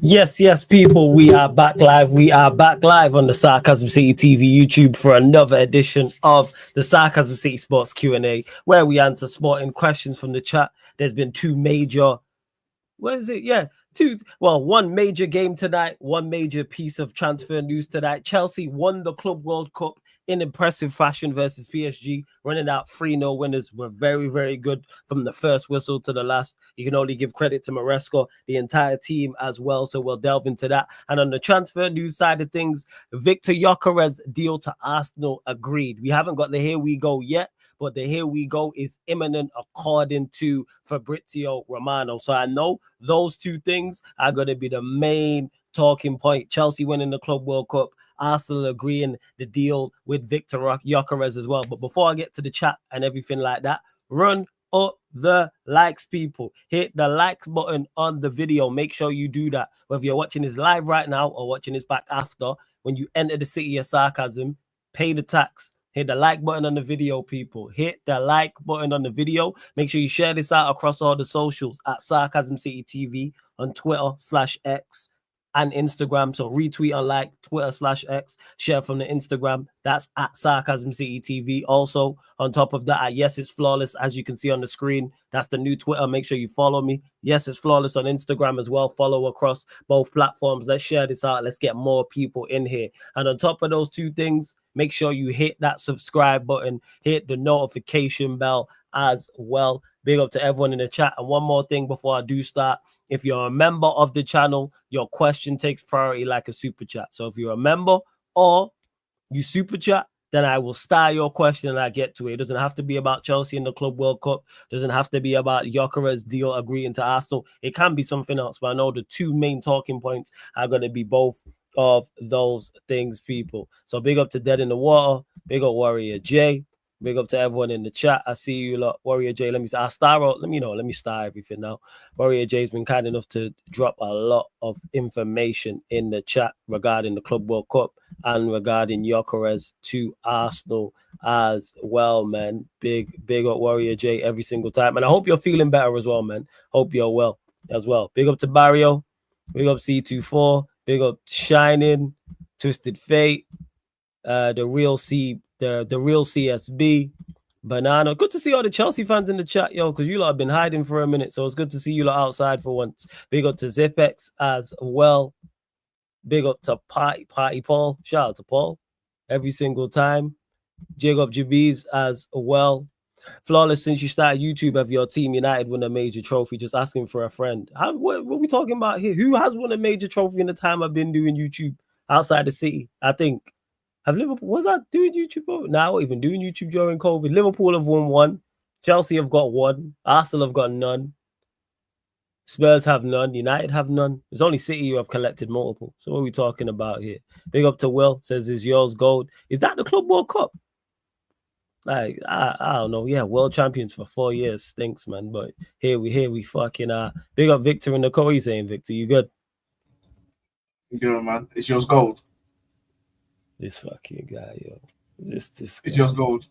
Yes, people, we are back live. We are back live on the Sarcasm City TV YouTube for another edition of the Sarcasm City Sports Q&A, where we answer sporting questions from the chat. There's been two major, what is it? Yeah, one major game tonight, one major piece of transfer news tonight. Chelsea won the Club World Cup in impressive fashion versus PSG, running out 3-0 winners. Were very, very good from the first whistle to the last. You can only give credit to Maresca, the entire team as well. So we'll delve into that. And on the transfer news side of things, Victor Yakarez deal to Arsenal agreed. We haven't got the here we go yet, but the here we go is imminent according to Fabrizio Romano. So I know those two things are going to be the main talking point. Chelsea winning the Club World Cup, Arsenal agreeing the deal with Victor Yakarez as well. But before I get to the chat and everything like that, run up the likes, people. Hit the like button on the video. Make sure you do that. Whether you're watching this live right now or watching this back after, when you enter the city of sarcasm, pay the tax. Hit the like button on the video, people. Hit the like button on the video. Make sure you share this out across all the socials at Sarcasm City TV on Twitter/X and Instagram. So retweet on like Twitter/X, share from the Instagram. That's at Sarcasm City TV. Also, on top of that, at Yes It's Flawless, as you can see on the screen, that's the new Twitter. Make sure you follow me. Yes It's Flawless on Instagram as well. Follow across both platforms. Let's share this out. Let's get more people in here. And on top of those two things, make sure you hit that subscribe button, hit the notification bell as well. Big up to everyone in the chat. And one more thing before I do start. If you're a member of the channel, your question takes priority like a super chat. So if you're a member or you super chat, then I will star your question and I get to it. It doesn't have to be about Chelsea in the Club World Cup. It doesn't have to be about Yakarez deal agreeing to Arsenal. It can be something else, but I know the two main talking points are going to be both of those things, people. So big up to Dead in the Water. Big up Warrior J. Big up to everyone in the chat. I see you lot. Warrior J, let me star everything now. Warrior J's been kind enough to drop a lot of information in the chat regarding the Club World Cup and regarding Yakarez to Arsenal as well, man. Big up Warrior J every single time. And I hope you're feeling better as well, man. Hope you're well as well. Big up to Barrio. Big up C24. Big up Shining. Twisted Fate. The real CSB, Banana. Good to see all the Chelsea fans in the chat, yo, because you lot have been hiding for a minute. So it's good to see you lot outside for once. Big up to Zipex as well. Big up to Party Paul. Shout out to Paul every single time. Jig up JBs as well. Flawless, since you started YouTube, have your team United won a major trophy? Just asking for a friend. What are we talking about here? Who has won a major trophy in the time I've been doing YouTube outside the city? I think. Have Liverpool, was I doing YouTube? Now, even doing YouTube during COVID. Liverpool have won one. Chelsea have got one. Arsenal have got none. Spurs have none. United have none. It's only City who have collected multiple. So what are we talking about here? Big up to Will. Says, is yours gold? Is that the Club World Cup? Like, I don't know. Yeah, world champions for 4 years stinks, man. But here we fucking big up Victor in the co. He's saying, Victor, you good? You good, man. It's yours gold. This fucking guy, yo. This guy. It's yours gold.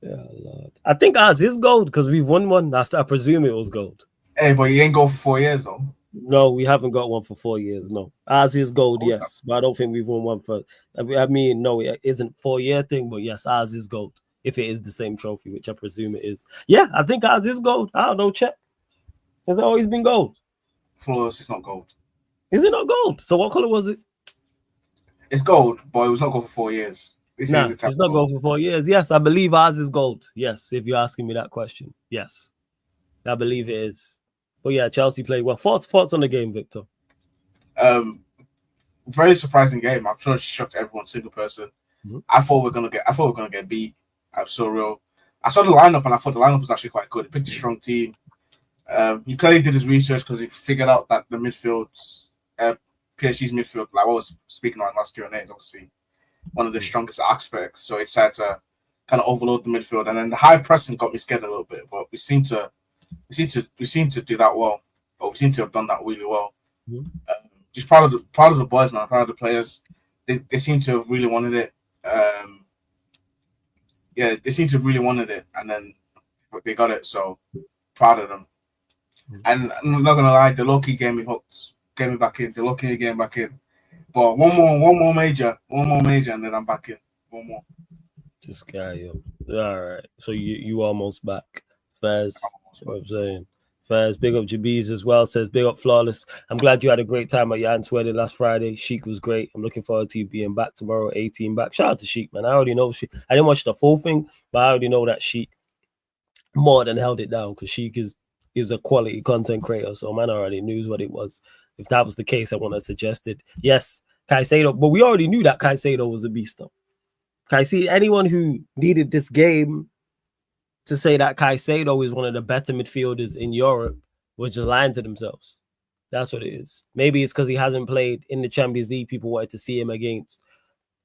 Yeah, Lord. I think ours is gold because we've won one. I presume it was gold. Hey, but you ain't gold for 4 years, though. No, we haven't got one for 4 years, no. Ours is gold, yes. But I don't think we've won one for... I mean, no, it isn't 4-year thing, but yes, ours is gold. If it is the same trophy, which I presume it is. Yeah, I think ours is gold. I don't know, check. Has it always been gold? Flawless, it's not gold. Is it not gold? So what color was it? It's gold, but it was not gold for 4 years. It's not gold for 4 years. Yes, I believe ours is gold. Yes, if you're asking me that question. Yes, I believe it is. But yeah, Chelsea played well. Thoughts on the game, Victor? Very surprising game. I'm sure it shocked everyone, single person. Mm-hmm. I thought we are gonna get beat. I'm so real. I saw the lineup and I thought the lineup was actually quite good. He picked a strong team. He clearly did his research because he figured out that the midfield. PSG's midfield, like I was speaking on last Q&A, is obviously one of the strongest aspects. So he decided to kind of overload the midfield, and then the high pressing got me scared a little bit. But we seem to do that well. Or we seem to have done that really well. Mm-hmm. Just proud of the boys, man. Proud of the players. They seem to have really wanted it. They seem to have really wanted it, and then they got it. So proud of them. Mm-hmm. And I'm not gonna lie, the low-key game me hooked. get me back in. They're lucky to get me back in. But one more major, and then I'm back in. One more. This guy, yo. All right. So you almost back. Faz, what I'm saying. Faz, big up Jabeez as well. Says big up Flawless. I'm glad you had a great time at your aunt's wedding last Friday. Sheik was great. I'm looking forward to you being back tomorrow. 18 back. Shout out to Sheik, man. I already know Sheik. I didn't watch the full thing, but I already know that Sheik more than held it down because Sheik is a quality content creator. So man already knew what it was. If that was the case, I want to suggest it. Yes, Caicedo, but we already knew that Caicedo was a beast though. I see anyone who needed this game to say that Caicedo is one of the better midfielders in Europe was just lying to themselves. That's what it is. Maybe it's because he hasn't played in the Champions League. People wanted to see him against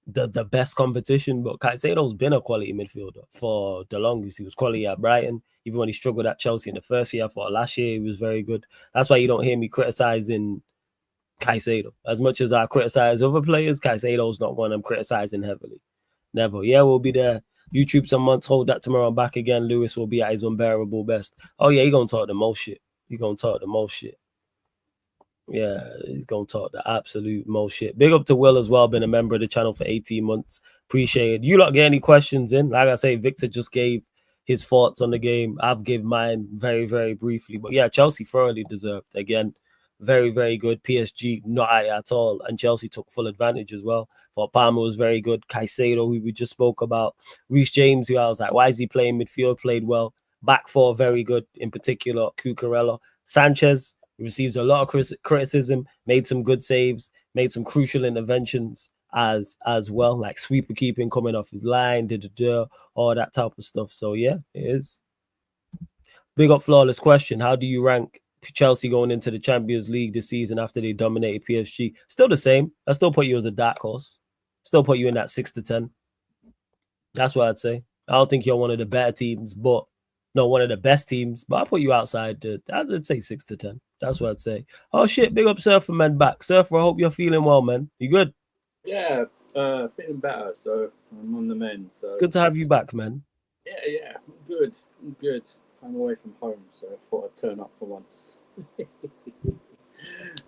the best competition, but Caicedo's been a quality midfielder for the longest. He was quality at Brighton. Even when he struggled at Chelsea in the first year, I thought last year he was very good. That's why you don't hear me criticizing Caicedo. As much as I criticize other players, Caicedo's not one I'm criticizing heavily. Never. Yeah, we'll be there. YouTube some months. Hold that tomorrow. I'm back again. Lewis will be at his unbearable best. Oh, yeah, he's going to talk the most shit. He's going to talk the most shit. Yeah, he's going to talk the absolute most shit. Big up to Will as well. Been a member of the channel for 18 months. Appreciate it. You lot get any questions in? Like I say, Victor just gave his thoughts on the game. I've given mine very, very briefly. But yeah, Chelsea thoroughly deserved. Again, very, very good. PSG, not at all. And Chelsea took full advantage as well. Thought Palmer was very good. Caicedo, who we just spoke about. Reece James, who I was like, why is he playing midfield? Played well. Back four, very good. In particular, Cucurella. Sanchez receives a lot of criticism, made some good saves, made some crucial interventions as well, like sweeper keeping, coming off his line, all that type of stuff. So yeah, it is. Big up Flawless question. How do you rank Chelsea going into the Champions League this season after they dominated PSG? Still the same. I still put you as a dark horse. Still put you in that 6 to 10. That's what I'd say. I don't think you're one of the better teams, but no, one of the best teams. But I put you outside. I'd say 6 to 10. That's what I'd say. Oh shit! Big up Surfer man back. Surfer, I hope you're feeling well, man. You good? Yeah, feeling better. So I'm on the mend. So it's good to have you back, man. Yeah, I'm good. I'm away from home, so I thought I'd turn up for once.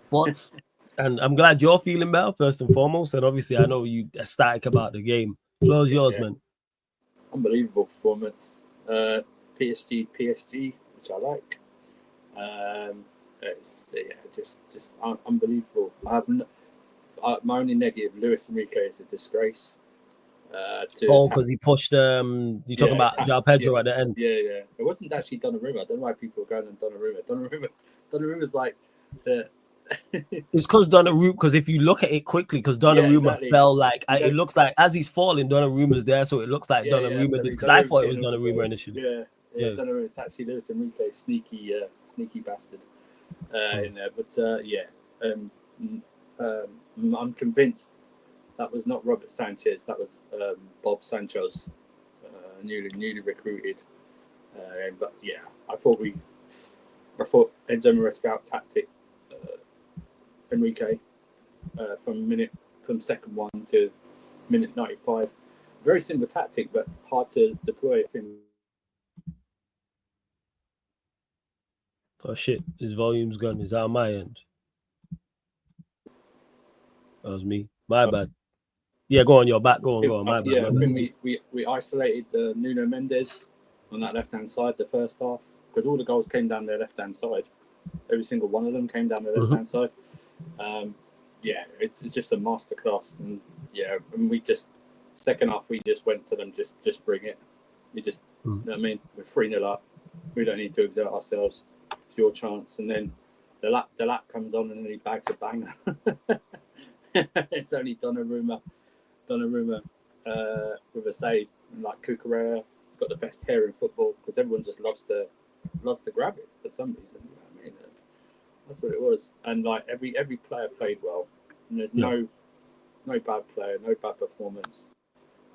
Thoughts? And I'm glad you're feeling better, first and foremost. And obviously, I know you ecstatic about the game. Floor's yours, man. Unbelievable performance. PSG, which I like. It's just unbelievable. My only negative, Luis Enrique, is a disgrace. Because he pushed. You're talking about João Pedro at the end. Yeah. It wasn't actually Donnarumma. I don't know why people are going on Donnarumma. Donnarumma's like the. It's because Donnarumma. Because if you look at it quickly, because Donnarumma fell like it looks like as he's falling, Donnarumma's there, so it looks like Donnarumma. Because I thought it was Donnarumma initially. Yeah. Donnarumma. It's actually Luis Enrique, sneaky bastard in there. But I'm convinced that was not Robert Sanchez. That was Bob Sanchez, newly recruited. But yeah, I thought Enzo Maresca out tactic Enrique from second one to minute 95. Very simple tactic, but hard to deploy. Oh shit! His volume's gone. Is that on my end? That was me. My bad. Yeah, go on. You're back. Go on. My bad. I think we isolated Nuno Mendes on that left-hand side the first half because all the goals came down their left-hand side. Every single one of them came down their left-hand side. It's just a masterclass. And we just second half we just went to them. Just bring it. You just, you know what I mean? We're 3-0 up. We don't need to exert ourselves. It's your chance. And then the lap comes on and then he bags a banger. It's only Donnarumma with a save. And like Cucurella, he's got the best hair in football because everyone just loves to grab it for some reason. You know what I mean? That's what it was. And like every player played well. And there's no bad player, no bad performance.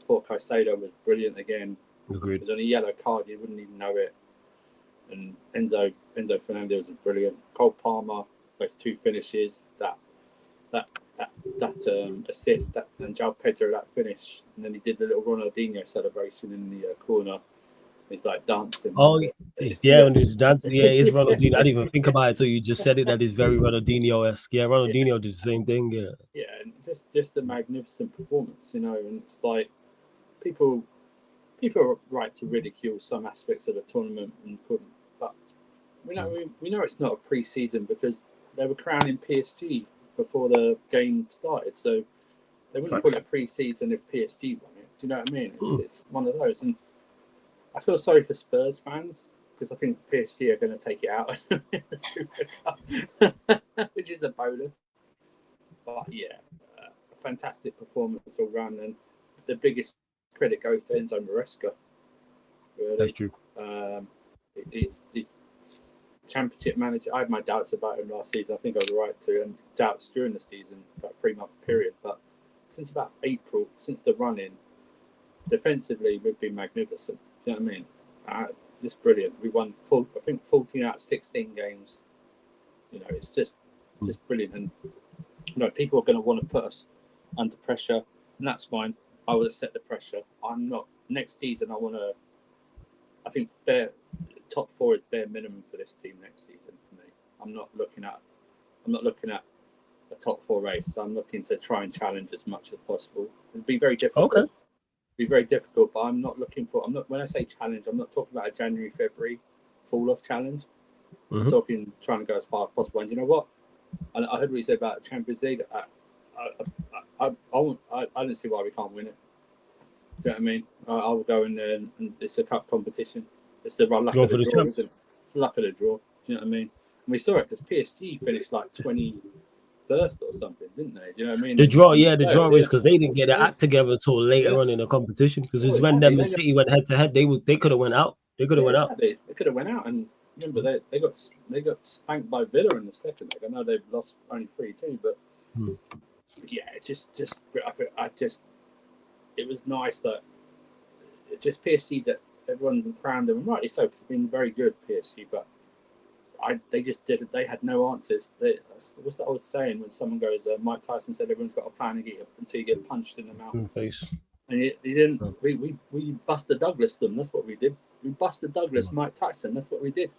I thought Caicedo was brilliant again. Agreed. It was on a yellow card, you wouldn't even know it. And Enzo Fernandez was brilliant. Cole Palmer, those two finishes, that assist, and João Pedro that finish, and then he did the little Ronaldinho celebration in the corner. He's like dancing. Oh, yeah, when he's dancing, yeah, it's Ronaldinho. I didn't even think about it until you just said it. That is very Ronaldinho-esque. Yeah, Ronaldinho did the same thing. Yeah, yeah, and just a magnificent performance, you know. And it's like people are right to ridicule some aspects of the tournament but we know it's not a pre-season because they were crowning PSG before the game started, so they wouldn't call it a pre-season if PSG won it. Do you know what I mean? It's one of those, and I feel sorry for Spurs fans because I think PSG are going to take it out in the Super Cup, which is a bonus. But yeah, a fantastic performance all round, and the biggest credit goes to Enzo Maresca. Really. that's true. He's championship manager. I had my doubts about him last season. I think I was right to, and doubts during the season, about 3-month period. But since about April, since the run-in, defensively we've been magnificent. Do you know what I mean? Just brilliant. We won, I think, 14 out of 16 games. You know, it's just brilliant. And you know, people are going to want to put us under pressure, and that's fine. I will accept the pressure. I'm not. Next season, I think top 4 is bare minimum for this team next season for me. I'm not looking at a top 4 race. I'm looking to try and challenge as much as possible. It'll be very difficult. Okay. Be very difficult, but I'm not looking for. When I say challenge, I'm not talking about a January, February fall-off challenge. I'm talking trying to go as far as possible. And you know what? I heard what you said about Champions League. I don't see why we can't win it. Do you know what I mean? I will go in there, and it's a cup competition. It's the luck of the draw, isn't it? It's the luck of the draw. Do you know what I mean? And we saw it because PSG finished like 21st or something, didn't they? Do you know what I mean? The draw is because they didn't get their act together until later on in the competition. Because it's when them and City went head to head, they could have went out. They could have went out. They could have went out, and remember they got spanked by Villa in the second leg. I know they've lost only 3-2, but yeah, it it was nice that just PSG that everyone crowned them, and rightly so, because they've been very good PSG, but they had no answers. What's that old saying when someone goes, Mike Tyson said everyone's got a plan until you get punched in the mouth. In the face. And he didn't. We Buster Douglas them. That's what we did. We Buster Douglas Mike Tyson. That's what we did.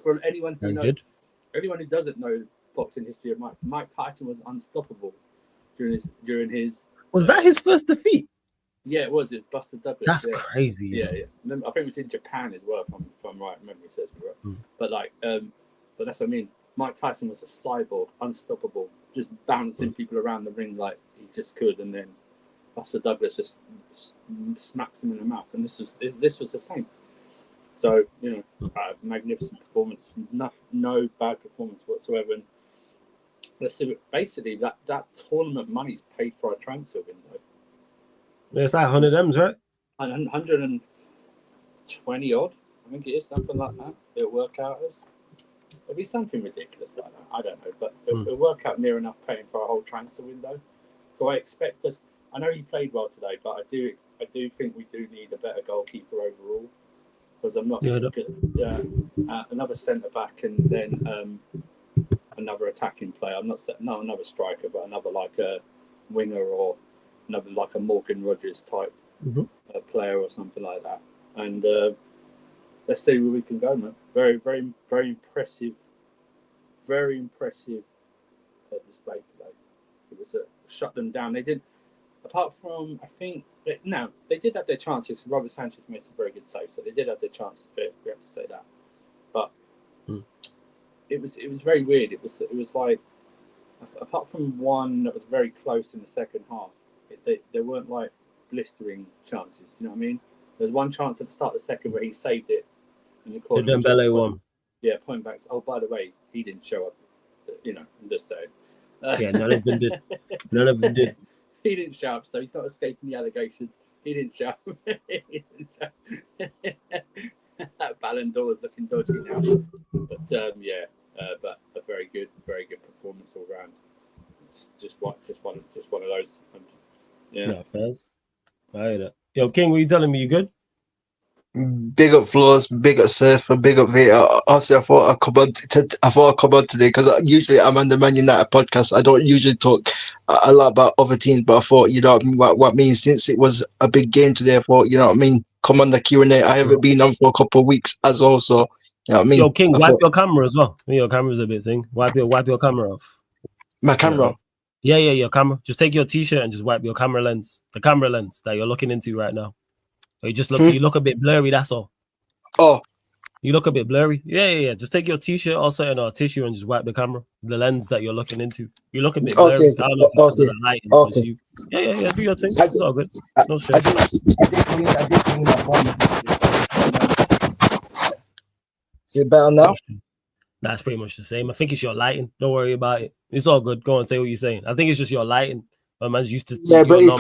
For anyone who doesn't know boxing history of Mike Tyson was unstoppable during his. Was that his first defeat? Yeah, it was. It was Buster Douglas. That's crazy. Yeah. I think it was in Japan as well, if I'm right. Memory serves me right. But but that's what I mean. Mike Tyson was a cyborg, unstoppable, just bouncing people around the ring like he just could, and then Buster Douglas just smacks him in the mouth. And this was the same. So magnificent performance. No bad performance whatsoever. And let's see. Basically, that tournament money's paid for our transfer window. It's like 100 M's, right? 120 odd, I think it is, something like that. It'll work out as. It'll be something ridiculous like that. I don't know, but it'll work out near enough paying for our whole transfer window. So I expect us. I know he played well today, but I do think we do need a better goalkeeper overall, because I'm not another centre back and then another attacking player. I'm not another striker, but another like a winger or another like a Morgan Rogers type player or something like that. And let's see where we can go, man. Very, very, very impressive. Very impressive display today. It was shut them down. They did, apart from they did have their chances. Robert Sanchez made some very good saves, so they did have their chances. We have to say that. But it was very weird. It was like, apart from one that was very close in the second half, there weren't like blistering chances. Do you know what I mean? There's one chance at the start of the second where he saved it, and the corner. Dembele won. Yeah, point back. Oh, by the way, he didn't show up. I'm just saying. Yeah, none of them did. None of them did. He didn't show up, so he's not escaping the allegations. He didn't show up. That Ballon d'Or is looking dodgy now. But but a very good performance all round. It's just one of those. Yeah, fans. I hear that. Yo, King, what are you telling me? You good? Big up Floors, big up Surfer, big up Vita. Obviously, I thought I'd come on today because usually I'm on the Man United podcast. I don't usually talk a lot about other teams, but I thought, you know what I mean, what means since it was a big game today, I thought, you know what I mean, come on the Q&A. I haven't been on for a couple of weeks as well, so you know what I mean. Yo, King, I wipe thought, your camera as well. Your camera's a bit thing. Wipe your camera off. my camera. Yeah, your camera. Just take your t-shirt and just wipe your camera lens. The camera lens that you're looking into right now. You just look. You look a bit blurry. That's all. Oh, you look a bit blurry. Yeah. Just take your t-shirt or something or tissue and just wipe the camera, the lens that you're looking into. You look a bit blurry. okay, I don't know if it's because of the lighting. okay. You. Yeah. Do your thing. I It's all good. No I stress. did clean my phone. Is it better now? That's pretty much the same. I think it's your lighting. Don't worry about it. It's all good. Go and say what you're saying. I think it's just your lighting. My man's used to. Yeah, but it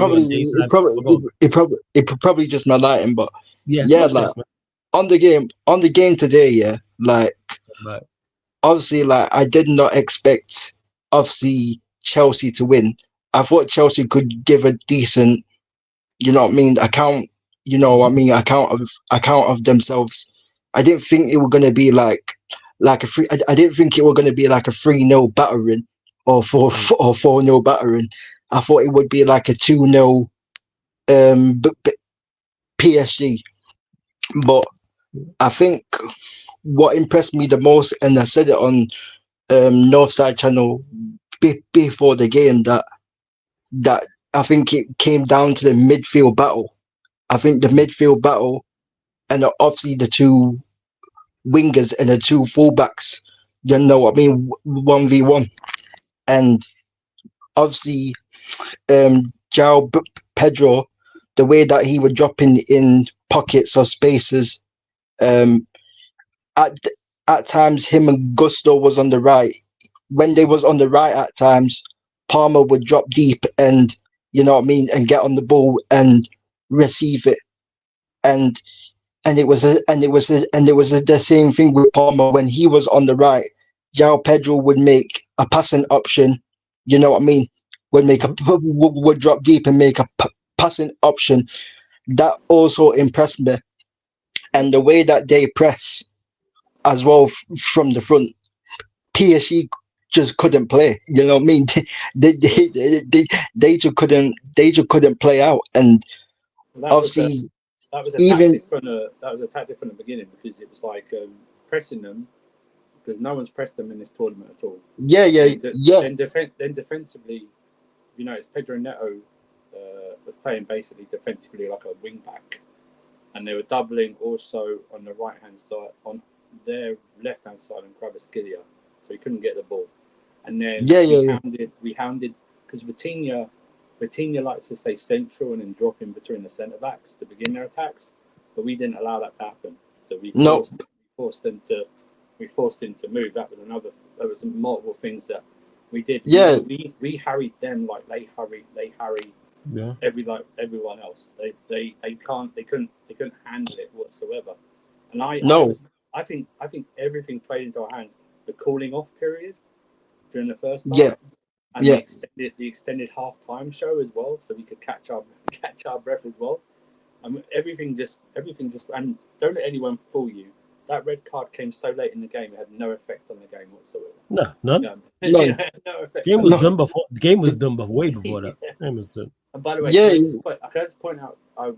probably just my lighting, but yeah, no like stress, man. on the game today, yeah, like Right. obviously, like I did not expect obviously Chelsea to win. I thought Chelsea could give a decent, you know what I mean, account of themselves. I didn't think it was gonna be like a free. I didn't think it was gonna be like a 3-0 battering or 4-0 battering. I thought it would be like a 2-0 PSG. But I think what impressed me the most, and I said it on Northside channel before the game, that I think it came down to the midfield battle. I think the midfield battle, and obviously the two wingers and the two fullbacks, you know what I mean, 1v1. And obviously, João Pedro, the way that he would drop in pockets or spaces, at times him and Gusto was on the right. When they was on the right at times, Palmer would drop deep and, you know what I mean, and get on the ball and receive it. And it was the same thing with Palmer when he was on the right. João Pedro would make a passing option, you know what I mean, would drop deep and make a passing option. That also impressed me, and the way that they press as well from the front. PSG just couldn't play, you know what I mean. They just couldn't play out, and obviously that was a tactic from the beginning, because it was like pressing them, because no one's pressed them in this tournament at all. Yeah. Then defensively, you know, it's Pedro Neto was playing basically defensively like a wing back, and they were doubling also on the right hand side, on their left hand side, and Kvaratskhelia, so he couldn't get the ball. And then we hounded because Vitinha likes to stay central and then drop in between the centre backs to begin their attacks, but we didn't allow that to happen. So we forced him to move. There was multiple things that we did. Yeah, we harried them like they harried everyone else. They couldn't handle it whatsoever. And I think everything played into our hands. The cooling off period during the first half, and the extended half-time show as well, so we could catch our breath as well. And everything just and don't let anyone fool you. That red card came so late in the game; it had no effect on the game whatsoever. No, none. No effect. Game was done before. The game was done way before that. Game was done. And by the way, I can just point out, I've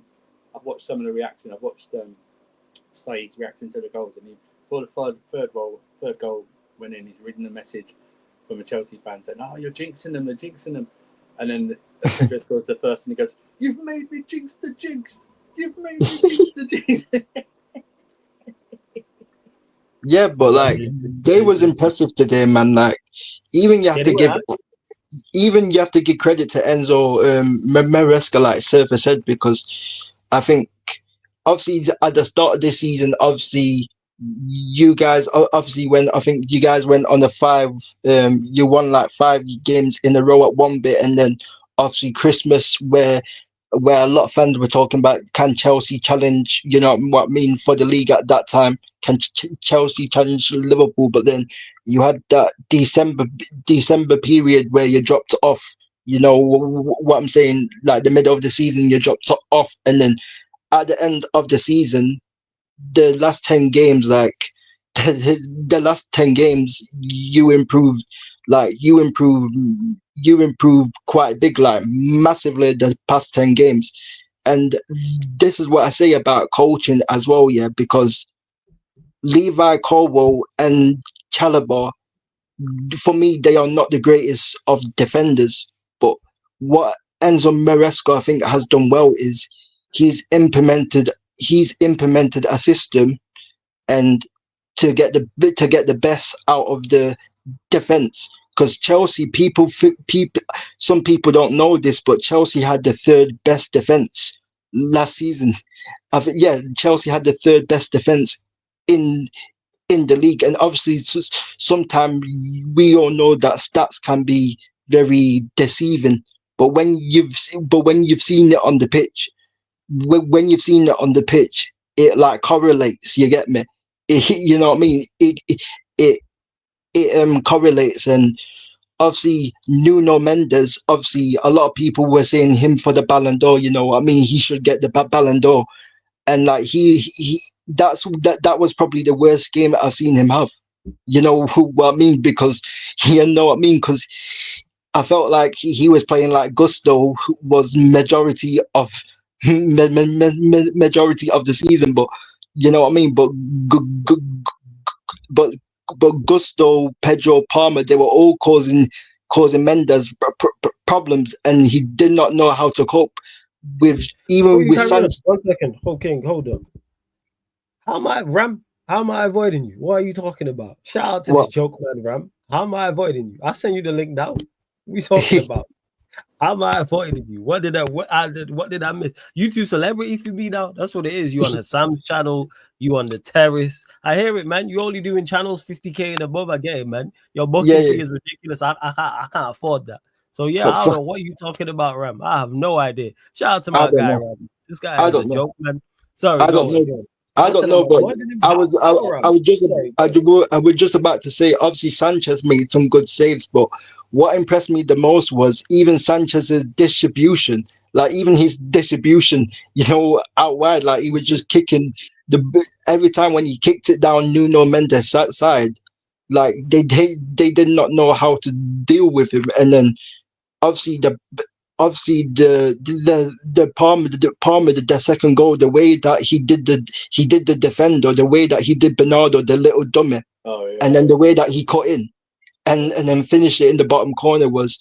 watched some of the reaction. I've watched Said's reaction to the goals, and before the third goal went in, he's reading a message from a Chelsea fan saying, "Oh, you're jinxing them, they're jinxing them," and then Pedro scores the first, and he goes, "You've made me jinx the jinx. You've made me jinx the jinx." Yeah, but like they was impressive today, man. Like even you have to give credit to Enzo Maresca, like Surfer said, because I think obviously at the start of this season, obviously you guys when I think you guys went on you won like 5 games in a row at one bit, and then obviously Christmas where a lot of fans were talking about, can Chelsea challenge, you know what I mean, for the league at that time? Can Chelsea challenge Liverpool? But then you had that December period where you dropped off, you know what I'm saying, like the middle of the season you dropped off, and then at the end of the season the last 10 games, like the last 10 games, you improved, like you improved quite big, like massively the past 10 games. And this is what I say about coaching as well, yeah, because Levi Colwell and Chalobah, for me, they are not the greatest of defenders. But what Enzo Maresca, I think, has done well is he's implemented a system, and to get the best out of the defense. Because Chelsea, some people don't know this, but Chelsea had the third best defense last season. I think, yeah, Chelsea had the third best defense in the league, and obviously sometimes we all know that stats can be very deceiving. But when you've seen it on the pitch, it like correlates. You get me? You know what I mean? It correlates. And obviously Nuno Mendes, obviously a lot of people were saying him for the Ballon d'Or. You know what I mean? He should get the Ballon d'Or. And like that was probably the worst game I've seen him have. You know what I mean? Because you know what I mean? Because I felt like he was playing like Gusto was majority of the season. But you know what I mean? But Gusto, Pedro, Palmer, they were all causing Mendes problems, and he did not know how to cope with Sanchez. 1 second, hold up. How am I avoiding you? What are you talking about? Shout out to this joke man, Ram. How am I avoiding you? I'll send you the link now. What are you talking about? How am I avoiding you? What did I miss? You two celebrity for me now? That's what it is. You on Hassam's channel, you on the terrace. I hear it, man. You only doing channels 50K and above. I get it, man. Your booking fee is ridiculous. I can't afford that. So yeah, I don't know what you talking about, Ram. I have no idea. Shout out to my guy, Ram. This guy is a joke, man. Sorry, I don't know, but I was just about to say, obviously Sanchez made some good saves, but what impressed me the most was even Sanchez's distribution. Like even his distribution, you know, out wide, like he was just kicking every time when he kicked it down Nuno Mendes' side, like they did not know how to deal with him. And then obviously the Palmer, the second goal, the way that he did the defender, the way that he did Bernardo, the little dummy, and then the way that he cut in, and then finished it in the bottom corner was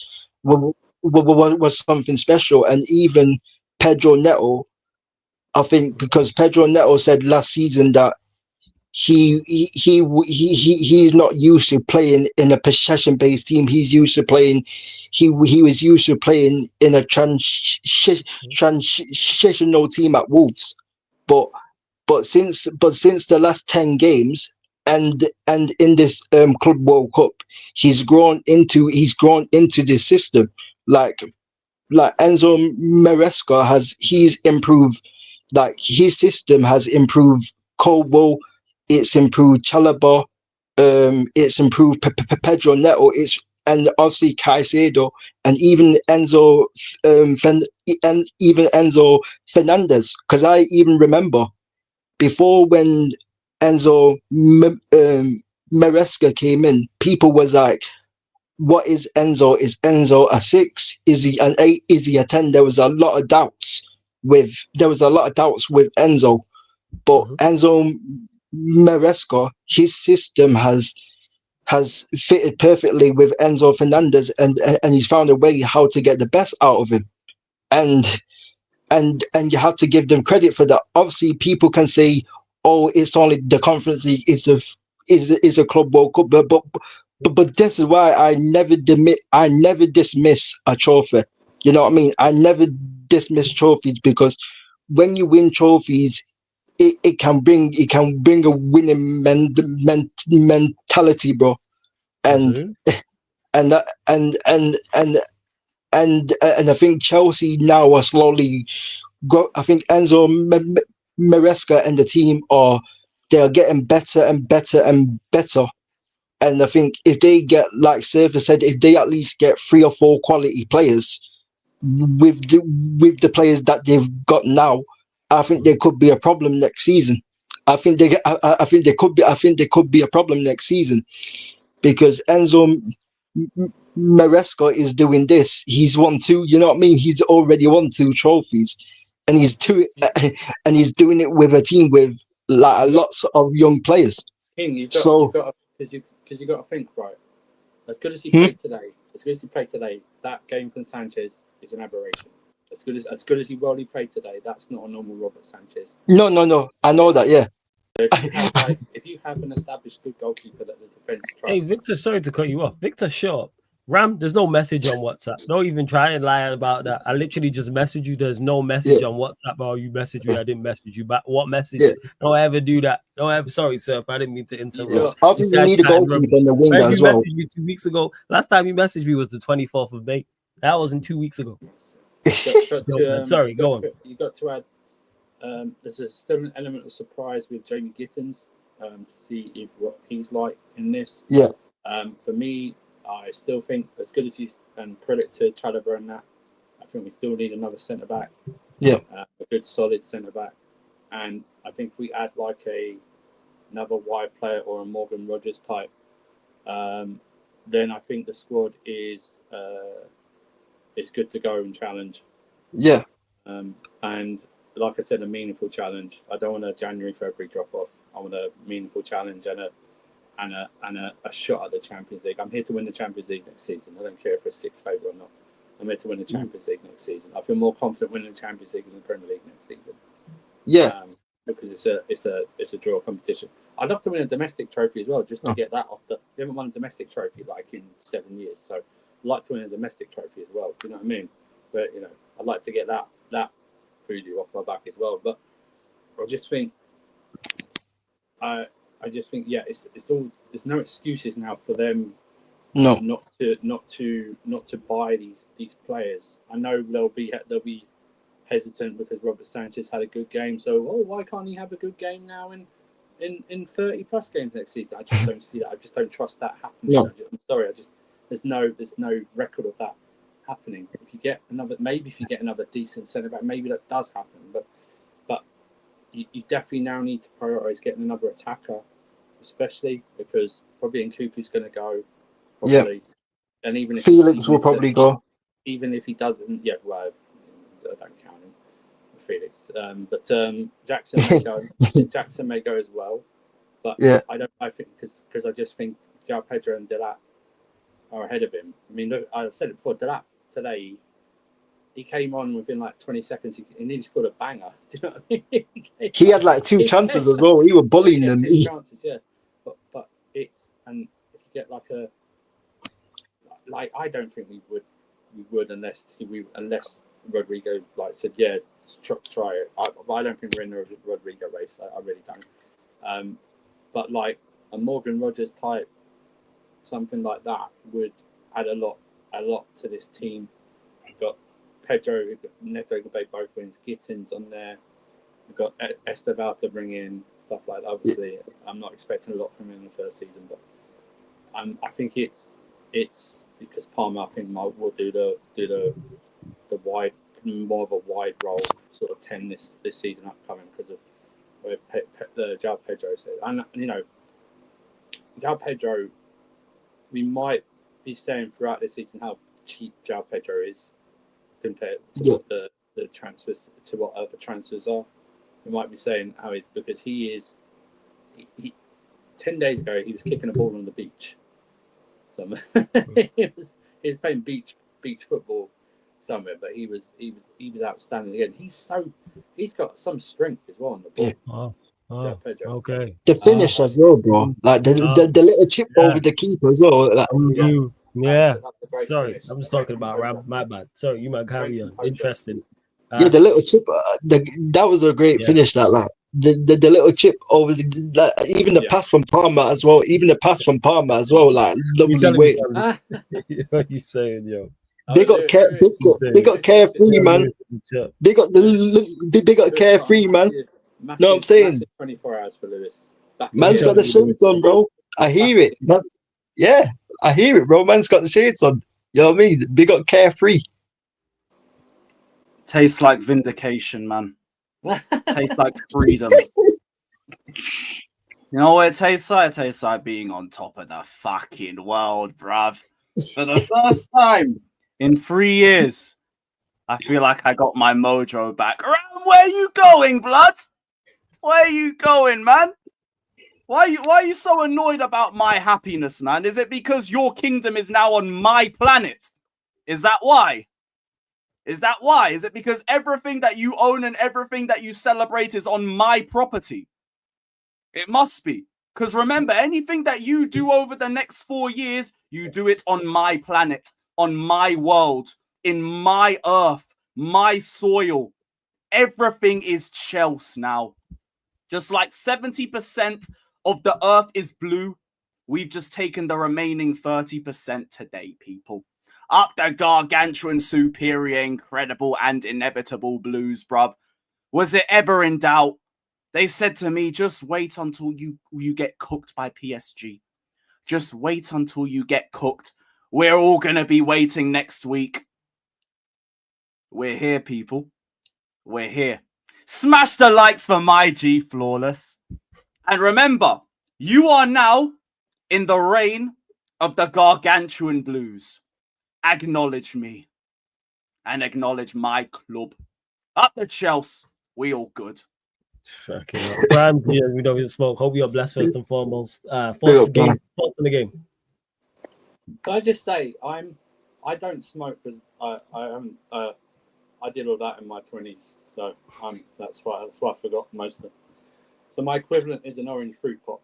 something special. And even Pedro Neto, I think, because Pedro Neto said last season that he's not used to playing in a possession-based team. He's used to playing. He was used to playing in a transitional team at Wolves, but since the last 10 games and in this Club World Cup, he's grown into this system. Like Enzo Maresca he's improved. Like his system has improved Colwell, it's improved Chalobah, it's improved Pedro Neto, and obviously Caicedo, and even Enzo Fernandez. Because I even remember before when Enzo Maresca came in, people was like, what is Enzo? Is Enzo a 6? Is he an 8? Is he a 10? There was a lot of doubts with Enzo. But Enzo Maresca, his system has fitted perfectly with Enzo Fernandez, and he's found a way how to get the best out of him. And you have to give them credit for that. Obviously, people can say, "Oh, it's only the Conference League is a Club World Cup," but this is why I never dismiss a trophy. You know what I mean? I never dismiss trophies, because when you win trophies, it can bring a winning mentality, bro. And I think Chelsea now are slowly I think Enzo Maresca and the team they're getting better and better and better. And I think if they get, like Surfer said, if they at least get 3 or 4 quality players with the players that they've got now, I think there could be a problem next season. I think I think there could be a problem next season because Enzo Maresca is doing this. He's won 2. You know what I mean? He's already won 2 trophies, and he's doing it with a team with like lots of young players. You've got to think, right. As good as he played today, that game from Sanchez is an aberration. As good as he played today, that's not a normal Robert Sanchez. No. I know that, yeah. If you have an established good goalkeeper that the defense trusts. Hey, Victor, sorry to cut you off. Victor, shut up. Ram, there's no message on WhatsApp. Don't even try and lie about that. I literally just messaged you. There's no message on WhatsApp. Oh, you messaged me. I didn't message you back. What message? Yeah. Don't ever do that. Don't ever. Sorry, sir, if I didn't mean to interrupt. Yeah. Obviously, you need a goalkeeper in the winger as well. You messaged me 2 weeks ago. Last time you messaged me was the 24th of May. That wasn't 2 weeks ago. Sorry, go on. You got to add. There's still an element of surprise with Jamie Gittins to see what he's like in this. Yeah. For me, I still think as good as he's and credit to Chalobah and that, I think we still need another centre back. Yeah. A good solid centre back, and I think if we add like another wide player or a Morgan Rogers type, then I think the squad is good to go and challenge. Yeah. And like I said, a meaningful challenge. I don't want a January, February drop off. I want a meaningful challenge and a shot at the Champions League. I'm here to win the Champions League next season. I don't care if it's 6th favourite or not. I'm here to win the Champions League next season. I feel more confident winning the Champions League than the Premier League next season. Yeah. Because it's a draw competition. I'd love to win a domestic trophy as well, just to get that off the. We haven't won a domestic trophy like in 7 years, so I'd like to win a domestic trophy as well. Do you know what I mean? But I'd like to get that voodoo off my back as well. But I just think, it's all. There's no excuses now for them. No. Not to buy these players. I know they'll be hesitant because Robert Sanchez had a good game. So why can't he have a good game now in 30 plus games next season? I just don't see that. I just don't trust that happening. No. I'm sorry. There's no record of that happening. If you get another decent centre back, maybe that does happen. But you definitely now need to prioritise getting another attacker, especially because probably Nkuku's going to go. Probably. Yeah. And even if Felix will probably go. Even if he doesn't, well, I don't count him, Felix. But Jackson may go. Jackson may go as well. But yeah. I think because I just think João Pedro and Delap are ahead of him. I mean, look, I've said it before. Delap today, he came on within like 20 seconds. He nearly scored a banger. Do you know what I mean? He had like 2 chances as well. He was bullying them. 2 chances, yeah. But it's, and if you get like I don't think we would unless Rodrigo said try it. I don't think we're in the Rodrigo race. I really don't. But like a Morgan Rogers type, something like that would add a lot to this team. We've got Pedro, we've got Neto Gabe both wins, Gittins on there. We've got Ødegaard to bring in, stuff like that. Obviously, I'm not expecting a lot from him in the first season, but I think it's because Palmer, I think, will do the wide, more of a wide role, sort of 10 this season upcoming because of where João Pedro said. And João Pedro, we might be saying throughout this season how cheap João Pedro is compared to what the transfers, to what other transfers are. We might be saying how he's, because he 10 days ago he was kicking a ball on the beach. He was playing beach football somewhere, but he was outstanding again. He's got some strength as well on the ball. Okay. The finish as well, bro. Like the little chip over the keeper as well. Sorry, I'm just talking about Ram. My bad. Sorry, you might carry on. Interesting. The little chip. That was a great finish. The little chip over even the pass from Palmer as well. Even the pass from Palmer as well. Like lovely way. What are you saying, yo? They got carefree, man. They got carefree, man. Massive, no, I'm saying 24 hours for Lewis. Man's got the shades on, bro. I hear it. Man. Yeah, I hear it, bro. Man's got the shades on. You know what I mean? Big up carefree. Tastes like vindication, man. Tastes like freedom. You know what it tastes like? It tastes like being on top of the fucking world, bruv. For the first time in 3 years, I feel like I got my mojo back. Ram, where you going, blood? Where you going, man? Why are you so annoyed about my happiness, man? Is it because your kingdom is now on my planet? Is that why? Is that why? Is it because everything that you own and everything that you celebrate is on my property? It must be. Because remember, anything that you do over the next 4 years, you do it on my planet, on my world, in my earth, my soil. Everything is Chelsea now. Just like 70% of the earth is blue, we've just taken the remaining 30% today, people. Up the gargantuan, superior, incredible, and inevitable blues, bruv. Was it ever in doubt? They said to me, just wait until you get cooked by PSG. Just wait until you get cooked. We're all going to be waiting next week. We're here, people. We're here. Smash the likes for my G Flawless. And remember, you are now in the reign of the gargantuan blues. Acknowledge me. And acknowledge my club. Up the Chelsea. We all good. Fucking hell. Prime, yeah, we don't even smoke. Hope you're blessed first and foremost. Thoughts on the game. Can I just say, I don't smoke because I did all that in my 20s, so that's why I forgot most of it. So my equivalent is an orange fruit pop.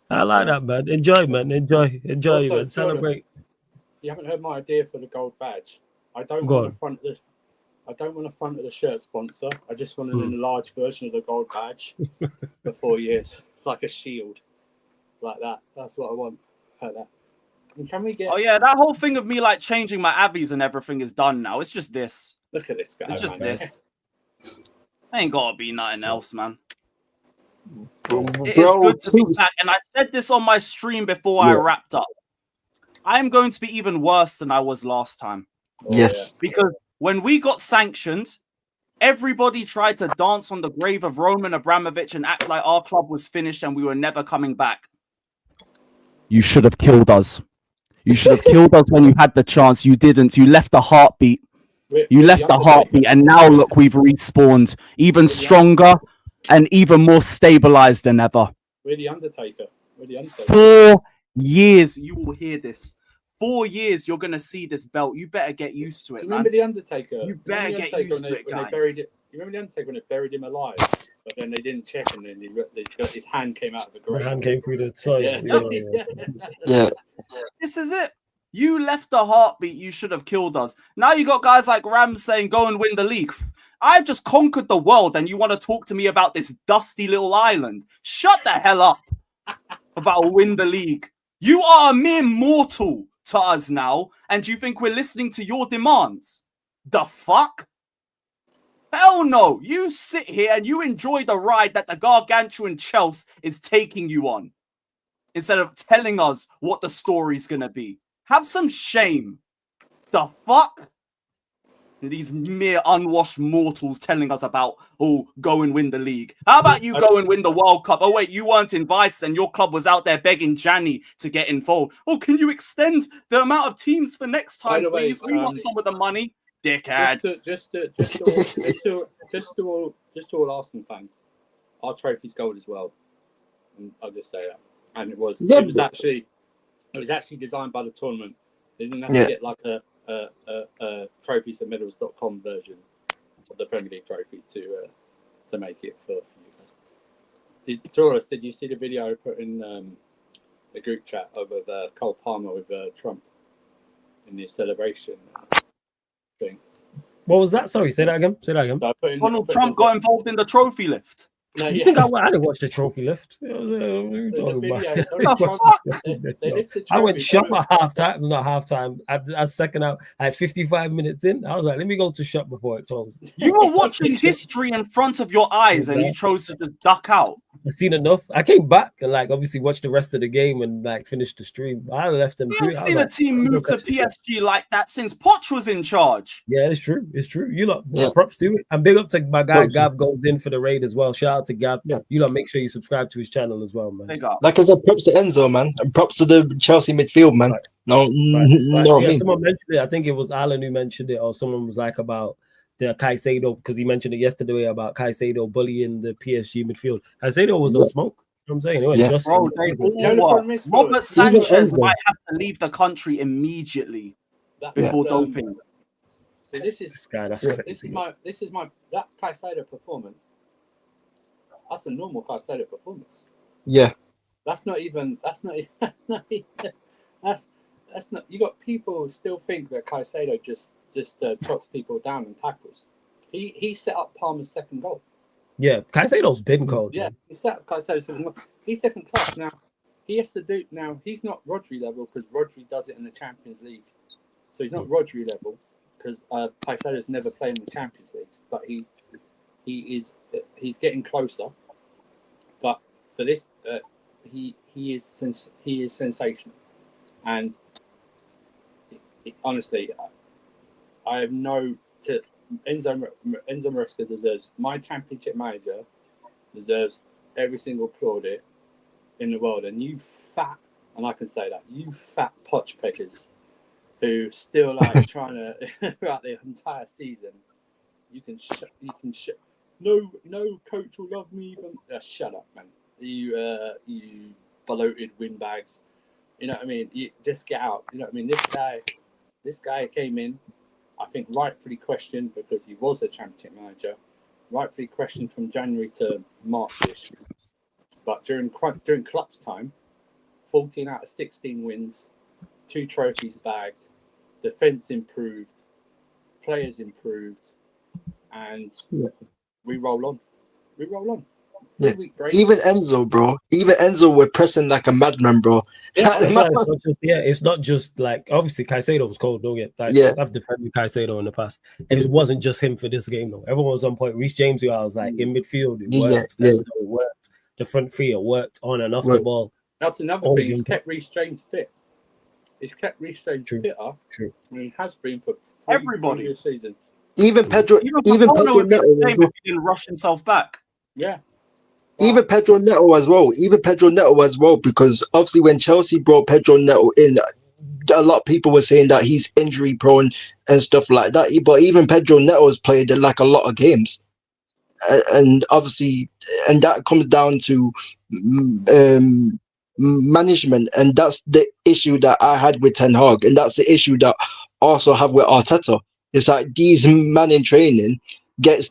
I like that, man. Enjoy, man. Enjoy, Also, man. Celebrate. You haven't heard my idea for the gold badge. I don't want a front of the shirt sponsor. I just want an enlarged version of the gold badge for 4 years, like a shield, like that. That's what I want, like that. And can we get? Oh yeah, that whole thing of me like changing my avies and everything is done now. It's just this. Look at this guy. It's just this. Ain't gotta be nothing else, man. It is good to be back, and I said this on my stream before I wrapped up. I'm going to be even worse than I was last time. Yes. Because when we got sanctioned, everybody tried to dance on the grave of Roman Abramovich and act like our club was finished and we were never coming back. You should have killed us. You should have killed us when you had the chance. You didn't. You left the heartbeat. You left the heartbeat, and now look, we've respawned even stronger and even more stabilized than ever. We're the Undertaker. 4 years, you will hear this. 4 years, you're gonna see this belt. You better get used to it, man. Remember the Undertaker? You better get used to it, guys. You remember the Undertaker when they buried him alive, but then they didn't check, and then his hand came out of the grave. The hand came through the soil. Yeah. This is it. You left the heartbeat. You should have killed us. Now you got guys like Rams saying, go and win the league. I've just conquered the world and you want to talk to me about this dusty little island. Shut the hell up about win the league. You are a mere mortal to us now, and you think we're listening to your demands? The fuck? Hell no. You sit here and you enjoy the ride that the gargantuan Chelsea is taking you on, instead of telling us what the story's gonna be. Have some shame. The fuck? These mere unwashed mortals telling us about, oh, go and win the league. How about you go and win the World Cup? Oh, wait, you weren't invited and your club was out there begging Gianni to get involved. Oh, can you extend the amount of teams for next time, please? We want some of the money. Dickhead. Just to all Arsenal fans, our trophy's gold as well. And I'll just say that. And it was actually designed by the tournament. They didn't have to get like a trophiesubmittals.com version of the Premier League trophy to make it for you guys. Taurus, did you see the video I put in the group chat of Cole Palmer with Trump in the celebration thing? What was that? Sorry, say that again. Donald Trump got involved in the trophy lift. No, you think I didn't watch the trophy lift? I went shop at halftime, not halftime. At second out, at 55 minutes in, I was like, let me go to shop before it closed. You were watching history in front of your eyes and you chose to just duck out. I've seen enough. I came back and like obviously watched the rest of the game and like finished the stream. I left them We too. haven't seen a team move to PSG like that since Poch was in charge. Yeah, it's true. It's true. You lot, Yeah. props to it. And big up to my guy Props. Gav goes in for the raid as well. Shout out to Gav. Yeah. You lot make sure you subscribe to his channel as well, man. Big up. Like I said, props to Enzo, man, and props to the Chelsea midfield, man. Right. No, no, Yeah, me. someone mentioned it. I think it was Alan who mentioned it, or someone was like about the Caicedo because he mentioned it yesterday about Caicedo bullying the PSG midfield. Caicedo was on smoke. You know what I'm saying? It Yeah. just Bro, they all were. Robert Sanchez might have to leave the country immediately before doping. So this is this guy. That's this crazy. is my that Caicedo performance. That's a normal Caicedo performance. Yeah, That's not. That's not. You got people still think that Caicedo just trots people down and tackles. He set up Palmer's second goal. Yeah, Caicedo's been cold. Yeah, Man. he set up Caicedo's second goal. He's different class now. He has to do now. He's not Rodri level because Rodri does it in the Champions League. So he's not Rodri level because Caicedo's never played in the Champions League. But he's getting closer. But for this, he is sensational, and honestly, I have Enzo Maresca deserves my Championship manager deserves every single plaudit in the world, and you fat, and I can say that, you fat potch peckers who still like trying to throughout the entire season, no coach will love me even. Shut up, man. You bloated windbags. You know what I mean? You just get out. You know what I mean? This guy came in, I think rightfully questioned because he was a Championship manager, rightfully questioned from January to March-ish. But during clutch time, 14 out of 16 wins, 2 trophies bagged, defence improved, players improved, and we roll on. We roll on. Yeah. Even Enzo, bro. Even Enzo were pressing like a madman, bro. Yeah, it's not just like obviously Caicedo was cold. Don't get like I've defended Caicedo in the past. It wasn't just him for this game though. Everyone was on point. Reece James, I was like in midfield, it worked. It worked. The front three, it worked on and off the ball. That's another thing. He's kept Reece James fit. He's kept Reece James fitter. True. And he has been for everybody this season. Even Pedro Neto he didn't rush himself back. Yeah. Even Pedro Neto as well. Because obviously when Chelsea brought Pedro Neto in, a lot of people were saying that he's injury prone and stuff like that. But even Pedro Neto has played like a lot of games, and obviously, and that comes down to management, and that's the issue that I had with Ten Hag, and that's the issue that I also have with Arteta. It's like these men in training get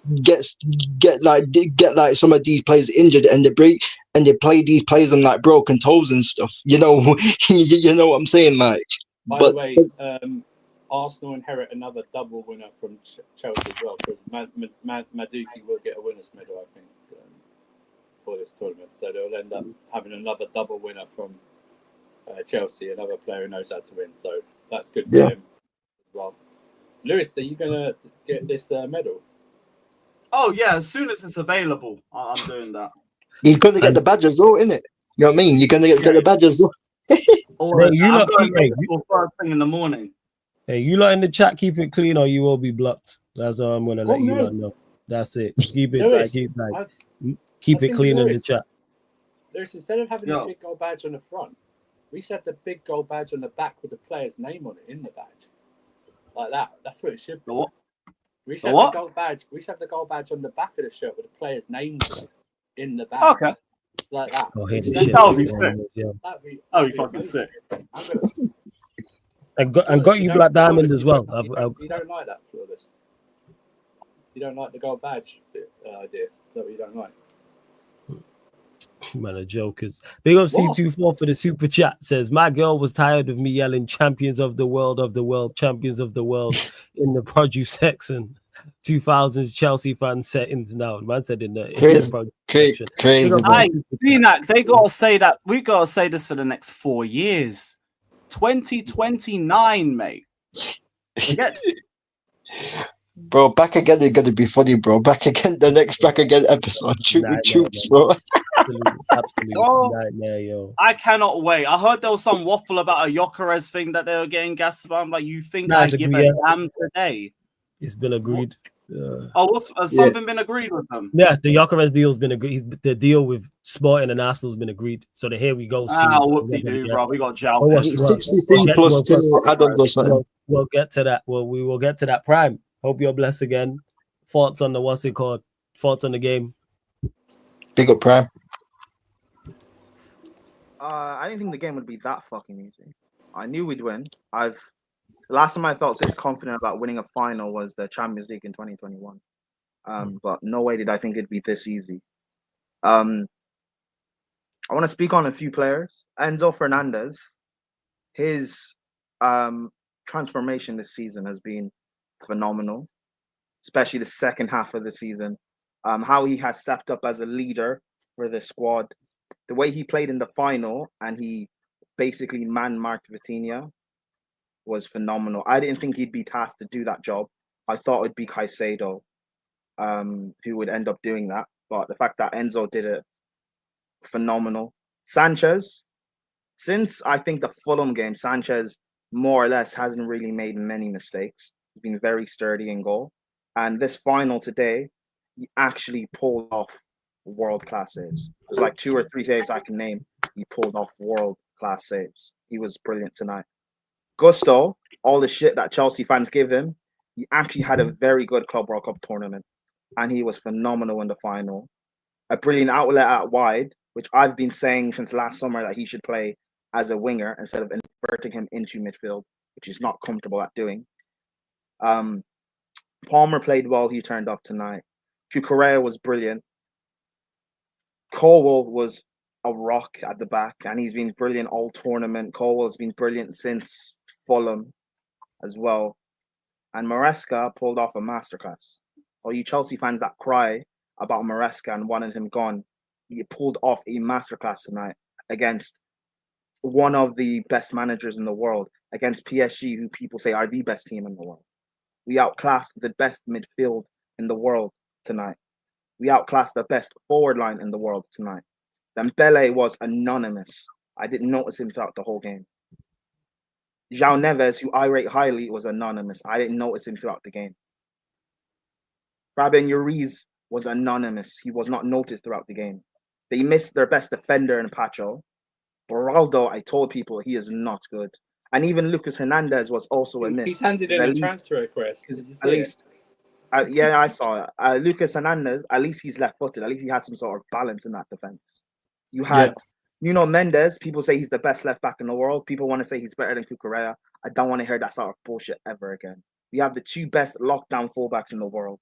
like some of these players injured and they play these players on like broken toes and stuff. You know, you know what I'm saying? Like, by the way, Arsenal inherit another double winner from Chelsea as well because Madueke will get a winner's medal, I think, for this tournament. So they'll end up having another double winner from Chelsea, another player who knows how to win. So that's good for him as well. Lewis, are you gonna get this medal? Oh yeah, as soon as it's available, I'm doing that. You're gonna get the badge as well, innit? You know what I mean? You're gonna get the badge as well. First thing in the morning. Hey, you lot in the chat, keep it clean or you will be blocked. That's all I'm gonna let you lot know. That's it. Keep it keep it clean in the chat. Lewis, instead of having the big gold badge on the front, we should have the big gold badge on the back with the player's name on it in the badge. Like that. That's what it should be. We should have the gold badge. We should have the gold badge on the back of the shirt with the player's names in the back. Okay. Like that. That would be sick. That'd be fucking sick. And got you Black Diamond as well. You don't like that, Flawless? You don't like the gold badge idea? Is that what you don't like? Man, a jokers. Big up C24 for the super chat. Says my girl was tired of me yelling champions of the world, champions of the world in the produce section. 2000s Chelsea fan settings now. Man said in the crazy. Hey, CNAC, they gotta say that. We gotta say this for the next 4 years. 2029, mate. Bro, back again is gonna be funny, bro. Back again, the next back again episode. Troops, bro. Absolutely Oh. nightmare, yo. I cannot wait. I heard there was some waffle about a Yakarez thing that they were getting gassed about. I'm like, you think Nah, I it's give agreed, a yeah. damn today? It's been agreed. Has something been agreed with them? Yeah, the Yakarez deal's been agreed. The deal with Sporting and Arsenal's been agreed. So here we go soon. Whoopie-doo, bro. We got Oh, jowl. 63 plus 10 add-ons or something. We'll get to that. Well, we will get to that. Prime. Hope you're blessed again. Thoughts on the what's it called? Thoughts on the game. Big up Prime. I didn't think the game would be that fucking easy. I knew we'd win. The last time I felt this confident about winning a final was the Champions League in 2021. But no way did I think it'd be this easy. I want to speak on a few players. Enzo Fernandez, his transformation this season has been phenomenal, especially the second half of the season. How he has stepped up as a leader for the squad. The way he played in the final and he basically man-marked Vitinha was phenomenal. I didn't think he'd be tasked to do that job. I thought it'd be Caicedo who would end up doing that. But the fact that Enzo did it, phenomenal. Sanchez, since I think the Fulham game, Sanchez more or less hasn't really made many mistakes. He's been very sturdy in goal. And this final today, he actually pulled off world-class saves. There's like 2 or 3 saves I can name. He pulled off world-class saves. He was brilliant tonight. Gusto, all the shit that Chelsea fans give him, he actually had a very good Club World Cup tournament. And he was phenomenal in the final. A brilliant outlet out wide, which I've been saying since last summer that he should play as a winger instead of inverting him into midfield, which he's not comfortable at doing. Palmer played well. He turned up tonight. Cucurella was brilliant. Colwell was a rock at the back, and he's been brilliant all tournament. Colwell's been brilliant since Fulham as well. And Maresca pulled off a masterclass. All you Chelsea fans that cry about Maresca and wanted him gone, he pulled off a masterclass tonight against one of the best managers in the world, against PSG, who people say are the best team in the world. We outclassed the best midfield in the world tonight. We outclassed the best forward line in the world tonight. Dembele was anonymous. I didn't notice him throughout the whole game. João Neves, who I rate highly, was anonymous. I didn't notice him throughout the game. Fabian Uriz was anonymous. He was not noticed throughout the game. They missed their best defender in Pacho. Beraldo, I told people he is not good. And even Lucas Hernandez was also a miss. He's handed in a transfer request. At least, yeah, I saw it. Lucas Hernandez, at least he's left-footed. At least he has some sort of balance in that defense. You had, Mendes. People say he's the best left-back in the world. People want to say he's better than Cucurella. I don't want to hear that sort of bullshit ever again. We have the 2 best lockdown fullbacks in the world.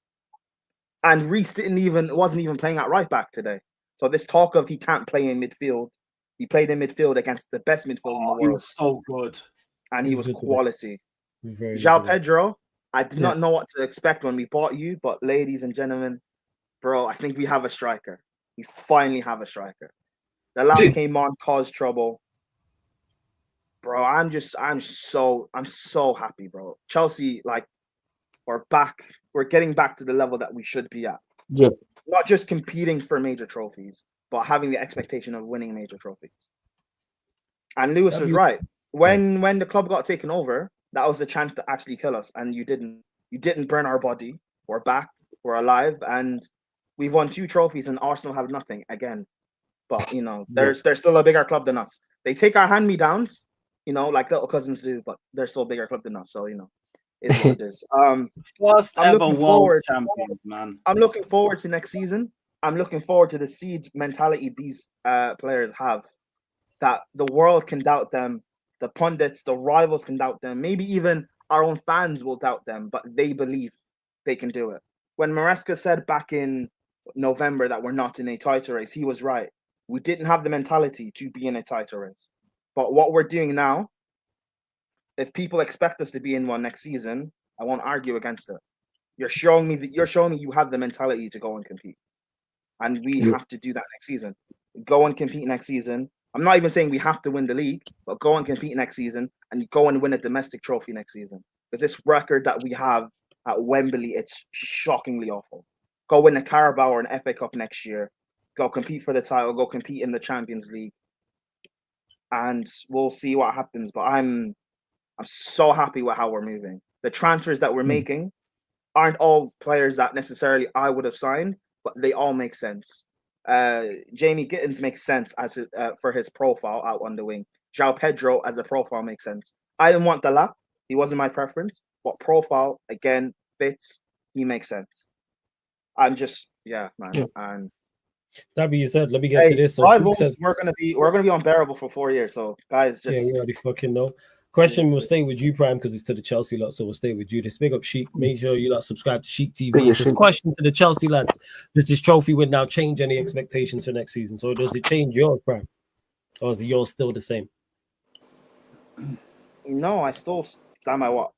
And Reece wasn't even playing at right-back today. So this talk of he can't play in midfield, he played in midfield against the best midfield in the world. He was so good. And he was quality. João Pedro, I did not know what to expect when we bought you, but ladies and gentlemen, bro, I think we have a striker. We finally have a striker. The lad came on, caused trouble. Bro, I'm so happy, bro. Chelsea, we're back. We're getting back to the level that we should be at. Yeah. Not just competing for major trophies, but having the expectation of winning major trophies. And Lewis was right. When the club got taken over, that was the chance to actually kill us, and you didn't burn our body. We're back, we're alive, and we've won 2 trophies, and Arsenal have nothing again. But they're still a bigger club than us. They take our hand-me-downs, like little cousins do, but they're still a bigger club than us. So it's what it is. First ever world champions, man. I'm looking forward to next season. I'm looking forward to the siege mentality these players have. That the world can doubt them, the pundits, the rivals can doubt them, maybe even our own fans will doubt them, but they believe they can do it. When Maresca said back in November that we're not in a title race, he was right. We didn't have the mentality to be in a title race. But what we're doing now, if people expect us to be in one next season, I won't argue against it. You're showing me you have the mentality to go and compete. And we have to do that next season. Go and compete next season. I'm not even saying we have to win the league, but go and compete next season and go and win a domestic trophy next season. Because this record that we have at Wembley, it's shockingly awful. Go win a Carabao or an FA Cup next year. go compete for the title, go compete in the Champions League, and we'll see what happens. But I'm so happy with how we're moving. The transfers that we're making aren't all players that necessarily I would have signed, but they all make sense. Jamie Gittins makes sense as for his profile out on the wing. João Pedro as a profile makes sense. I didn't want the lap. He wasn't my preference, but profile again fits. He makes sense. I'm just man. Yeah. And that being said, let me get to this. So rivals, we're gonna be unbearable for 4 years. So guys, just we already fucking know. Question will stay with you, Prime, because it's to the Chelsea lot, so we'll stay with you. This big up Sheik. Make sure you subscribe to Sheik TV. This question to the Chelsea lads: does this trophy win now change any expectations for next season? So does it change yours, Prime, or is yours still the same? No, I still stand by what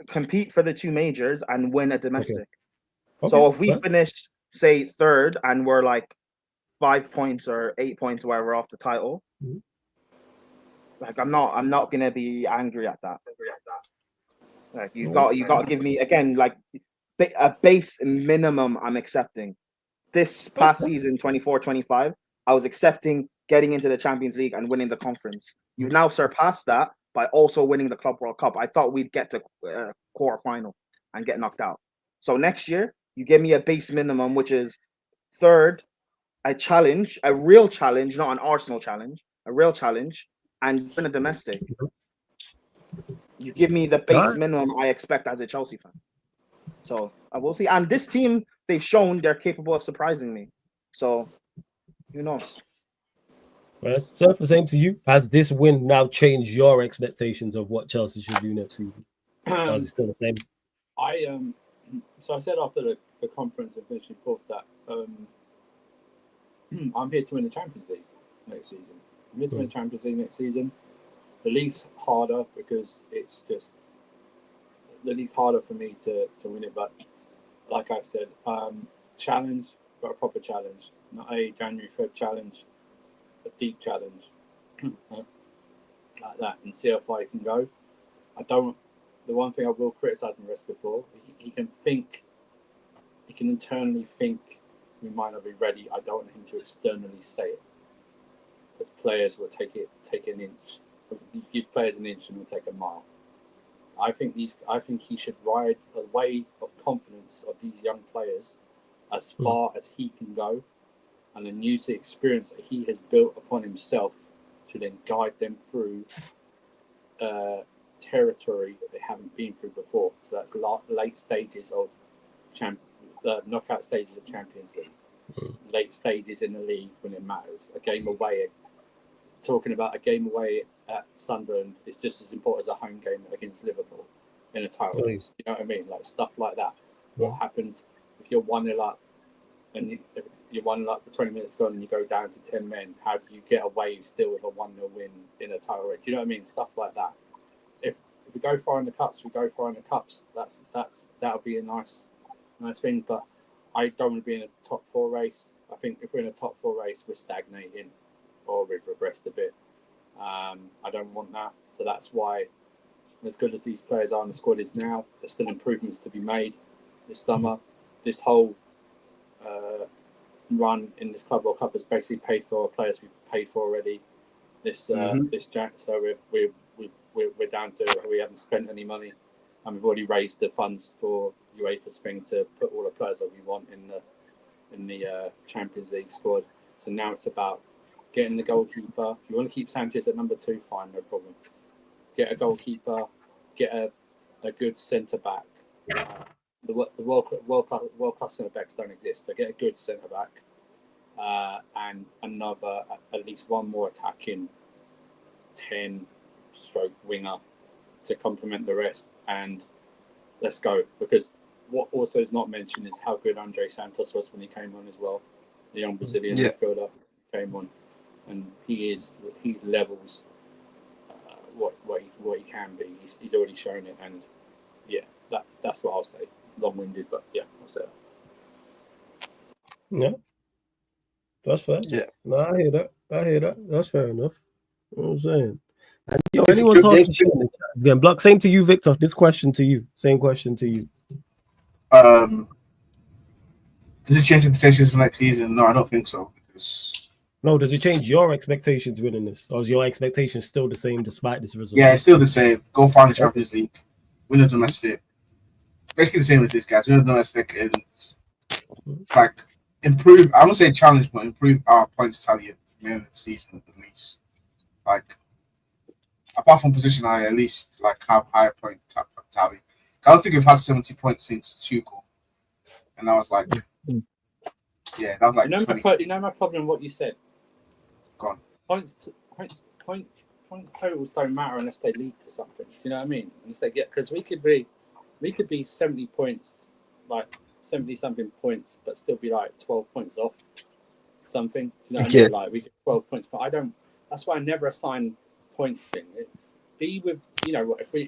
compete for the two majors and win a domestic. Okay, so if we finish, say, third and we're like 5 points or 8 points, or whatever, off the title, like I'm not gonna be angry at that. Like you got to give me again like a base minimum. I'm accepting. This past season, 24-25, I was accepting getting into the Champions League and winning the conference. You've now surpassed that by also winning the Club World Cup. I thought we'd get to quarterfinal and get knocked out. So next year, you give me a base minimum, which is third, a challenge, a real challenge, not an Arsenal challenge, a real challenge, and win a domestic. You give me the base minimum I expect as a Chelsea fan. So I will see. And this team, they've shown they're capable of surprising me. So who knows? Well, Surf, the same to you. Has this win now changed your expectations of what Chelsea should do next season? Or is it still the same? So I said after the conference and finishing fourth that I'm here to win the Champions League next season. I'm here to win the Champions League next season. The league's harder because it's just the league's harder for me to win it. But like I said, challenge, got a proper challenge, not a January, Feb challenge, a deep challenge like that, and see how far you can go. The one thing I will criticise Maresca for, he can think, he can internally think we might not be ready. I don't want him to externally say it. Because players will take an inch. You give players an inch and they'll take a mile. I think he should ride a wave of confidence of these young players as far as he can go, and then use the experience that he has built upon himself to then guide them through territory that they haven't been through before. So that's late stages of knockout stages of Champions League, late stages in the league when it matters. A game away, talking about a game away at Sunderland is just as important as a home game against Liverpool in a title race. You know what I mean? Like stuff like that. What happens if you're 1-0 up and you're 1-0 up for 20 minutes gone and you go down to 10 men? How do you get away still with a 1-0 win in a title race? Do you know what I mean? Stuff like that. If we go far in the cups, we go far in the cups. That'll be a nice thing. But I don't want to be in a top 4 race. I think if we're in a top 4 race, we're stagnating or we've regressed a bit. I don't want that. So that's why, as good as these players are in the squad is now, there's still improvements to be made this summer. This whole run in this Club World Cup has basically paid for players we've paid for already. This Jack, so we're down to we haven't spent any money, and we've already raised the funds for UEFA's thing to put all the players that we want in the Champions League squad. So now it's about getting the goalkeeper. If you want to keep Sanchez at number 2, fine, no problem. Get a goalkeeper, get a good centre back. The world class centre backs don't exist, so get a good centre back and at least one more attacking 10-stroke winger to complement the rest, and let's go. Because what also is not mentioned is how good Andre Santos was when he came on as well. The young Brazilian midfielder came on, and he levels what he can be. He's already shown it, and that's what I'll say. Long-winded, but I'll say that. Yeah, that's fair. Yeah, no, I hear that. That's fair enough. You know what I'm saying? And anyone talking shit in the chat is getting blocked. Same to you, Victor. This question to you. Same question to you. Does it change expectations for next season? No, I don't think so. Because No, does it change your expectations winning this, or is your expectations still the same despite this result? yeah, it's still the same. Go find the Champions League, win the domestic. Basically the same as these guys. Win the domestic and like improve. I won't say challenge, but improve our points tally at the end of the season at least. Like apart from position, I at least like have higher point tally. I don't think we've had 70 points since Tuchel, and I was like, yeah, that was like. You know my problem. What you said. Go on. Points totals don't matter unless they lead to something. Do you know what I mean? Unless they get, because we could be 70 points, like 70 something points, but still be like 12 points off something. Do you know what I mean? Like we get 12 points, but I don't. That's why I never assign points thing. Be with, you know, if we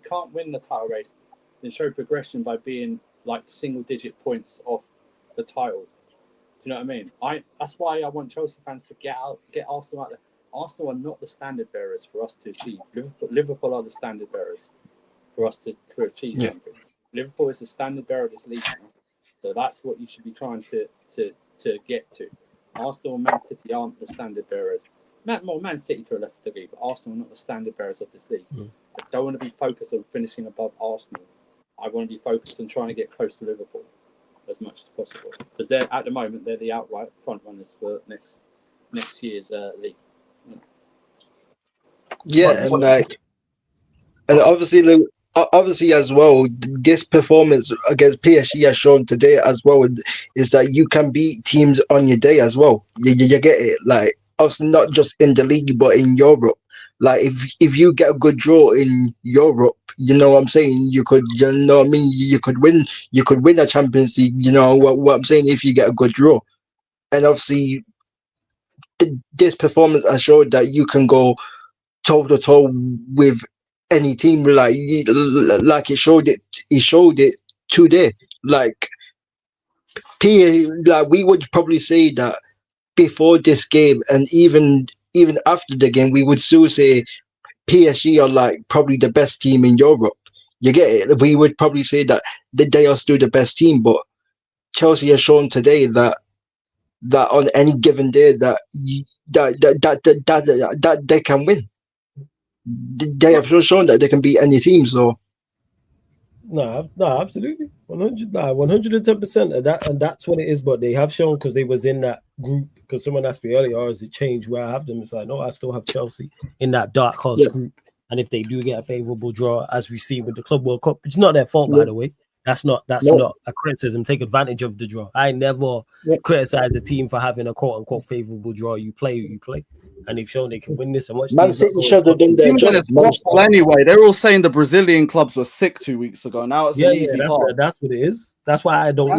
can't win the title race, then show progression by being like single digit points off the title. Do you know what I mean? That's why I want Chelsea fans to get Arsenal out there. Arsenal are not the standard bearers for us to achieve. Liverpool are the standard bearers for us to achieve something. Liverpool is the standard bearer of this league now. So that's what you should be trying to get to. Arsenal and Man City aren't the standard bearers. Man City to a lesser degree, but Arsenal are not the standard bearers of this league. I don't want to be focused on finishing above Arsenal. I want to be focused on trying to get close to Liverpool as much as possible, because at the moment they're the outright front runners for next year's league. Yeah, and obviously as well, this performance against PSG has shown today as well is that you can beat teams on your day as well. You get it, like obviously not just in the league but in Europe. Like if you get a good draw in Europe, you know what I'm saying, you could, you know what I mean, you could win a Champions League. You know what I'm saying, if you get a good draw. And obviously this performance has showed that you can go toe to toe with any team, like it showed it today. Like we would probably say that before this game, and even after the game, we would still say PSG are like probably the best team in Europe. You get it? We would probably say that they are still the best team, but Chelsea has shown today that on any given day that they can win. They have shown that they can beat any team. So no, absolutely, 110%, and that's what it is. But they have shown, because they was in that group. Because someone asked me earlier, has it changed where I have them? It's like, no, I still have Chelsea in that dark horse group. And if they do get a favourable draw, as we see with the Club World Cup, it's not their fault, by the way. That's not a criticism. Take advantage of the draw. I never criticize the team for having a quote unquote favourable draw. You play, and they've shown they can win this. And watch Man City should have done their job. Anyway, they're all saying the Brazilian clubs were sick 2 weeks ago. Now it's an easy part. That's what it is. That's why I don't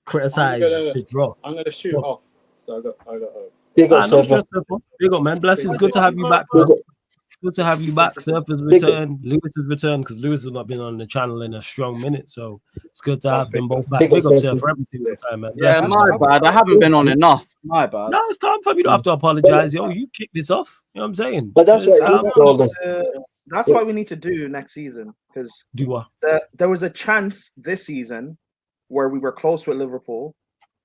criticize the draw. I'm gonna shoot off. So I got Big up, Big up, man. Blessings. Good to have you back, man. Good to have you back. Surfer's return, Lewis's return, because Lewis has not been on the channel in a strong minute, so it's good to have them both back. Big up Surfer every single time, man. Yeah, my bad. I haven't been on enough. My bad. No, it's calm, fam. You don't have to apologize. Yo, you kicked this off. You know what I'm saying? But that's that's what we need to do next season, because there was a chance this season where we were close with Liverpool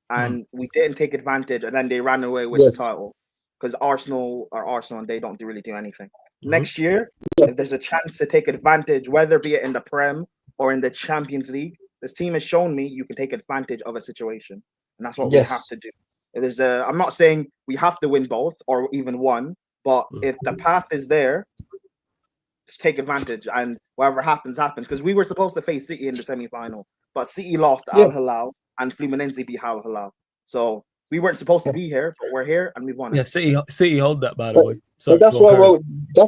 and we didn't take advantage, and then they ran away with the title, because Arsenal are Arsenal and they don't really do anything. Next year, if there's a chance to take advantage, whether be it in the Prem or in the Champions League, this team has shown me you can take advantage of a situation, and that's what we have to do. If I'm not saying we have to win both or even one, but if the path is there, let's take advantage, and whatever happens, because we were supposed to face City in the semi-final, but City lost Al Hilal and Fluminense beat Al Hilal, so we weren't supposed to be here, but we're here and we've won it. Yeah, City hold that, by the way. So but that's what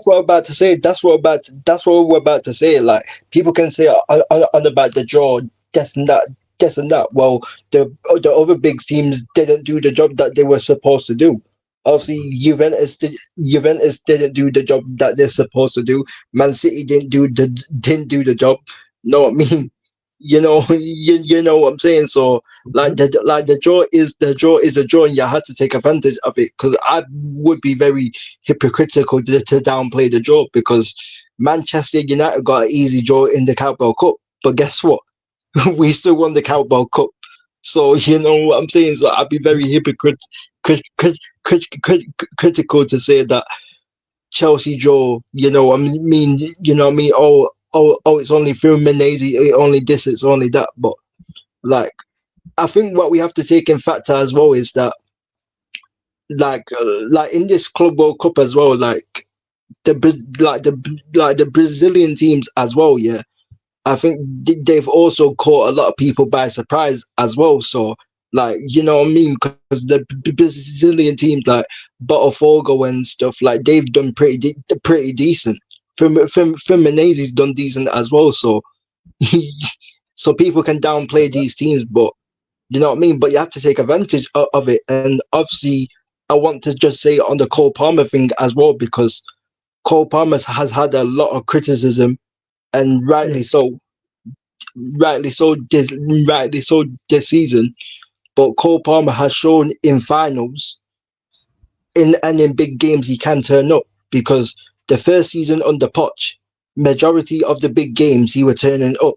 we're about to say. That's what we're about to say. Like, people can say on about the draw, this and that. Well, the other big teams didn't do the job that they were supposed to do. Obviously, Juventus didn't do the job that they're supposed to do. Man City didn't do the job. Know what I mean? You know what I'm saying. So the draw is a draw, and you had to take advantage of it. Because I would be very hypocritical to downplay the draw, because Manchester United got an easy draw in the Carabao Cup, but guess what? We still won the Carabao Cup. So you know what I'm saying. So I'd be very critical to say that Chelsea draw. You know, I mean, you know what I mean. It's only through Menezes, only this, it's only that. But like, I think what we have to take in factor as well is that, like in this Club World Cup as well, like the Brazilian teams as well. Yeah, I think they've also caught a lot of people by surprise as well. So, like, you know what I mean? Because the Brazilian teams like Botafogo and stuff, like they've done pretty decent. Feminazzi's done decent as well. So, so people can downplay these teams, but you know what I mean. But you have to take advantage of it. And obviously, I want to just say on the Cole Palmer thing as well, because Cole Palmer has had a lot of criticism, and rightly so this season. But Cole Palmer has shown in finals in big games he can turn up, because the first season under Poch, majority of the big games he was turning up.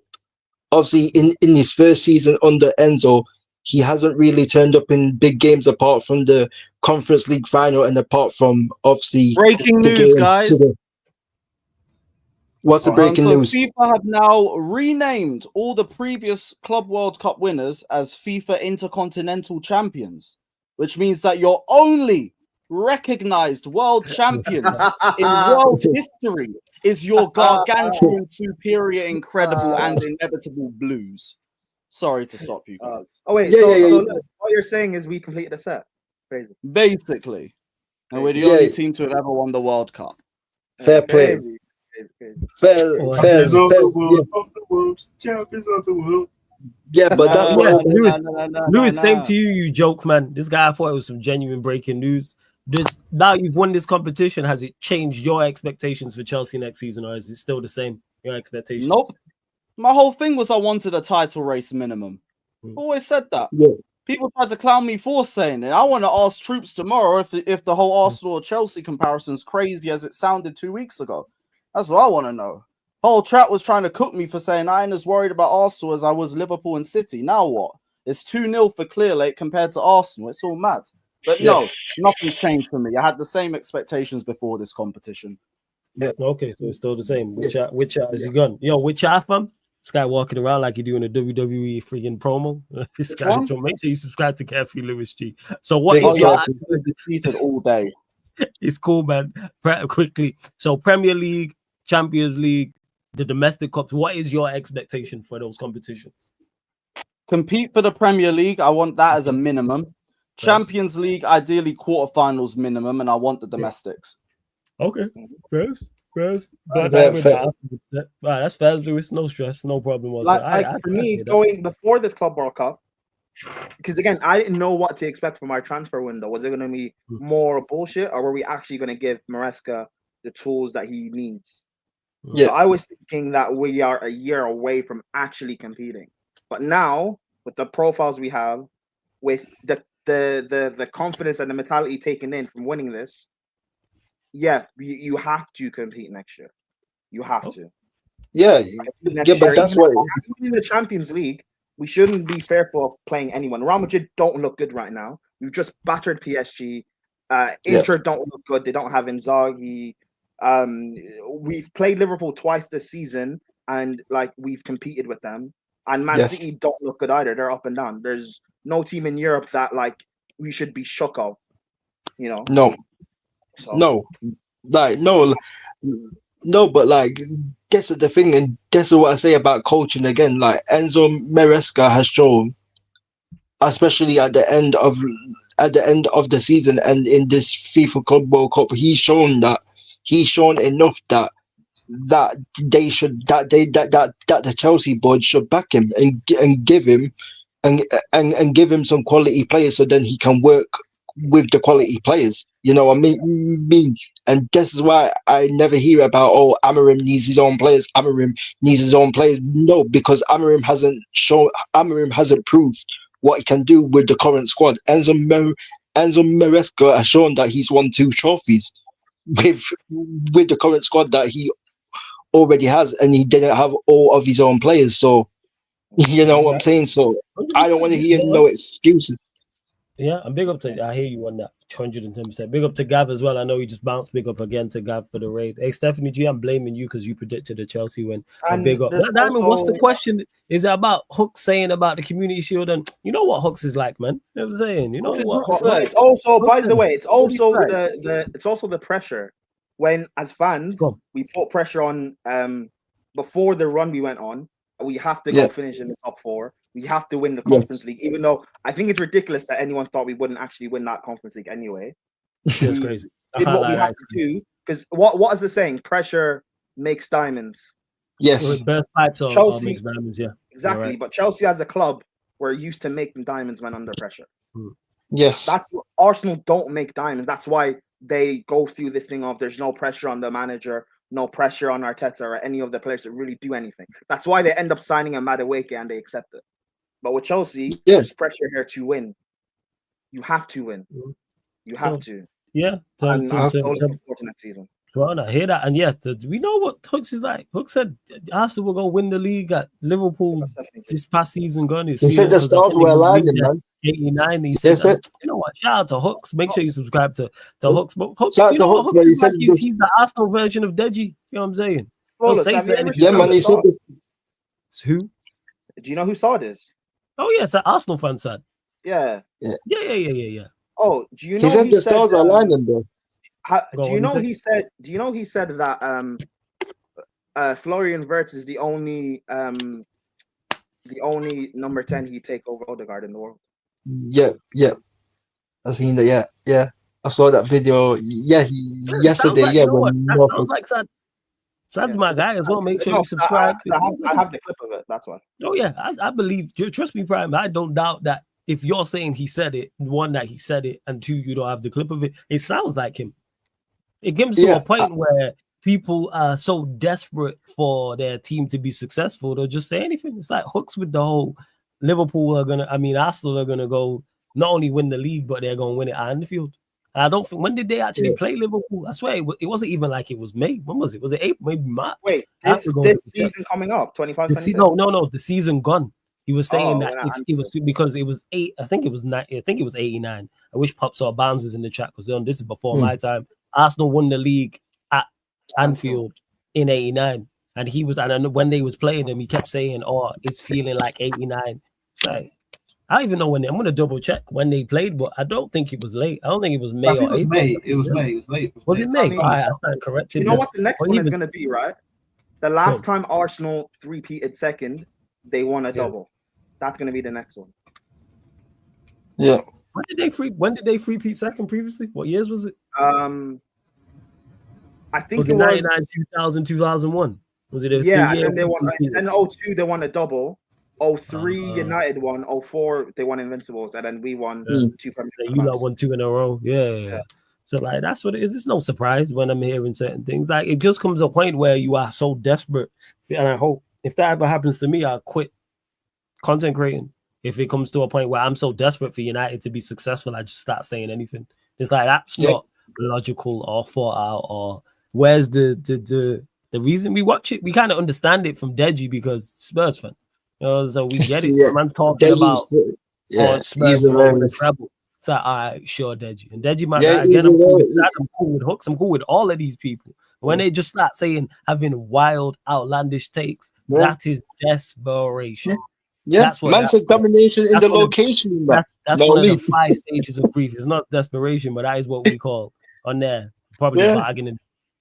Obviously in his first season under Enzo, he hasn't really turned up in big games apart from the Conference League final and apart from obviously Breaking the news, game guys. What's the breaking news? FIFA have now renamed all the previous Club World Cup winners as FIFA Intercontinental Champions, which means that your only recognized world champions in world history is your gargantuan, superior, incredible, and inevitable Blues. Sorry to stop you guys. Oh wait, so look, what you're saying is we completed a set, crazy. Basically, and we're the only team to have ever won the World Cup. Fair play. Champions of the world. Champions of the world. Yeah, but that's what Lewis, same to you, you joke, man. This guy, I thought it was some genuine breaking news. Now you've won this competition, has it changed your expectations for Chelsea next season, or is it still the same, your expectations? Nope. My whole thing was I wanted a title race minimum. Always said that. Yeah. People tried to clown me for saying it. I want to ask Troops tomorrow if the whole Arsenal or Chelsea comparison is crazy as it sounded 2 weeks ago. That's what I want to know. Whole chat was trying to cook me for saying I ain't as worried about Arsenal as I was Liverpool and City. Now what? It's 2-0 for Clearlake compared to Arsenal. It's all mad. But no, nothing's changed for me. I had the same expectations before this competition. Yeah, okay, so it's still the same. Which has he gone? Yo, which half, man? This guy walking around like he doing a WWE freaking promo. This guy, make sure you subscribe to Carefree Lewis G. So what is your defeated all day? It's cool, man. Quickly. So Premier League, Champions League, the domestic cups. What is your expectation for those competitions? Compete for the Premier League. I want that as a minimum. Champions League, ideally quarterfinals minimum, and I want the domestics. Okay. First. That's fair, Lewis. No stress, no problem. For me, going before this Club World Cup, because again, I didn't know what to expect from our transfer window. Was it going to be more bullshit, or were we actually going to give Maresca the tools that he needs? Yeah, so I was thinking that we are a year away from actually competing. But now, with the profiles we have, with the confidence and the mentality taken in from winning this, yeah, you have to compete next year. You have to. Yeah, but that's why in the Champions League, we shouldn't be fearful of playing anyone. Real Madrid don't look good right now. We've just battered PSG. Inter don't look good. They don't have Inzaghi. We've played Liverpool twice this season, and like we've competed with them. And Man City don't look good either. They're up and down. There's no team in Europe that like we should be shook of. You know? No, but like, guess the thing, and guess what I say about coaching again. Like Enzo Maresca has shown, especially at the end of the season and in this FIFA Club World Cup, he's shown enough that they should that the Chelsea board should back him and give him and give him some quality players, so then he can work with the quality players. You know what I mean? And this is why I never hear about Amorim needs his own players. Amorim needs his own players. No, because Amorim hasn't proved what he can do with the current squad. Enzo Maresca has shown that he's won 2 trophies with the current squad that he already has, and he didn't have all of his own players. So You know what I'm saying? So I don't want to hear no excuses. Yeah, and big up to I hear you on that 110%. Big up to Gav as well. I know he just bounced. Big up again to Gav for the raid. Hey, Stephanie G, I'm blaming you because you predicted the Chelsea win. And big up. Diamond, what's the question? Is it about Hook saying about the Community Shield? And you know what Hooks is like, man. You know what I'm saying? You know what Hooks like. It's also, by the way, it's also the pressure. When as fans we put pressure on before the run we went on, we have to go finish in the top 4. We have to win the Conference League, even though I think it's ridiculous that anyone thought we wouldn't actually win that Conference League anyway. That's crazy. Did what we had to do, because what is the saying? Pressure makes diamonds. Yes. Best pipes Chelsea makes diamonds, yeah. Exactly. Right. But Chelsea as a club, we're used to making diamonds when under pressure. Yes. That's Arsenal don't make diamonds. That's why they go through this thing of there's no pressure on the manager, no pressure on Arteta or any of the players to really do anything. That's why they end up signing a Madueke and they accept it. But with Chelsea, there's pressure here to win. You have to win. You have to. Yeah. I'm so looking forward to next season. Well, I hear that. And yeah, we know what Hooks is like. Hooks said Arsenal will go win the league at Liverpool this past season. He said the stars were aligning, man. 89. He said, you know what? Shout out to Hooks. Make sure you subscribe to Hooks. But Hooks, shout out to Hooks, man. He said he's the Arsenal version of Deji. You know what I'm saying? Yeah, man. He said this. Who? Do you know who saw this? Oh, yes, an Arsenal fan said. Yeah. Oh, do you know he said the stars are aligning, bro? Do you know he said that Florian Wirtz is the only number 10 he'd take over Ødegaard in the world? Yeah. I seen that. Yeah. I saw that video. Yeah, yesterday. Like, that sounds like Sad. Sad's my guy as well. Make sure you subscribe. I have the clip of it. That's why. Oh yeah, I believe. Trust me, Prime. I don't doubt that. If you're saying he said it, one, that he said it, and two, you don't have the clip of it, it sounds like him. It comes to a point where people are so desperate for their team to be successful, they'll just say anything. It's like Hooks with the whole Arsenal are gonna go not only win the league, but they're gonna win it at Anfield. And I don't think, when did they actually play Liverpool? I swear it wasn't even like it was May. When was it? Was it April? Maybe March? Wait, this season coming up, 25. No, the season gone. He was saying that it was because it was 8. I think it was 9. I think it was 89. I wish Pops or Barnes was in the chat because this is before my time. Arsenal won the league at Anfield in 89, and he was. And when they was playing them, he kept saying, "Oh, it's feeling like 89." So I don't even know when. I'm gonna double check when they played, but I don't think it was late. I don't think it was May. It was May. It was May. It was late. Was it May? I stand corrected. You know what the next one is gonna be, right? The last time Arsenal three-peated second, they won a double. That's gonna be the next one. Yeah. When did they free-peat second previously? What years was it? I think it was 99, 2000, 2001. Was it? And then they won. In 02 they won a double. 03 United won. 04 they won Invincibles, and then we won 2 Premier League. You won 2 in a row. Yeah. So like that's what it is. It's no surprise when I'm hearing certain things. Like it just comes to a point where you are so desperate, and I hope if that ever happens to me, I'll quit content creating. If it comes to a point where I'm so desperate for United to be successful, I just start saying anything. It's like that's not logical or thought out. Or where's the reason we watch it? We kind of understand it from Deji because Spurs fan. You know, so we get it. Man's talking Deji's, about Spurs with the treble. So all right, sure, Deji. And Deji, I'm cool with Hooks. I'm cool with all of these people. When they just start saying having wild, outlandish takes, that is desperation. Yeah, that's what man said domination in the location. That's one of the 5 stages of grief. It's not desperation, but that is what we call on there. Probably bargaining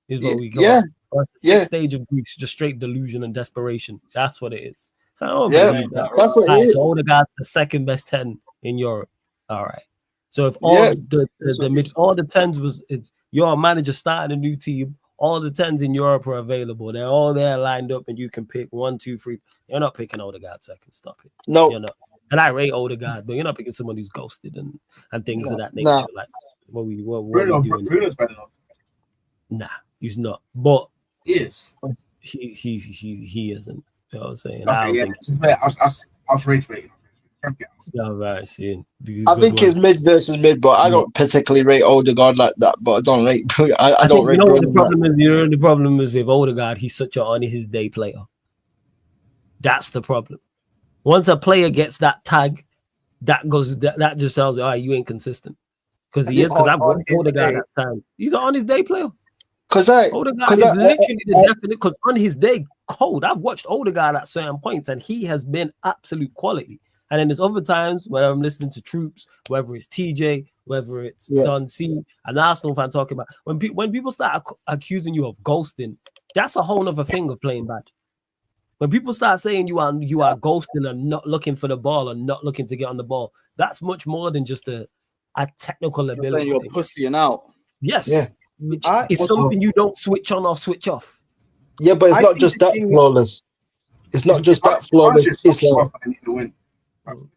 is what we call. Yeah. The 6th stage of grief, just straight delusion and desperation. That's what it is. So I don't believe that. That's what it is. So Ødegaard's the 2nd best 10 in Europe. All right. So if all all the 10s you're a manager starting a new team, all the 10s in Europe are available. They're all there lined up, and you can pick 1, 2, 3. You're not picking Ødegaard second. Stop it. No. You're not. And I rate Ødegaard, but you're not picking someone who's ghosted and things of that nature. Like what we doing. Bruno's better now. Nah, he's not. But he is. He isn't. You know what I'm saying? Okay, I don't think. I was rate. Yeah, right. See, I think it's mid versus mid, but I don't particularly rate Ødegaard like that. But I don't rate. I don't rate. The problem is with Ødegaard, he's such an on his day player. That's the problem. Once a player gets that tag, that just tells you, all right, you ain't consistent. Because he is, because I've watched Ødegaard at time. He's an on his day player. Ødegaard is literally the definite, because on his day, cold. I've watched Ødegaard at certain points, and he has been absolute quality. And then there's other times where I'm listening to Troops, whether it's TJ, whether it's Don C, an Arsenal fan talking about when people start accusing you of ghosting, that's a whole other thing of playing bad. When people start saying you are ghosting and not looking for the ball and not looking to get on the ball, that's much more than just a technical ability. You're pussying out. Yes. Yeah. It's something you don't switch on or switch off. Yeah, but it's not just that flawless. It's not just that flawless. It's like,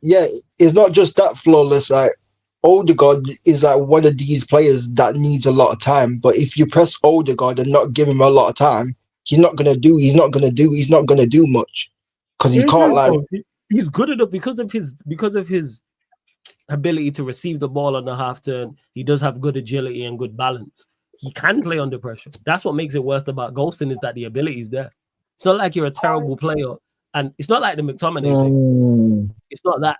yeah, it's not just that flawless. Like Ødegaard is like one of these players that needs a lot of time. But if you press Ødegaard and not give him a lot of time, he's not gonna do much because he can't like. He's good enough because of his ability to receive the ball on the half turn. He does have good agility and good balance. He can play under pressure. That's what makes it worse about ghosting, is that the ability is there. It's not like you're a terrible player, and it's not like the McTominay thing. It's not that.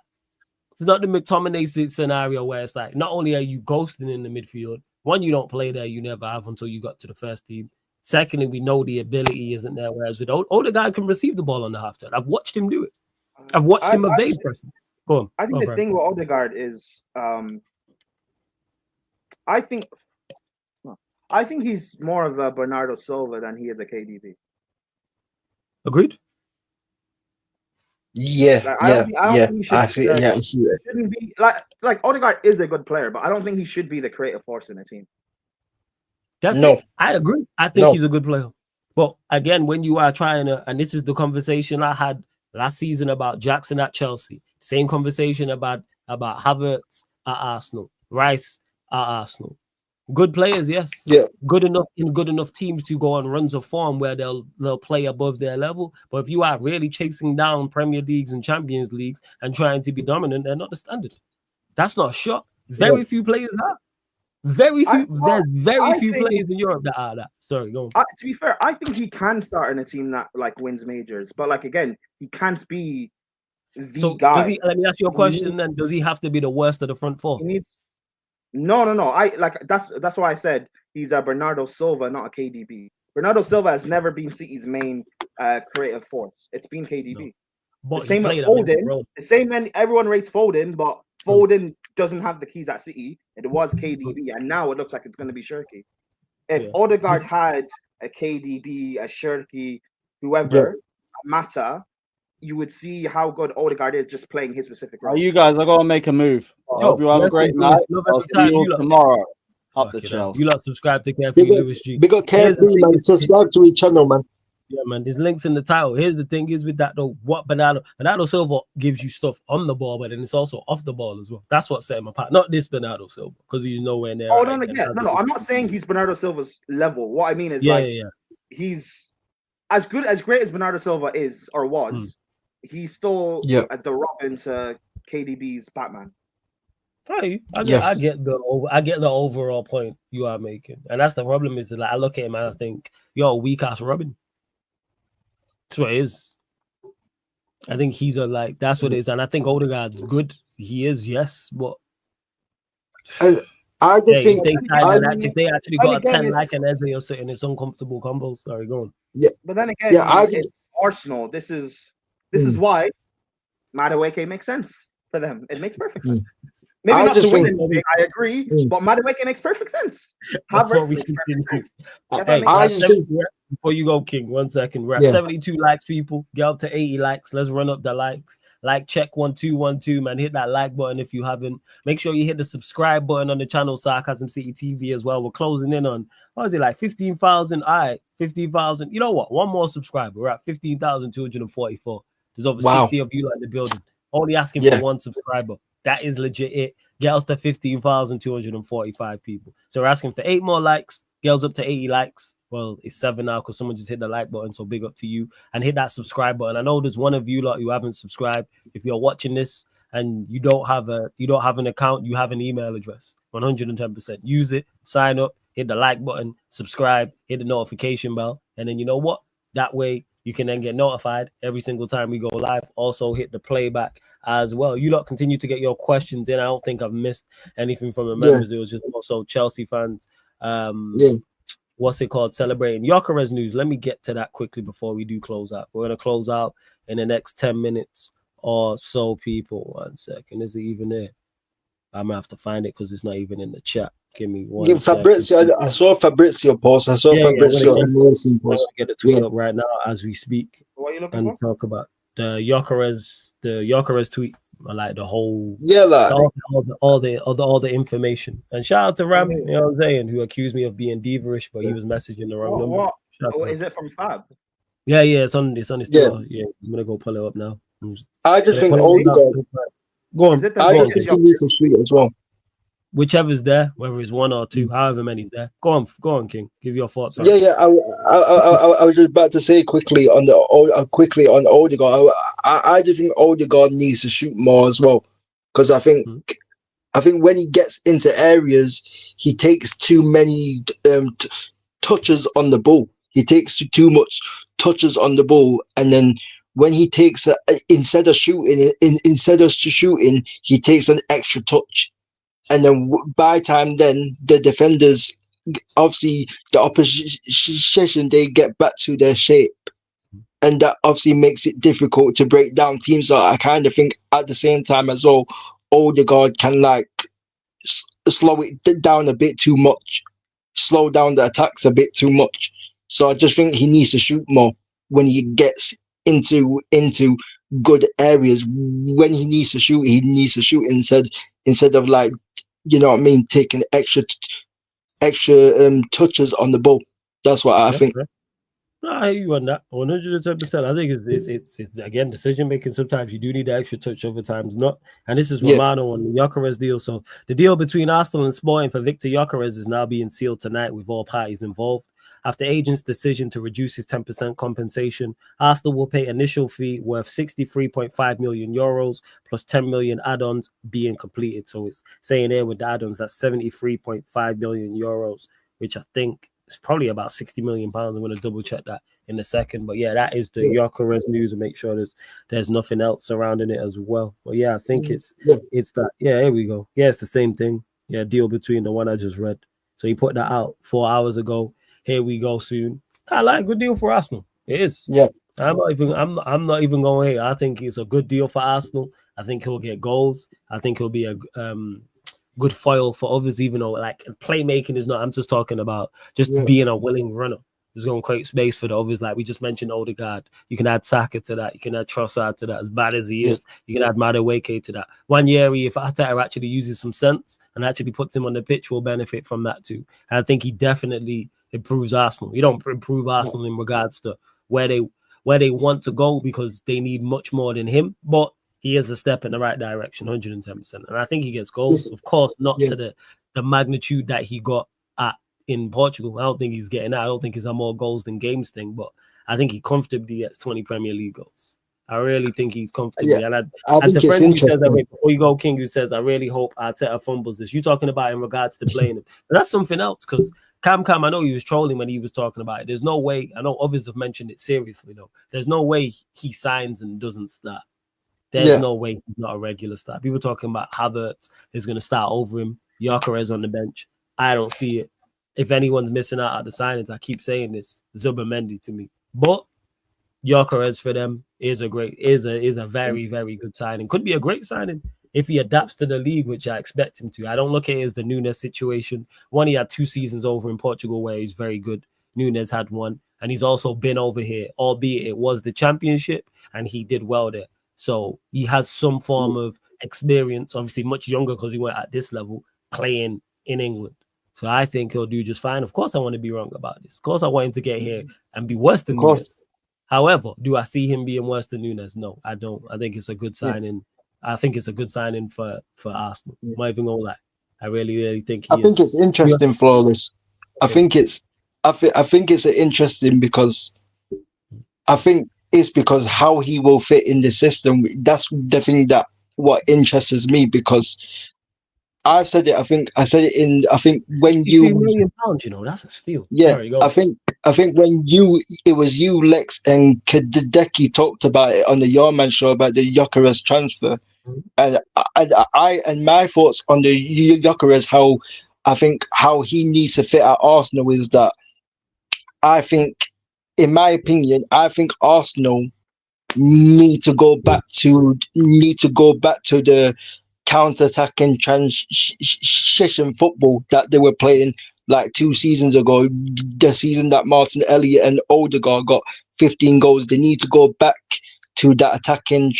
It's not the McTominay scenario where it's like, not only are you ghosting in the midfield, one, you don't play there, you never have until you got to the first team. Secondly, we know the ability isn't there, whereas with Ødegaard can receive the ball on the half turn. I've watched him do it. I've watched him evade person. Go on. I think the thing with Ødegaard is, I think he's more of a Bernardo Silva than he is a KDB. Agreed. Yeah, I see. Yeah, I see that. Shouldn't be like Ødegaard is a good player, but I don't think he should be the creative force in a team. I agree. I think he's a good player. But again, when you are trying to, and this is the conversation I had last season about Jackson at Chelsea, same conversation about Havertz at Arsenal, Rice at Arsenal. Good players, yes. Yeah. Good enough teams to go on runs of form where they'll play above their level. But if you are really chasing down Premier Leagues and Champions Leagues and trying to be dominant, they're not the standard. That's not a shot. Very few players are. Very few. There's very few players in Europe that are that. Sorry, go on. To be fair, I think he can start in a team that like wins majors, but like again, he can't be the guy. Let me ask you a question. Then, does he have to be the worst of the front four? He needs. No. That's why I said he's a Bernardo Silva, not a KDB. Bernardo Silva has never been City's main creative force. It's been KDB. No. The same with Foden. The same when everyone rates Foden, but Foden doesn't have the keys at City. It was KDB, and now it looks like it's going to be Shirky. If Ødegaard had a KDB, a Shirky, whoever, Mata, you would see how good Ødegaard is just playing his specific role. You guys are going to make a move. I hope you have a great night. I'll see you all tomorrow. Up the Chelsea. You lot subscribe to Carefree Lewis G. Big up Carefree, man. Subscribe to each channel, man. Yeah, man. There's links in the title. Here's the thing is with that though, what Bernardo Silva gives you stuff on the ball, but then it's also off the ball as well. That's what set him apart. Not this Bernardo Silva, because he's nowhere near. No. I'm not saying he's Bernardo Silva's level. What I mean is he's as great as Bernardo Silva is or was. He's still at the Robin to KDB's Batman. Right. I get the overall point you are making, and that's the problem. Is that like, I look at him and I think, yo, weak ass Robin. That's what it is. I think he's that's what it is, and I think Ødegaard's good. He is, yes, but I just think if they actually got a 10 like an Eze or sitting, it's uncomfortable combos. Sorry, go on. Yeah, but then again, it's Arsenal. This is why Madueke makes sense for them. It makes perfect sense. Maybe not to win anything, I agree, but Madueke makes perfect sense. Havertz makes perfect sense. Before you go, King, 1 second. We're at 72 likes, people. Get up to 80 likes. Let's run up the likes. Like check 1212, man. Hit that like button if you haven't. Make sure you hit the subscribe button on the channel, Sarcasm City TV as well. We're closing in on, what is it, like 15,000? All right, 15,000. You know what? One more subscriber. We're at 15,244. There's over 60 of you in the building. Only asking for one subscriber. That is legit it. Get us to 15,245 people. So we're asking for 8 more likes. Get us up to 80 likes. Well, it's 7 now because someone just hit the like button. So big up to you. And hit that subscribe button. I know there's one of you lot who haven't subscribed. If you're watching this and you don't have an account, you have an email address. 110%. Use it. Sign up. Hit the like button. Subscribe. Hit the notification bell. And then you know what? That way You can then get notified every single time we go live. Also hit the playback as well. You lot continue to get your questions in. I don't think I've missed anything from the members. It was just also Chelsea fans. What's it called? Celebrating Yakarez news. Let me get to that quickly before we do close out. We're gonna close out in the next 10 minutes or so, people. 1 second. Is it even there? I'm gonna have to find it because it's not even in the chat. Give me one Fabrizio, I saw Fabrizio post. I saw Fabrizio post. Get the tweet up right now as we speak. What are you looking And for? talk about the Yakarez tweet. Like the whole, like all the information. And shout out to Ram, you know what I'm saying, who accused me of being diva-ish, but he was messaging the wrong number. What is it from Fab? Yeah, it's on his Twitter. Yeah, I'm gonna go pull it up now. I just think Ødegaard. Go on. I just think he needs to shoot as well. Whichever's there, whether it's one or two, however many's there. Go on, King. Give your thoughts on I was just about to say quickly on Ødegaard. I just think Ødegaard needs to shoot more as well, because I think when he gets into areas, he takes too many touches on the ball. He takes too much touches on the ball, and then when he takes instead of shooting, he takes an extra touch. And then by time then the defenders, obviously the opposition, they get back to their shape, and that obviously makes it difficult to break down teams. So I kind of think at the same time as well, Ødegaard can like slow it down a bit too much, slow down the attacks a bit too much. So I just think he needs to shoot more when he gets into good areas. When he needs to shoot instead of like, you know what I mean, taking extra touches on the ball. That's what I think. No, I hear you on that 110%. I think it's again decision making. Sometimes you do need the extra touch, other times not. And this is Romano on the Yakarez deal. So the deal between Arsenal and Sporting for Victor Yakarez is now being sealed tonight with all parties involved. After agent's decision to reduce his 10% compensation, Arsenal will pay initial fee worth 63.5 million euros plus 10 million add-ons being completed. So it's saying there with the add-ons, that's 73.5 million euros, which I think is probably about 60 million pounds. I'm going to double check that in a second. But yeah, that is the Yakarez news, and make sure there's nothing else surrounding it as well. But yeah, I think it's that. Yeah, here we go. Yeah, it's the same thing. Yeah, deal between the one I just read. So he put that out 4 hours ago. Here we go soon. Kind of like a good deal for Arsenal. It is. Yeah. I'm not even going here. I think it's a good deal for Arsenal. I think he'll get goals. I think he'll be a good foil for others, even though like playmaking is not. I'm just talking about just being a willing runner. It's going to create space for the others. Like we just mentioned Ødegaard. You can add Saka to that. You can add Trossard to that. As bad as he is, you can add Maresca to that. One year, if Arteta actually uses some sense and actually puts him on the pitch, will benefit from that too. And I think he definitely improves Arsenal. You don't improve Arsenal in regards to where they want to go, because they need much more than him. But he is a step in the right direction, 110%. And I think he gets goals. Of course, not to the magnitude that he got in Portugal. I don't think he's getting that. I don't think it's a more goals than games thing, but I think he comfortably gets 20 Premier League goals. I really think he's comfortably. Yeah, and I think it's interesting. Before you go, King, who says, I really hope Arteta fumbles this. You're talking about in regards to playing him. But that's something else, because Cam, I know he was trolling when he was talking about it. There's no way, I know others have mentioned it seriously, though. There's no way he signs and doesn't start. There's no way he's not a regular start. People talking about Havertz is going to start over him. Yakarez on the bench. I don't see it. If anyone's missing out at the signings, I keep saying this, Zubimendi to me. But Yakarez for them is a very, very good signing. Could be a great signing if he adapts to the league, which I expect him to. I don't look at it as the Nunes situation. One, he had 2 seasons over in Portugal where he's very good. Nunes had 1. And he's also been over here, albeit it was the championship, and he did well there. So he has some form of experience, obviously much younger because he went at this level, playing in England. So I think he'll do just fine. Of course, I want to be wrong about this. Of course, I want him to get here and be worse than Nunes. However, do I see him being worse than Nunes? No, I don't. I think it's a good signing. I think it's a good signing for Arsenal. I'm not even gonna lie. I really think I think it's interesting, Flawless. I think it's interesting because I think it's because how he will fit in the system. That's the thing that what interests me, because I've said it. I think when you £1 million, that's a steal. Yeah, sorry, go. I think I think it was you, Lex, and Kadeki talked about it on the Yarman show about the Yakarez transfer, and my thoughts on the Yakarez, how he needs to fit at Arsenal is that I think, in my opinion, I think Arsenal need to go back to the counter-attacking transition football that they were playing like 2 seasons ago, the season that Martin Elliott and Ødegaard got 15 goals. They need to go back to that attacking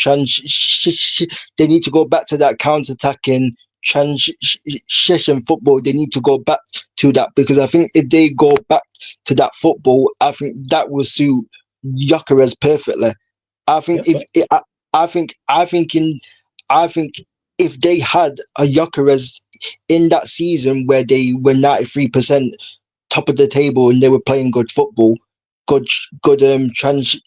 they need to go back to that counter-attacking transition football. They need to go back to that, because I think if they go back to that football, I think that will suit Gyökeres perfectly. I think I think if they had a Gyökeres in that season where they were 93% top of the table and they were playing good football, good transition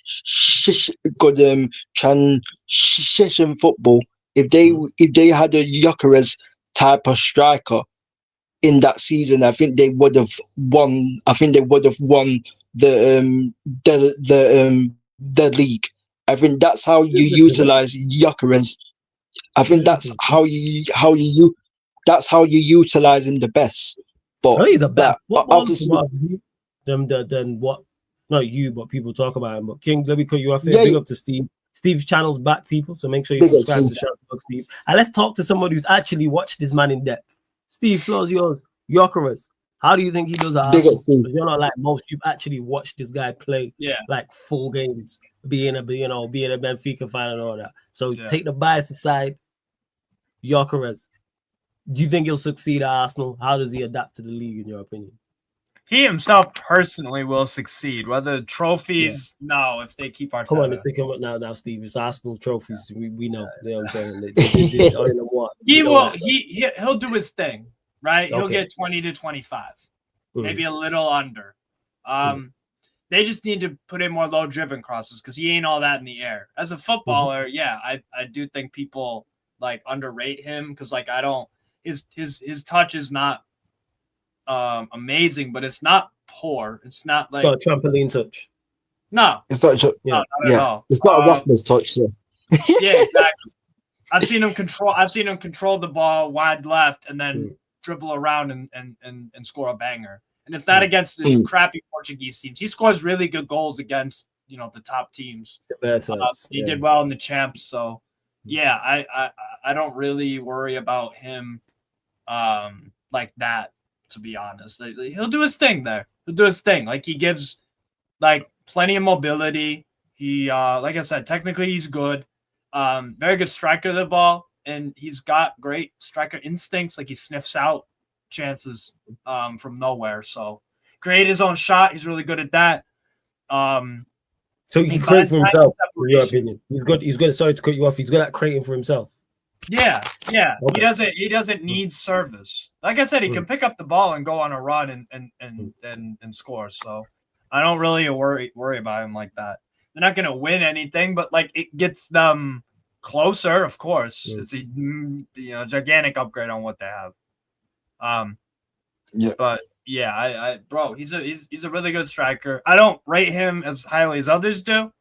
football. If they had a Gyökeres type of striker in that season, I think they would have won. I think they would have won the league. I think that's how you utilize Gyökeres. I think that's how you utilize him the best. But he's a better obviously than what, not you, but people talk about him. But King, let me cut you off here. Big up to Steve. Steve's channel's back, people. So make sure you subscribe to the channel, Steve. And let's talk to somebody who's actually watched this man in depth. Steve, floor's yours. Gyökeres. How do you think he does at Arsenal? You're not like most. You've actually watched this guy play like 4 games, being a Benfica fan and all that. So take the bias aside. Gyökeres, do you think he'll succeed at Arsenal? How does he adapt to the league, in your opinion? He himself personally will succeed. Whether trophies, no, if they keep our come on, let's take him up now, Steve. It's Arsenal trophies. We know. You know what I'm saying? He'll do his thing, right? He'll get 20 to 25, maybe a little under. They just need to put in more low-driven crosses because he ain't all that in the air. As a footballer, I do think people like underrate him because like I don't. His touch is not amazing, but it's not poor. It's not like it's not a trampoline touch. No, it's not. Not at all. It's not a Rasmus touch. So. Yeah, exactly. I've seen him control the ball wide left and then dribble around and score a banger. And it's not against the crappy Portuguese teams. He scores really good goals against the top teams. He did well in the champs, so yeah, I don't really worry about him like that, to be honest. He'll do his thing there. He'll do his thing. Like he gives like plenty of mobility. He like I said, technically he's good. Very good striker of the ball, and he's got great striker instincts. Like he sniffs out chances from nowhere. So create his own shot. He's really good at that. So he creates for himself, in your opinion. He's good. Sorry to cut you off. He's good at creating for himself. Yeah. Okay. He doesn't need service. Like I said, he can pick up the ball and go on a run and score. So I don't really worry about him like that. They're not gonna win anything, but like it gets them closer, of course. It's a gigantic upgrade on what they have. But yeah, bro, he's a really good striker. I don't rate him as highly as others do,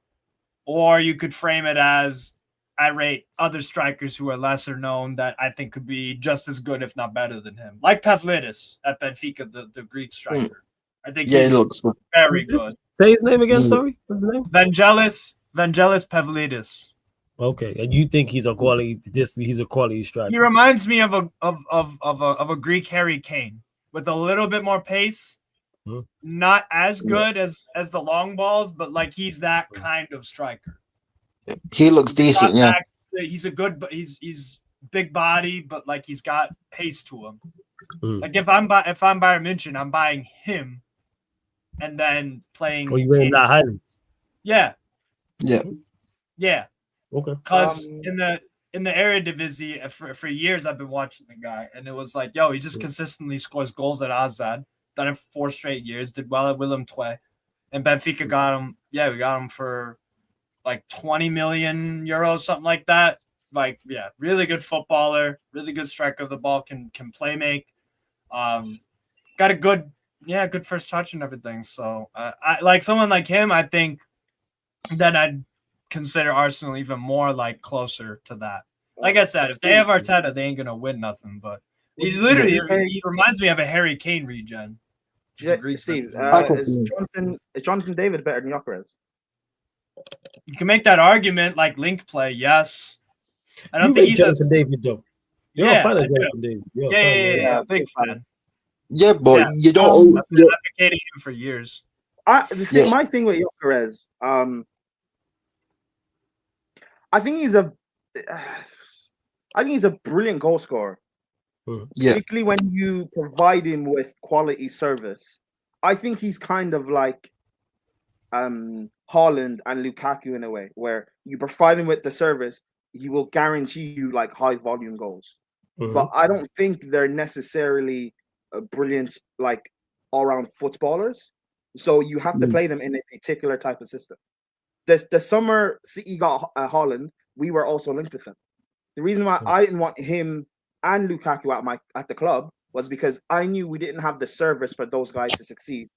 or you could frame it as I rate other strikers who are lesser known that I think could be just as good, if not better than him, like Pavlidis at Benfica, the Greek striker. I think he looks very good. Say his name again. Sorry, what's his name? Vangelis Pavlidis. Okay, and you think he's a quality? He's a quality striker. He reminds me of a Greek Harry Kane with a little bit more pace. Not as good as the long balls, but like he's that kind of striker. He looks decent. He's a good, but he's big body, but like he's got pace to him. Like if I'm Bayern München, I'm buying him, and then playing. Oh, you rating that highly? Yeah. Okay. Because in the Eredivisie for years I've been watching the guy, and it was like, yo, he just consistently scores goals at Azad. Done it 4 straight years. Did well at Willem II, and Benfica got him. Yeah, we got him for like 20 million euros, something like that. Like, yeah, really good footballer, really good striker of the ball, can play make. Got a good Yeah, good first touch and everything. So, I like someone like him. I think then I'd consider Arsenal even more like closer to that. Like I said, if they have Arteta, they ain't gonna win nothing. But he literally he reminds me of a Harry Kane regen. Steve, I can see. is Jonathan David better than Yakarez? You can make that argument, like link play. Yes, I don't You think rate he's Jonathan David though. You're a yeah, fan of I do. Jonathan David. You're a Yeah, fan, yeah, man. yeah, big fan. Yeah, but Yeah. you don't. I've been advocating him for years. My thing with Yakarez, I think he's a brilliant goal scorer. Yeah. Particularly when you provide him with quality service. I think he's kind of like Haaland and Lukaku in a way, where you provide him with the service, he will guarantee you like high volume goals. But I don't think they're necessarily brilliant like all-round footballers. So you have to play them in a particular type of system. The summer City got Haaland, we were also linked with him. The reason why I didn't want him and Lukaku at the club was because I knew we didn't have the service for those guys to succeed.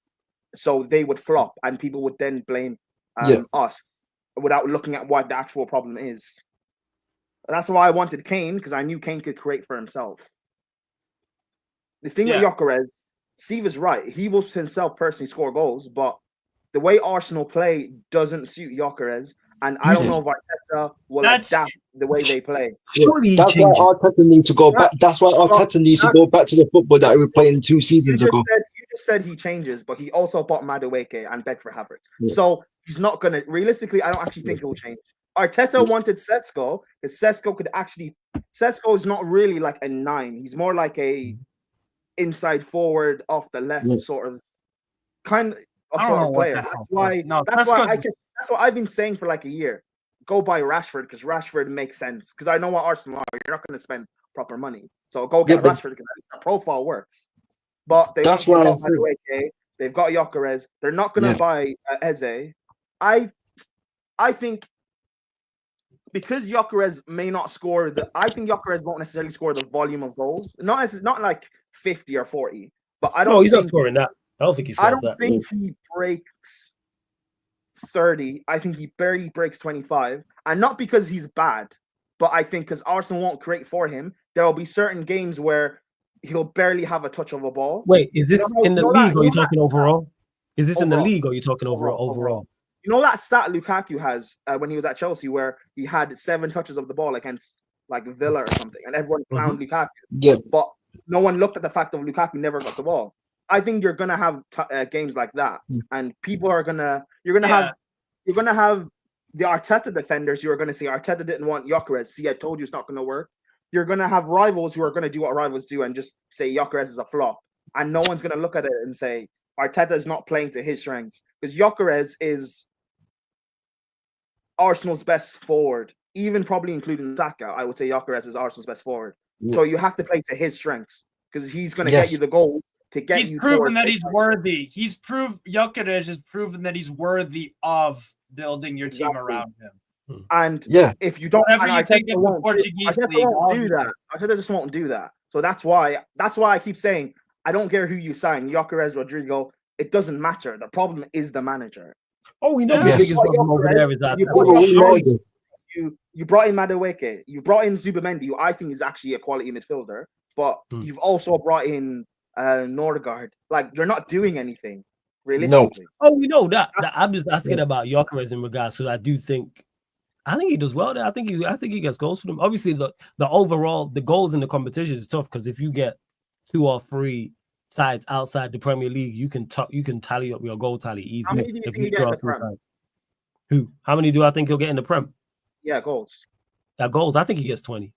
So they would flop and people would then blame us without looking at what the actual problem is. That's why I wanted Kane, because I knew Kane could create for himself. The thing with Yakarez, Steve is right. He will himself personally score goals, but the way Arsenal play doesn't suit Yakarez. And I don't know if Arteta will adapt the way they play. That's why Arteta needs to go back. That's why Arteta needs to go back to the football that we were playing 2 seasons ago. You just said he changes, but he also bought Madueke and begged for Havertz. So he's not going to... Realistically, I don't actually think he'll change. Arteta wanted Sesko, because Sesko could actually... Sesko is not really like a 9. He's more like a inside forward, off the left sort of kind of player. That's what I've been saying for like a year. Go buy Rashford, because Rashford makes sense. Because I know what Arsenal are. You're not going to spend proper money. So go get Rashford, because the profile works. But they've got Yakarez. They're not going to buy Eze. I think because Yakarez may not score I think Yakarez won't necessarily score the volume of goals. Not like 50 or 40. But I don't. No, he's not scoring that. I don't think he scores that. I don't think he breaks 30. I think he barely breaks 25. And not because he's bad, but I think because Arsenal won't create for him, there will be certain games where he'll barely have a touch of a ball. Wait, is this in the league or are you talking overall? Is this in the league or are you talking overall? You know that stat Lukaku has when he was at Chelsea where he had 7 touches of the ball against like Villa or something, and everyone clowned Lukaku. Yeah. But no one looked at the fact of Lukaku never got the ball. I think you're gonna have games like that, and people are gonna you're gonna have the Arteta defenders. You're gonna say Arteta didn't want Yakarez. See, I told you it's not gonna work. You're gonna have rivals who are gonna do what rivals do and just say Yakarez is a flop, and no one's gonna look at it and say Arteta is not playing to his strengths, because Yakarez is Arsenal's best forward, even probably including Saka. I would say Yakarez is Arsenal's best forward. So you have to play to his strengths, because he's gonna get you the goal. He's proven that he's worthy. Yakarez has proven that he's worthy of building your team around him. And if you don't, Arteta won't do that. Arteta just won't do that. So that's why I keep saying I don't care who you sign, Yakarez, Rodrigo. It doesn't matter. The problem is the manager. Oh, we know the biggest problem over there is that you brought in Madueke, you brought in Zubimendi, who I think is actually a quality midfielder, but you've also brought in Ødegaard. Like, you're not doing anything realistically. No. Oh, we know that. I'm just asking about Yakarez in regards to. I think he does well there. I think he gets goals for them. Obviously, the overall the goals in the competition is tough, because if you get 2 or 3 sides outside the Premier League, you can tally up your goal tally easily. How many do you think he gets in the Prem? Who? How many do I think he'll get in the Prem? Yeah, goals. Goals. I think he gets 20.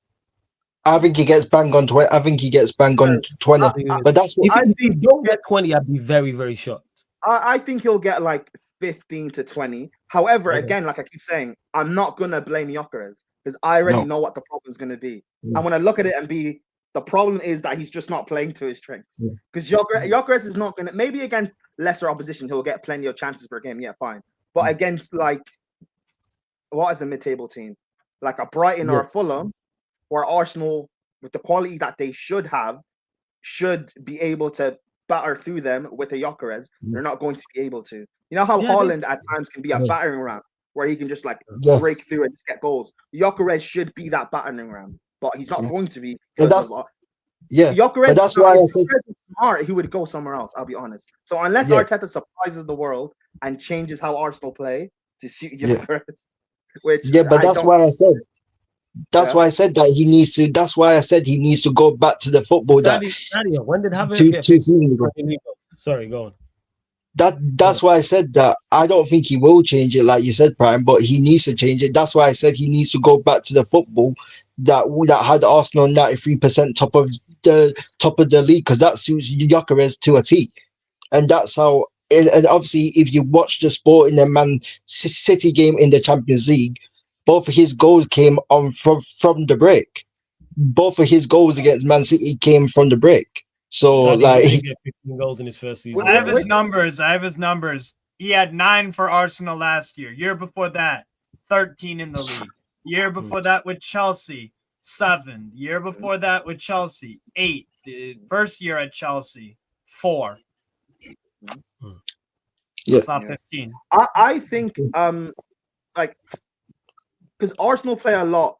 I think he gets bang on 20. I think he gets bang on 20. But that's what if he don't get 20, I'd be very, very shocked. I think he'll get like 15 to 20. However, again, like I keep saying, I'm not gonna blame Yakarez, because I already know what the problem is gonna be. I'm gonna look at it and be the problem is that he's just not playing to his strengths. Because Yakarez is not gonna, maybe against lesser opposition he'll get plenty of chances per game. Yeah, fine. But against like what is a mid-table team? Like a Brighton or a Fulham, or Arsenal with the quality that they should have, should be able to batter through them with a Yakarez, they're not going to be able to. You know how Yeah, Haaland at times can be a battering ram where he can just like break Yes. through and just get goals. Yakarez should be that battering ram, but he's not going to be But because that's of but Yakarez. that's why I said Yakarez is smart, he would go somewhere else. I'll be honest. So unless Arteta surprises the world and changes how Arsenal play to suit Yakarez, which but that's why I said. That's why I said that he needs to. That's why I said he needs to go back to the football Sadio, when did Havertz two get seasons ago. Sorry, go on. That's why I said that I don't think he will change it, like you said, Prime, but he needs to change it. That's why I said he needs to go back to the football that had Arsenal 93% top of the league, because that suits Yakarez to a T, and that's how. And obviously, if you watch the Sporting and Man City game in the Champions League, both of his goals came on from the break. Both of his goals against Man City came from the break. So like, he get 15 goals in his first season. I have his numbers. He had 9 for Arsenal last year. Year before that, 13 in the league. Year before that with Chelsea, 7. Year before that with Chelsea, 8. The first year at Chelsea, 4. It's not 15. I think like, because Arsenal play a lot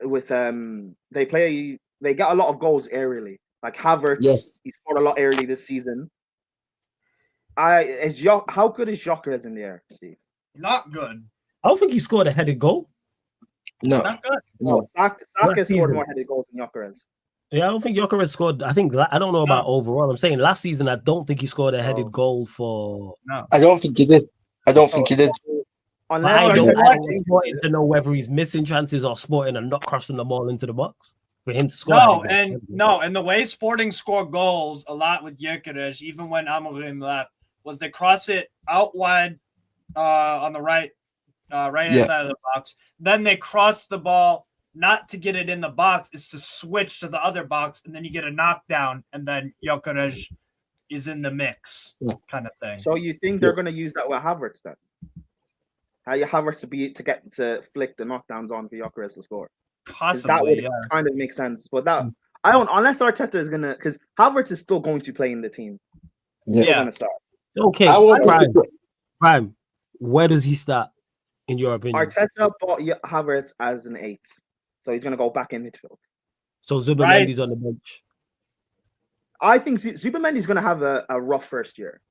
with they get a lot of goals aerially. Like Havertz, he scored a lot aerially this season. How good is Gyökeres in the air, Steve? Not good. I don't think he scored a headed goal. No, not good. No, Saka scored more headed goals than Gyökeres. Yeah, I don't think Yakarez scored. I don't know about overall. I'm saying last season, I don't think he scored a headed goal for. No, I don't think he did. I don't think he did. I don't Sporting to know whether he's missing chances or Sporting and not crossing the ball into the box for him to score. And the way Sporting scored goals a lot with Gyökeres, even when Amorim left, was they cross it out wide on the right hand side of the box. Then they cross the ball not to get it in the box, it's to switch to the other box, and then you get a knockdown, and then Yakarez is in the mix, kind of thing. So you think they're going to use that with Havertz then? How you Havertz to flick the knockdowns on for Yakarez to score? Possibly, that would kind of make sense. But that I don't, unless Arteta is gonna, because Havertz is still going to play in the team. He's still gonna start. Okay, Prime. Where does he start, in your opinion? Arteta bought Havertz as an 8, so he's gonna go back in midfield. So Zubamendi's on the bench. I think Zubamendi's gonna have a rough first year.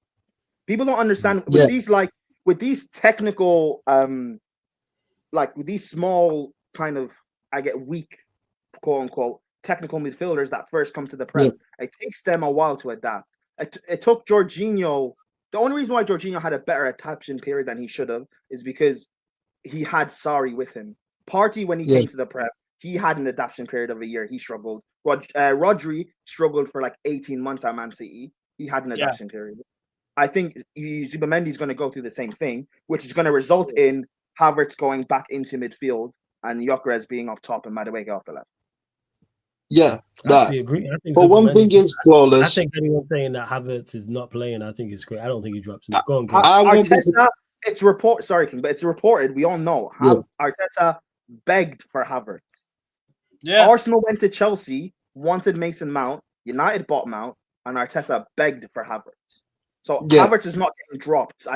People don't understand with these technical, with these small kind of, I get weak, quote unquote, technical midfielders that first come to the Prem. It takes them a while to adapt. It took Jorginho. The only reason why Jorginho had a better adaptation period than he should have is because he had Sarri with him. Partey, when he came to the Prem, he had an adaptation period of a year. He struggled. Rodri struggled for like 18 months at Man City. He had an adaptation period. I think Zubamendi is going to go through the same thing, which is going to result in Havertz going back into midfield and Gyökeres being up top and Madueke off the left. Yeah, I agree. But one thing is flawless. I think anyone saying that Havertz is not playing, I think it's great. I don't think he drops him. Go on, it's reported. Sorry, King, but it's reported. We all know Arteta begged for Havertz. Yeah, Arsenal went to Chelsea, wanted Mason Mount. United bought Mount, and Arteta begged for Havertz. So Havertz is not getting dropped.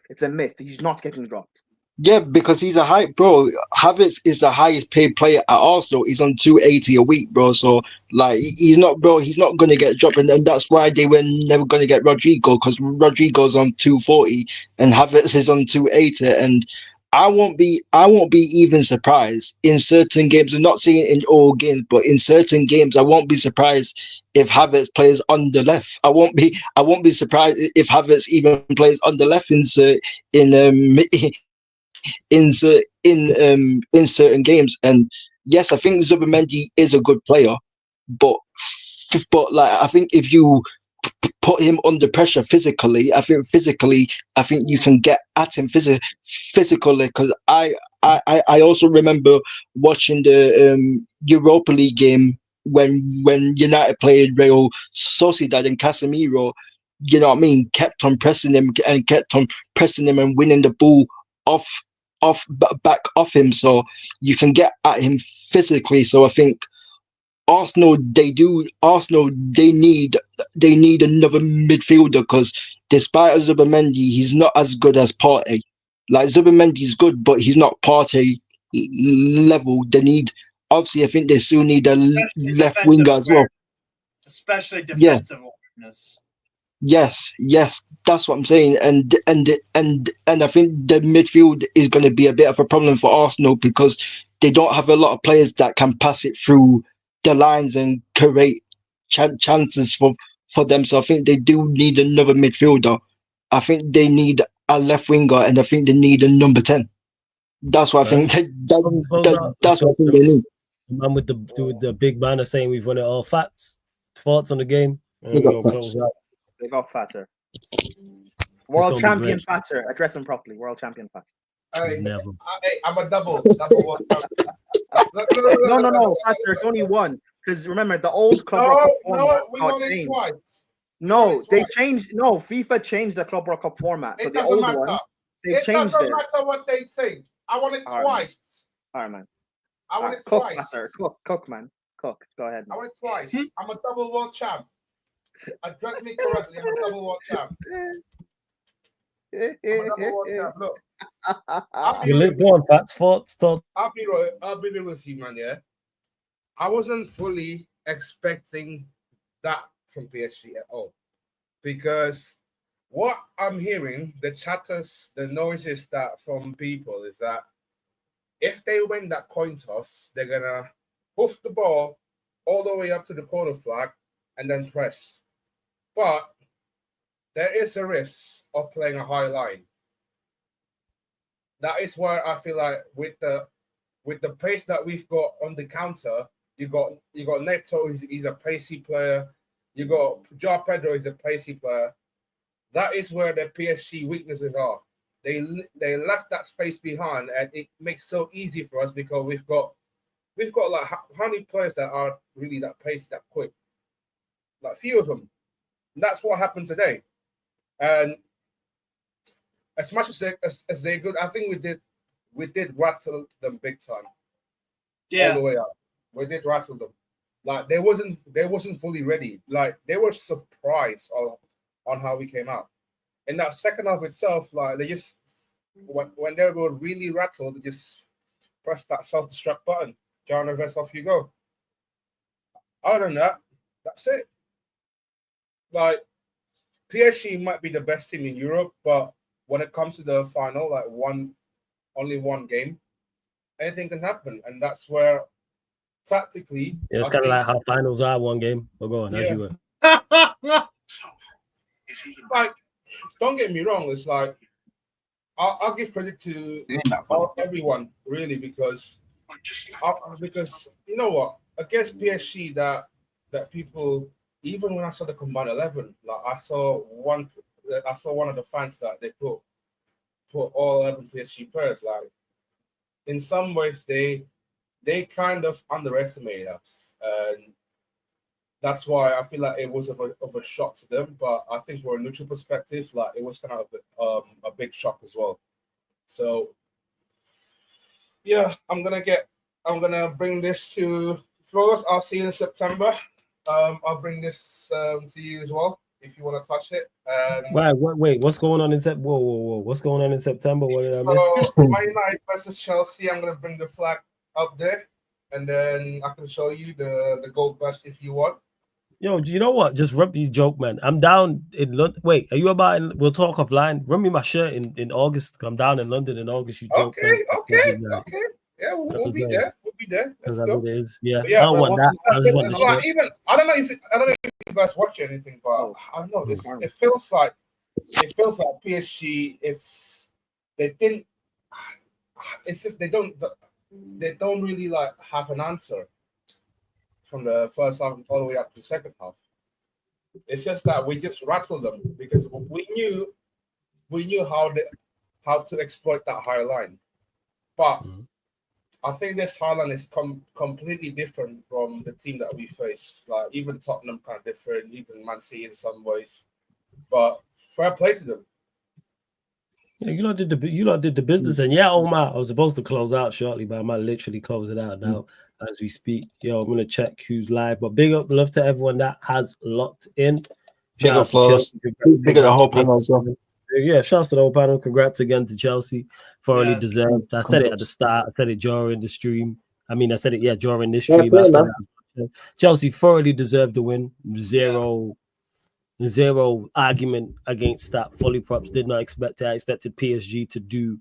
It's a myth. He's not getting dropped. Yeah, because he's a high bro. Havertz is the highest paid player at Arsenal. He's on 280 a week, bro. So like, he's not going to get dropped, and that's why they were never going to get Rodrigo, because Rodrigo's on 240 and Havertz is on 280, and I won't be even surprised in certain games. I'm not saying in all games, but in certain games, I won't be surprised if Havertz plays on the left. I won't be surprised if Havertz even plays on the left in certain games. And yes, I think Zubamendi is a good player, but like, I think if you put him under pressure physically, I think you can get at him physically, because I also remember watching the Europa League game when United played Real Sociedad, and Casemiro, you know what I mean, kept on pressing him and winning the ball back off him, so you can get at him physically. So I think Arsenal, they need another midfielder because despite Zubimendi, he's not as good as Partey. Like Zubimendi's good, but he's not Partey level. They need, obviously, I think they still need a left winger as well. Especially Yeah. defensive awareness. Yes, that's what I'm saying, and I think the midfield is going to be a bit of a problem for Arsenal because they don't have a lot of players that can pass it through the lines and create chances for them. So I think they do need another midfielder. I think they need a left winger, and I think they need a number 10. That's what I think. That's what I think they need. The man with the big banner saying we've won it all. Thoughts on the game? We got facts. They got fatter. World champion fatter. Address him properly. World champion fatter. Never. I'm a double one. No. Fatter. It's only one. Because remember, the old Club World Cup format got changed. Twice. No, they changed. No, FIFA changed the Club World Cup format. So the old one, they changed it. It doesn't matter what they think. I want it twice. All right, man. I want it cook, twice. Fatter. Cook, man. Cook. Go ahead. Man. I want it twice. I'm a double world champ. Address me correctly. I'm a double world champ. I'm a double world champ. Look. Let's go on, Pat. Thoughts. I'll be real with you, man. Yeah. I wasn't fully expecting that from PSG at all, because what I'm hearing, the chatters, the noises that from people is that if they win that coin toss, they're gonna hoof the ball all the way up to the corner flag and then press. But there is a risk of playing a high line. That is where I feel like with the pace that we've got on the counter, you got Neto, he's a pacey player. You got João Pedro, he's a pacey player. That is where the PSG weaknesses are. They left that space behind, and it makes it so easy for us because we've got like how many players that are really that pacey, that quick? Like few of them. And that's what happened today. And as much as they're good, I think we did rattle them big time. Yeah. All the way up. We did rattle them. Like they wasn't fully ready. Like they were surprised on how we came out. In that second half itself, like they just when they were really rattled, they just pressed that self-destruct button. Yakarez, off you go. Other than that, that's it. Like PSG might be the best team in Europe, but when it comes to the final, like only one game, anything can happen, and that's where tactically, it's kind of like how finals are one game. We'll go on as you were. Like, don't get me wrong. It's like I'll give credit to everyone really because you know what, against PSG that people, even when I saw the combined 11, like I saw one of the fans that they put all 11 PSG players. Like in some ways they kind of underestimated us, and that's why I feel like it was of a shock to them. But I think from a neutral perspective, like it was kind of a big shock as well. So yeah, I'm gonna bring this to Flores. I'll see you in September. I'll bring this to you as well if you want to touch it. Wait, what's going on in September? Whoa! What's going on in September? What did I miss? So Man United versus Chelsea. I'm gonna bring the flag up there, and then I can show you the gold badge if you want. Yo, do you know what? Just rub you joke, man. I'm down in London. Wait, are you about? We'll talk offline. Run me my shirt in August. I'm down in London in August. You joke. Okay. Yeah, we'll be there. We'll be there. Let's go. It is. Yeah, yeah, I don't want that. I just want the shirt. I don't know if you guys watch anything, but I don't know. It feels like PSG. They don't really like have an answer from the first half all the way up to the second half. It's just that we just rattled them because we knew how to exploit that high line. But I think this high line is completely different from the team that we faced. Like even Tottenham kind of different, even Man City in some ways. But fair play to them. Yeah, you lot did the business, and yeah, Omar, I was supposed to close out shortly, but I might literally close it out now. as we speak. Yo, I'm gonna check who's live. But big up, love to everyone that has locked in. Big up for us. Big up the whole panel as well. Yeah, shouts to the whole panel. Congrats again to Chelsea. Thoroughly Yes. deserved. I said it at the start. I said it during the stream. I mean, I said it, during this Yeah, stream. play, I said man. it. Chelsea thoroughly deserved the win. Zero argument against that. Fully props. Did not expect it. I expected PSG to do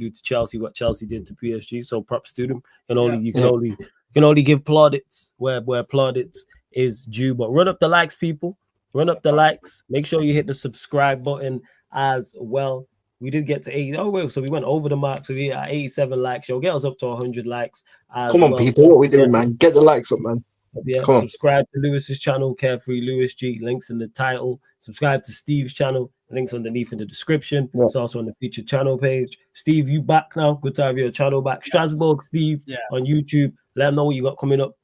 to Chelsea what Chelsea did to PSG. So props to them. You can only give plaudits where plaudits is due. But run up the likes, people. Run up the likes. Make sure you hit the subscribe button as well. We did get to 80. Oh, wait, so we went over the mark. So we are 87 likes. You'll get us up to 100 likes. Come on, people. What we doing, man? Get the likes up, man. Yeah, Come on. subscribe to Lewis's channel, Carefree Lewis G. Links in the title. Subscribe to Steve's channel. Links underneath in the description. Yeah. It's also on the featured channel page. Steve, you back now? Good to have your channel back. Strasbourg Steve on YouTube. Let them know what you got coming up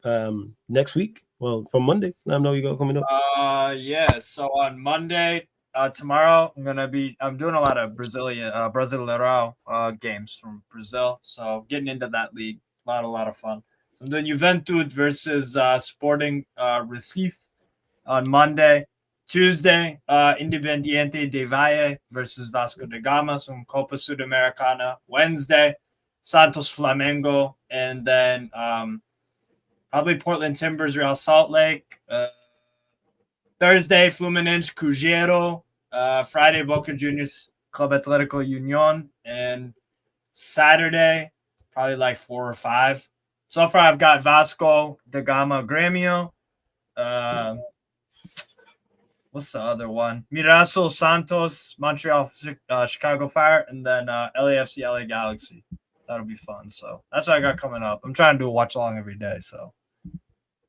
next week. Well, from Monday. Let them know what you got coming up. So on Monday, tomorrow, I'm doing a lot of Brasileirão games from Brazil. So getting into that league, a lot of fun. So I'm doing Juventude versus Sporting Recife on Monday. Tuesday, Independiente de Valle versus Vasco da Gama, some Copa Sudamericana. Wednesday, Santos Flamengo, and then probably Portland Timbers, Real Salt Lake. Thursday, Fluminense, Cruzeiro. Friday, Boca Juniors, Club Atlético Unión. And Saturday, probably like 4 or 5. So far, I've got Vasco da Gama, Grêmio. What's the other one? Mirassol, Santos, Montreal, Chicago Fire, and then LAFC, LA Galaxy. That'll be fun. So that's what I got coming up. I'm trying to do a watch along every day. So,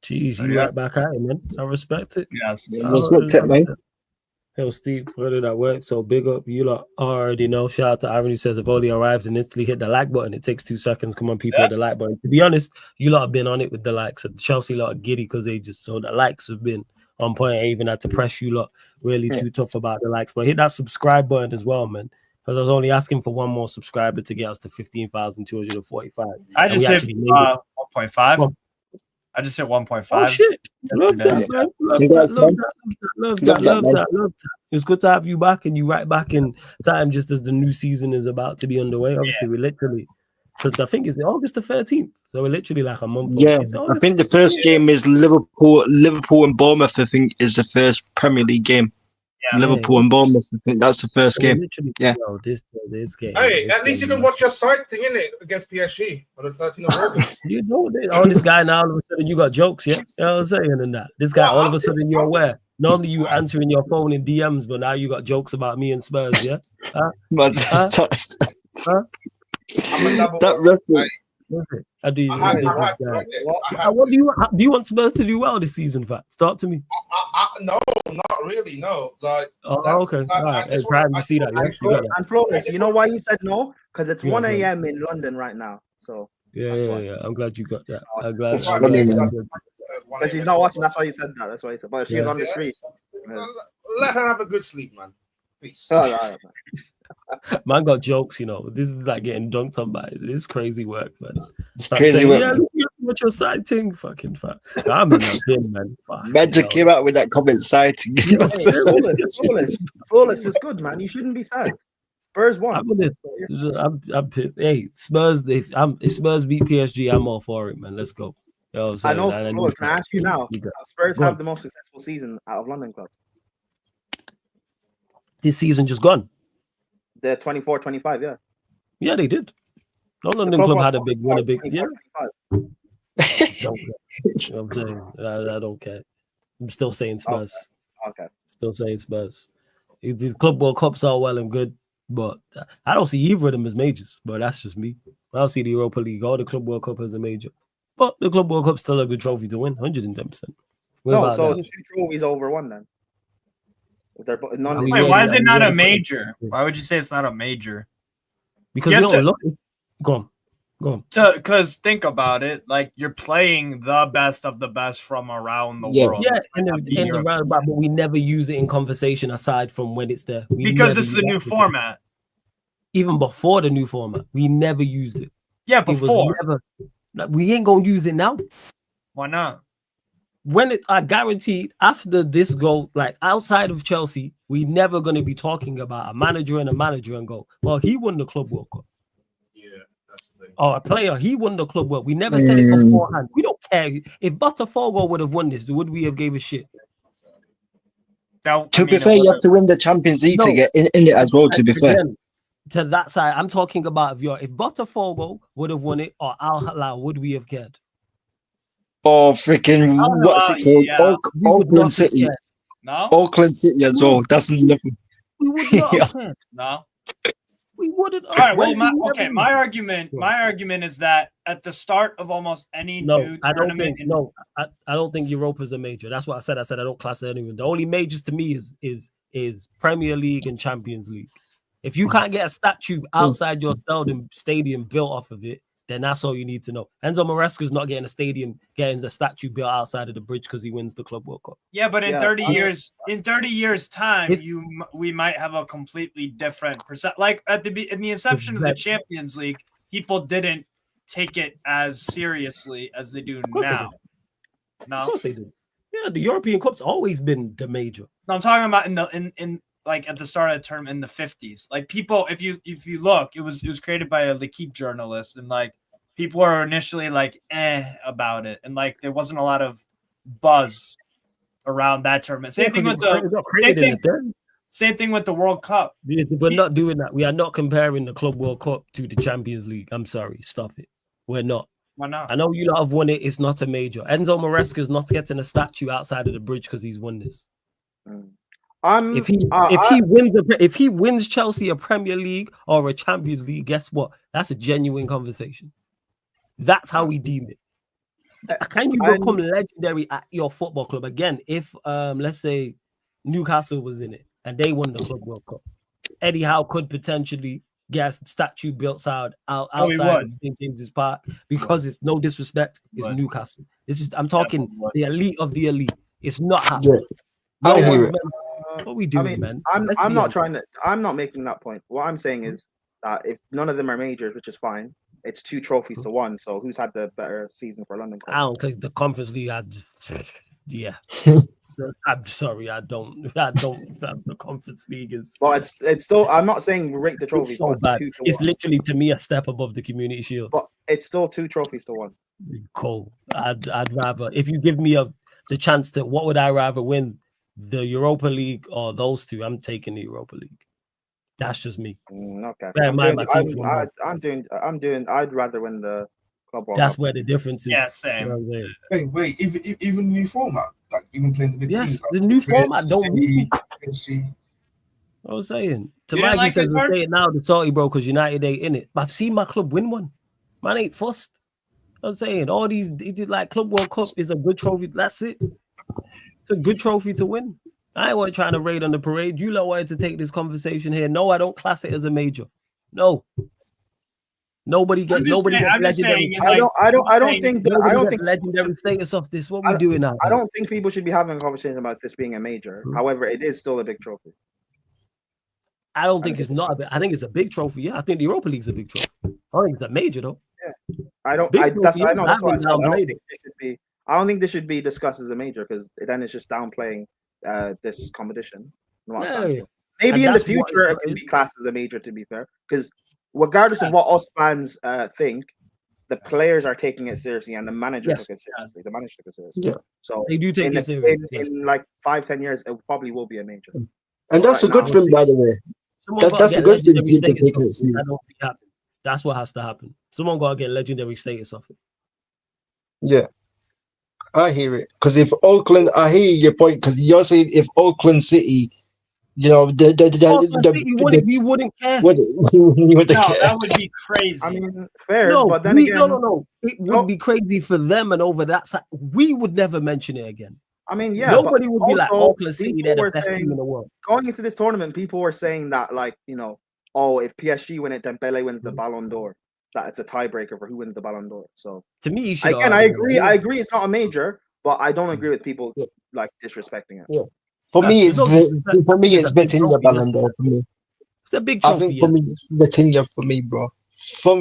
Jeez, you right back at it, man. I respect it. yes. Respect it, man. Yo, Steve, where did that work? So big up. You lot already know. Shout out to Aaron who says, I've only arrived and instantly hit the like button. It takes 2 seconds. Come on, people, hit the like button. To be honest, you lot have been on it with the likes. So Chelsea lot are giddy because they just so the likes have been on point. I even had to press you lot really too tough about the likes. But hit that subscribe button as well, man. Because I was only asking for one more subscriber to get us to 15,245. I just hit 1.5. I just hit 1.5. Oh shit! Love that, man. Love that. It's good to have you back, and you right back in time, just as the new season is about to be underway. Obviously, we're literally because I think it's August the 13th, so we're literally like a month. Yeah, I think the first game is Liverpool and Bournemouth. I think is the first Premier League game. Yeah, Liverpool and Bournemouth. I think that's the first game. Yeah. This game. Hey, at least you can watch your side thing in it against PSG on the 13th of August. You know on this guy now. All of a sudden, you got jokes. Yeah, you know what I'm saying and that. This guy, all of a sudden, you're aware. Normally, you answering your phone in DMs, but now you got jokes about me and Spurs. Yeah. That reference. What do you want Spurs to do well this season? Fat, start to me. No, not really. No, like. Okay. All right. It's proud to see that. Yeah, and Flawless, you know why you said no? Because it's 1 a.m. in London right now. So. Yeah. I'm glad you got that. I'm glad. Because she's not watching. That's why you said that. That's why you said. But she's on the street. Let her have a good sleep, man. Peace. Man got jokes, you know. This is like getting dunked on by this crazy work, man. It's crazy work. Yeah, what's your side thing? Fucking fat. I'm in that bin, man. Magic came out with that comment side thing. Flawless is good, man. You shouldn't be sad. Spurs won. Hey, Spurs. If Spurs beat PSG, I'm all for it, man. Let's go. You know I know. Flawless, can I ask you now? Spurs have the most successful season out of London clubs. This season just gone. The 24-25, yeah. Yeah, they did. No London club had a big win, yeah. I'm saying I don't care. I'm still saying Spurs. Okay. Still saying Spurs. These Club World Cups are well and good, but I don't see either of them as majors. But that's just me. I don't see the Europa League or the Club World Cup as a major. But the Club World Cup's still a good trophy to win, 110%. No, so 2 trophies over 1 then. Why is it not a major? Why would you say it's not a major? Because you don't look. Go on. Because think about it, like you're playing the best of the best from around the world. Yeah, in the roundabout, but we never use it in conversation aside from when it's there. Because it's a new format. Even before the new format, we never used it. Yeah, before. Like, we ain't gonna use it now. Why not? When it, I guaranteed after this goal, like outside of Chelsea, we never gonna be talking about a manager and go, well, he won the Club World Cup. Yeah, that's the thing. Or a player, he won the Club World. We never said it beforehand. We don't care if Botafogo would have won this. Would we have gave a shit? To be fair, you have to win the Champions League to get in it as well. To be fair, to that side, I'm talking about if Botafogo would have won it or Al Hilal, would we have cared? or freaking what's it called? Yeah. Auckland City. No, Auckland City as well. That's nothing. We would not have cared. no. We wouldn't. All right. Well, my argument is that at the start of almost any new tournament, I don't think Europa's a major. That's what I said. I said I don't class it anywhere. The only majors to me is Premier League and Champions League. If you can't get a statue outside your stadium built off of it, then that's all you need to know. Enzo Maresca's not getting a statue built outside of the bridge because he wins the Club World Cup. Yeah, but in 30 years time, we might have a completely different percent. Like in the inception of the Champions League, people didn't take it as seriously as they do now. No, of course they do. Yeah, the European Cup's always been the major. No, I'm talking about in like at the start of the term in the 50s. Like people, if you look, it was created by a L'Equipe journalist, and like people were initially like about it, and like there wasn't a lot of buzz around that tournament. Same thing with the World Cup. We're not doing that. We are not comparing the Club World Cup to the Champions League. I'm sorry, stop it. We're not. Why not? I know you lot have won it. It's not a major. Enzo Maresca is not getting a statue outside of the bridge because he's won this. If he wins Chelsea a Premier League or a Champions League, guess what? That's a genuine conversation. That's how we deem it. Can you become legendary at your football club again? If let's say Newcastle was in it and they won the Club World Cup, Eddie Howe could potentially get a statue built outside of St. James's Park because it's no disrespect. It's Newcastle. I'm talking the elite of the elite. It's not happening. What are we doing, man? I'm not making that point. What I'm saying is that if none of them are majors, which is fine, it's 2 trophies to 1. So who's had the better season for London? I don't think the Conference League had. Yeah, I'm sorry, I don't have the Conference League is. Well, it's still. I'm not saying rate the trophies. It's so bad. It's literally to me a step above the Community Shield. But it's still 2 trophies to 1. Cool. I'd rather, if you give me the chance to, what would I rather win? The Europa League or those two? I'm taking the Europa League. That's just me. Okay. I'd rather win the Club World That's Cup. where the difference is. Yeah, same. Wait, even the new format, like even playing the big teams. Like The new format don't City, I was saying. To You Mike, didn't like says, it, Turk? say it now, the salty bro, because United ain't in it. But I've seen my club win one. Man ain't fussed. I was saying, all these, like Club World Cup is a good trophy. That's it. It's a good trophy to win. I ain't want trying to raid on the parade. You lot wanted to take this conversation here. No, I don't class it as a major. No. Nobody gets legendary. I don't think legendary status of this. What we doing now? I don't think people should be having a conversation about this being a major. However, it is still a big trophy. I don't think it's not a big. I think it's a big trophy. Yeah, I think the Europa League's a big trophy. I don't think it's a major though. Yeah, I don't. That's what I said. I don't think this should be discussed as a major because then it's just downplaying this competition. Maybe in the future it can be classed as a major. To be fair, because regardless of what us fans think, the players are taking it seriously, and the manager took it seriously. The manager took it seriously. Yeah. So they do take it seriously. In like 5-10 years, it probably will be a major. And that's a good thing, by the way. That's a good thing to take it seriously. That's what has to happen. Someone got to get legendary status off it. Yeah. I hear it. Because if Auckland, I hear your point, because you're saying if Auckland City, you know, we wouldn't care. That would be crazy. I mean, fair, but then again, no. It would be crazy for them, and over that side, we would never mention it again. I mean, yeah, nobody would be like Auckland City, they're the best team in the world. Going into this tournament, people were saying that, like, you know, oh, if PSG win it, then Pele wins the Ballon d'Or. That it's a tiebreaker for who wins the Ballon d'Or. So to me, again, I agree. It's not a major, but I don't agree with people like disrespecting it. Yeah, for me, it's Vitinha Ballon d'Or. For me, it's a big trophy. I think for me, it's Vitinha for me, bro. For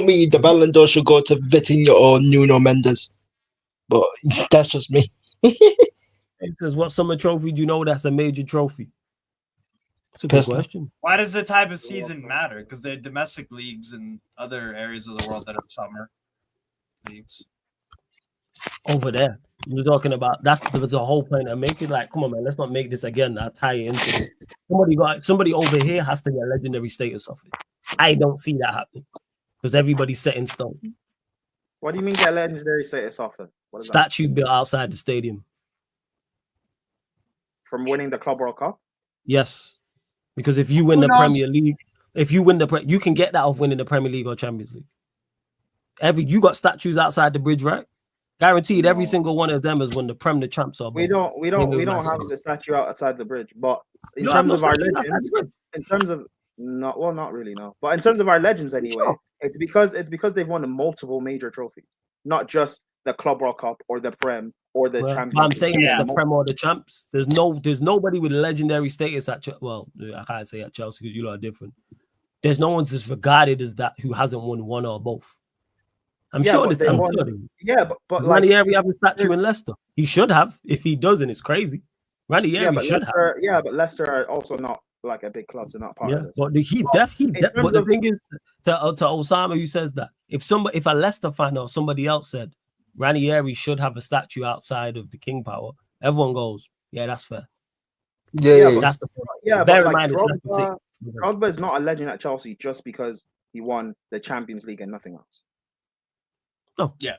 me, the Ballon d'Or should go to Vitinha or Nuno Mendes. But that's just me. It says, what summer trophy do you know that's a major trophy? It's a good question. Why does the type of season matter? Because they're domestic leagues and other areas of the world that are summer leagues. Over there, we're talking about that's the whole point I'm making. Like, come on, man, let's not make this again. I'll tie it into it. Somebody over here has to get legendary status off it. I don't see that happening because everybody's set in stone. What do you mean get legendary status off it? Statue built outside the stadium from winning the Club World Cup. Yes, because if you win the Premier League, you can get that off winning the Premier League or Champions League. You got statues outside the bridge, right? Guaranteed, every single one of them has won the Prem, the Champs. Or we don't have the statue outside the bridge, but in terms of our legends, not really, no. But in terms of our legends, anyway, it's because they've won multiple major trophies, not just the Club World Cup or the Prem or the Champions. I'm saying it's the Prem or the Champs. There's nobody with legendary status at I can't say at Chelsea because you lot are different. There's no one that's regarded as that who hasn't won one or both. I'm sure this. But Ranieri have a statue in Leicester. He should have. If he doesn't, it's crazy. Ranieri should have. Yeah, but Leicester are also not like a big club, so not part of this. But but the thing is, to Osama who says that if a Leicester fan or somebody else said Ranieri should have a statue outside of the King Power, everyone goes, yeah, that's fair. That's the point. Yeah, bear but in mind, Drogba is not a legend at Chelsea just because he won the Champions League and nothing else. No. Yeah.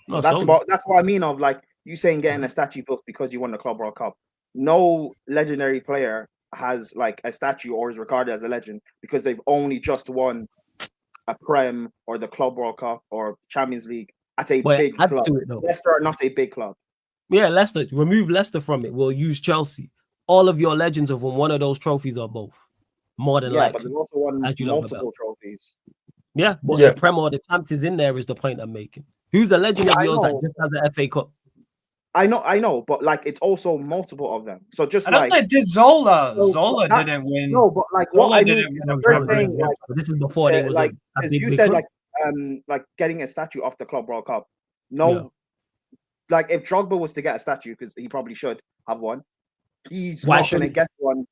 No, that's what I mean of like you saying getting a statue built because you won the Club World Cup. No legendary player has like a statue or is regarded as a legend because they've only just won a Prem or the Club World Cup or Champions League at a big club. Leicester are not a big club. Yeah, Leicester. Remove Leicester from it. We'll use Chelsea. All of your legends have won one of those trophies or both. More than likely. But they've also won multiple trophies. Yeah, but the Prem or the Champs is in there is the point I'm making. Who's a legend of yours that just has an FA Cup? I know, but like it's also multiple of them. So just I don't think did Zola. Zola didn't win. No, but like Zola what I mean, this is before they was like a big, you big said, club. like getting a statue off the Club World Cup. No, like if Drogba was to get a statue, because he probably should have one, he's not going to get one.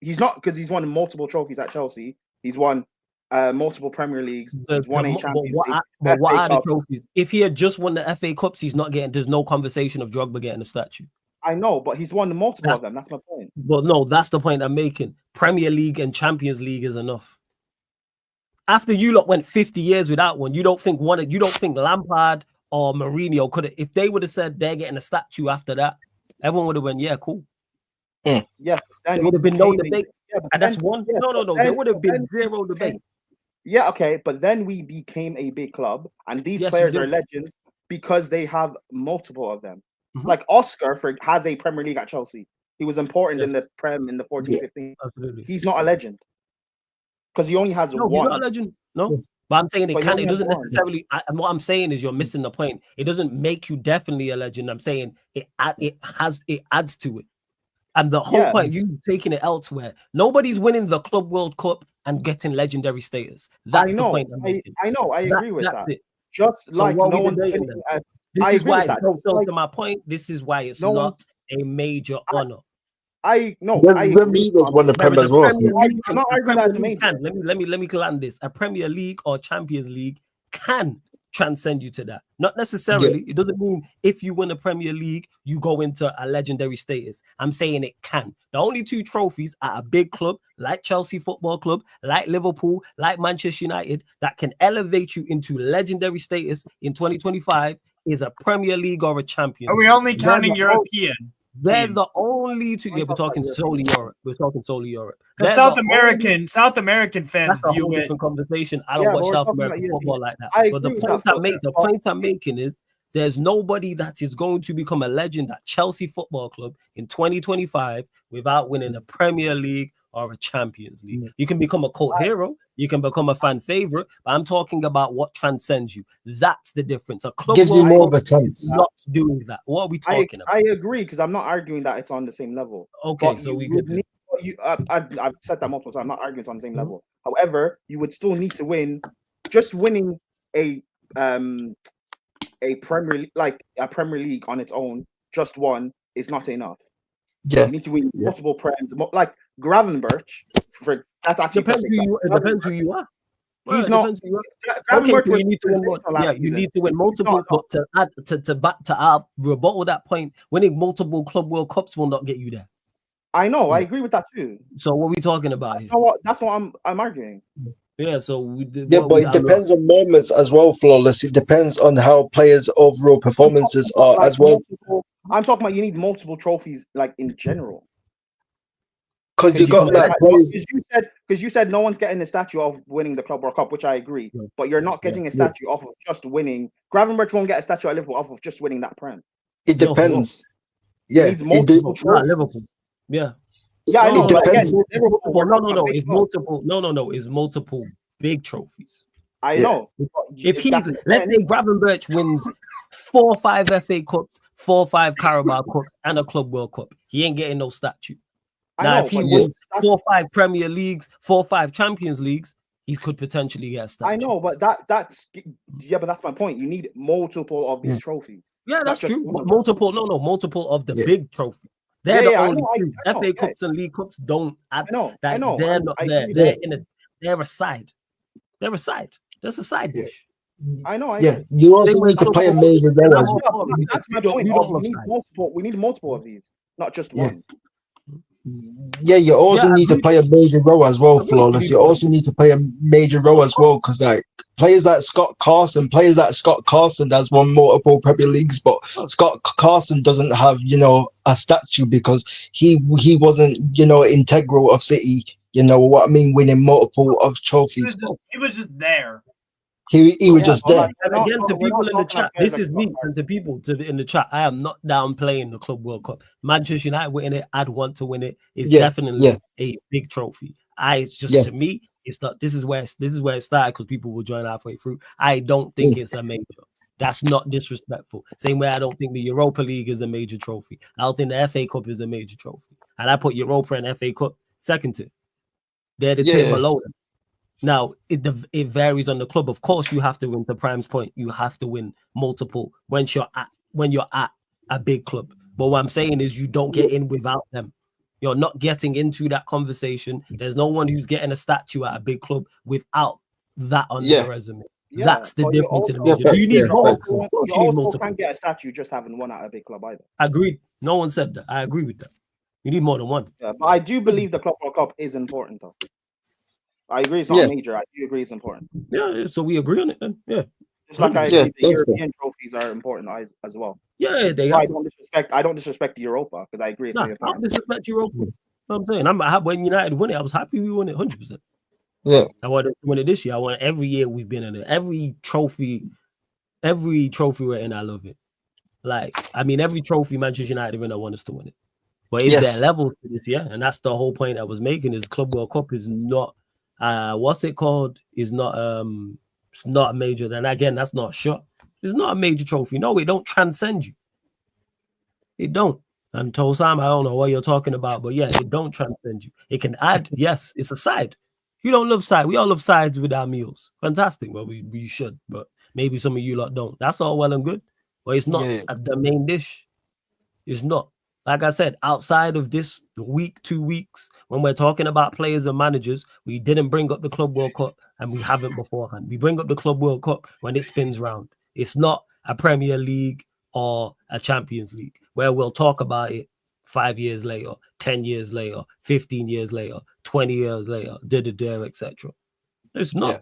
He's not because he's won multiple trophies at Chelsea. He's won multiple Premier Leagues. He's won a Champions League. But what are the trophies? If he had just won the FA Cups, he's not getting. There's no conversation of Drogba getting a statue. I know, but he's won multiple of them. That's my point. But no, that's the point I'm making. Premier League and Champions League is enough. After you lot went 50 years without one, you don't think Lampard or Mourinho could have, if they would have said they're getting a statue after that, everyone would have went, yeah, cool. Yeah, there would have been no debate. And that's one. No. There would have been zero debate. Yeah, okay, but then we became a big club, and these players are legends because they have multiple of them. Mm-hmm. Like Oscar has a Premier League at Chelsea. He was important in the Prem in the 14-15. Absolutely. He's not a legend because he only has one. He's not a legend. No, but I'm saying it doesn't necessarily. What I'm saying is you're missing the point. It doesn't make you definitely a legend. I'm saying it adds to it. And the whole point, you taking it elsewhere. Nobody's winning the Club World Cup and getting legendary status. That's the point I'm making. I know. I agree with that. Just like no one's winning. This is why. So to my point, this is why it's not a major honor. I know. Remy was won the Prem as well. I'm not arguing that it's major. Let me land this. A Premier League or Champions League can transcend you to that. Not necessarily. It doesn't mean if you win a Premier League, you go into a legendary status. I'm saying it can. The only two trophies at a big club like Chelsea Football Club, like Liverpool, like Manchester United, that can elevate you into legendary status in 2025 is a Premier League or a Champions League. Are we only counting European? They're the only two. Yeah, we're talking solely Europe. South American fans that's view a different conversation. I don't watch South American football like that. But the point I'm making is there's nobody that is going to become a legend at Chelsea Football Club in 2025 without winning a Premier League or a Champions League. You can become a cult hero, you can become a fan favorite, but I'm talking about what transcends you. That's the difference. A club gives you more of a chance. Not doing that. What are we talking about? I agree because I'm not arguing that it's on the same level. Okay, so we could. I've said that multiple times. I'm not arguing it's on the same level. However, you would still need to win. Just winning a Premier League on its own, just one, is not enough. Yeah. You need to win multiple Prems. Like Gravenberch, that's actually It depends who you are. Well, He's it not. depends who you are. Gravenberch Okay, was you need to win more. sensational last Yeah, you season. need to win multiple. But to rebuttal that point, winning multiple Club World Cups will not get you there. I know. I agree with that too. So what are we talking about here? That's what I'm arguing. Yeah, so but it depends on moments as well, Flawless. It depends on how players' overall performances are as well. I'm talking about you need multiple trophies, like in general. Because you got like players. Because you said no one's getting a statue of winning the Club World Cup, which I agree. But you're not getting a statue off of just winning. Gravenberch won't get a statue at Liverpool off of just winning that Prem. It depends. Yeah, Liverpool. Yeah. Yeah, I know. It depends. No. It's multiple. No. It's multiple big trophies. I know. If let's say Gravenberch wins 4 or 5 FA Cups, 4 or 5 Carabao Cups, and a Club World Cup, he ain't getting no statue. Now, if he wins 4 or 5 Premier Leagues, 4 or 5 Champions Leagues, he could potentially get a statue. I know, but that's my point. You need multiple of these trophies. Yeah, that's true. But multiple of the big trophies. They're the only two. FA Cups and League Cups don't add. I know. They're not there. They're a side. They're a side. That's a side dish. I know. You also need to play a major role as well. That's my point. We need multiple of these, not just one. Yeah, you also need to play a major role as well, Flawless. You also need to play a major role as well, because like players like Scott Carson has won multiple Premier Leagues, but Scott Carson doesn't have, a statue because he wasn't, integral of City. You know what I mean? Winning multiple of trophies. He was just there. He was just there. And again, to people in the chat, this is me. And to people in the chat, I am not downplaying the Club World Cup. Manchester United winning it, I'd want to win it. It's definitely a big trophy. To me, it's not. This is where it started, because people will join halfway through. I don't think it's a major. That's not disrespectful. Same way I don't think the Europa League is a major trophy. I don't think the FA Cup is a major trophy. And I put Europa and FA Cup second to. They're the two below them. Now, it varies on the club. Of course, you have to win. To Prime's point, you have to win multiple when you're at a big club. But what I'm saying is, you don't get in without them. You're not getting into that conversation. There's no one who's getting a statue at a big club without that on their resume. That's the difference. You need multiple. You also can't get a statue just having one at a big club either. Agreed. No one said that. I agree with that. You need more than one. Yeah, but I do believe the Club World Cup is important, though. I agree it's not major. I do agree it's important. Yeah, so we agree on it then. Yeah. Just like I agree the European trophies are important as well. Yeah, they are. I don't disrespect the Europa, because I agree it's I don't disrespect Europa. You know what I'm saying? When United won it, I was happy we won it 100%. Yeah. I wanted to win it this year. I want every year we've been in it. Every trophy we're in, I love it. Like, I mean, every trophy Manchester United win, I want us to win it. But is there levels to this year? And that's the whole point I was making, is Club World Cup is not what's it called? Is not it's not a major. Then again, that's not a shot. It's not a major trophy. No, it don't transcend you. It don't. And Tosam, I don't know what you're talking about, but yeah, it don't transcend you. It can add, yes, it's a side. You don't love side. We all love sides with our meals. Fantastic. Well, we should, but maybe some of you lot don't. That's all well and good. But it's not the main dish. It's not. Like I said, outside of this week, 2 weeks, when we're talking about players and managers, we didn't bring up the Club World Cup, and we haven't beforehand. We bring up the Club World Cup when it spins round. It's not a Premier League or a Champions League where we'll talk about it 5 years later, 10 years later, 15 years later, 20 years later, etc. It's not. Yeah.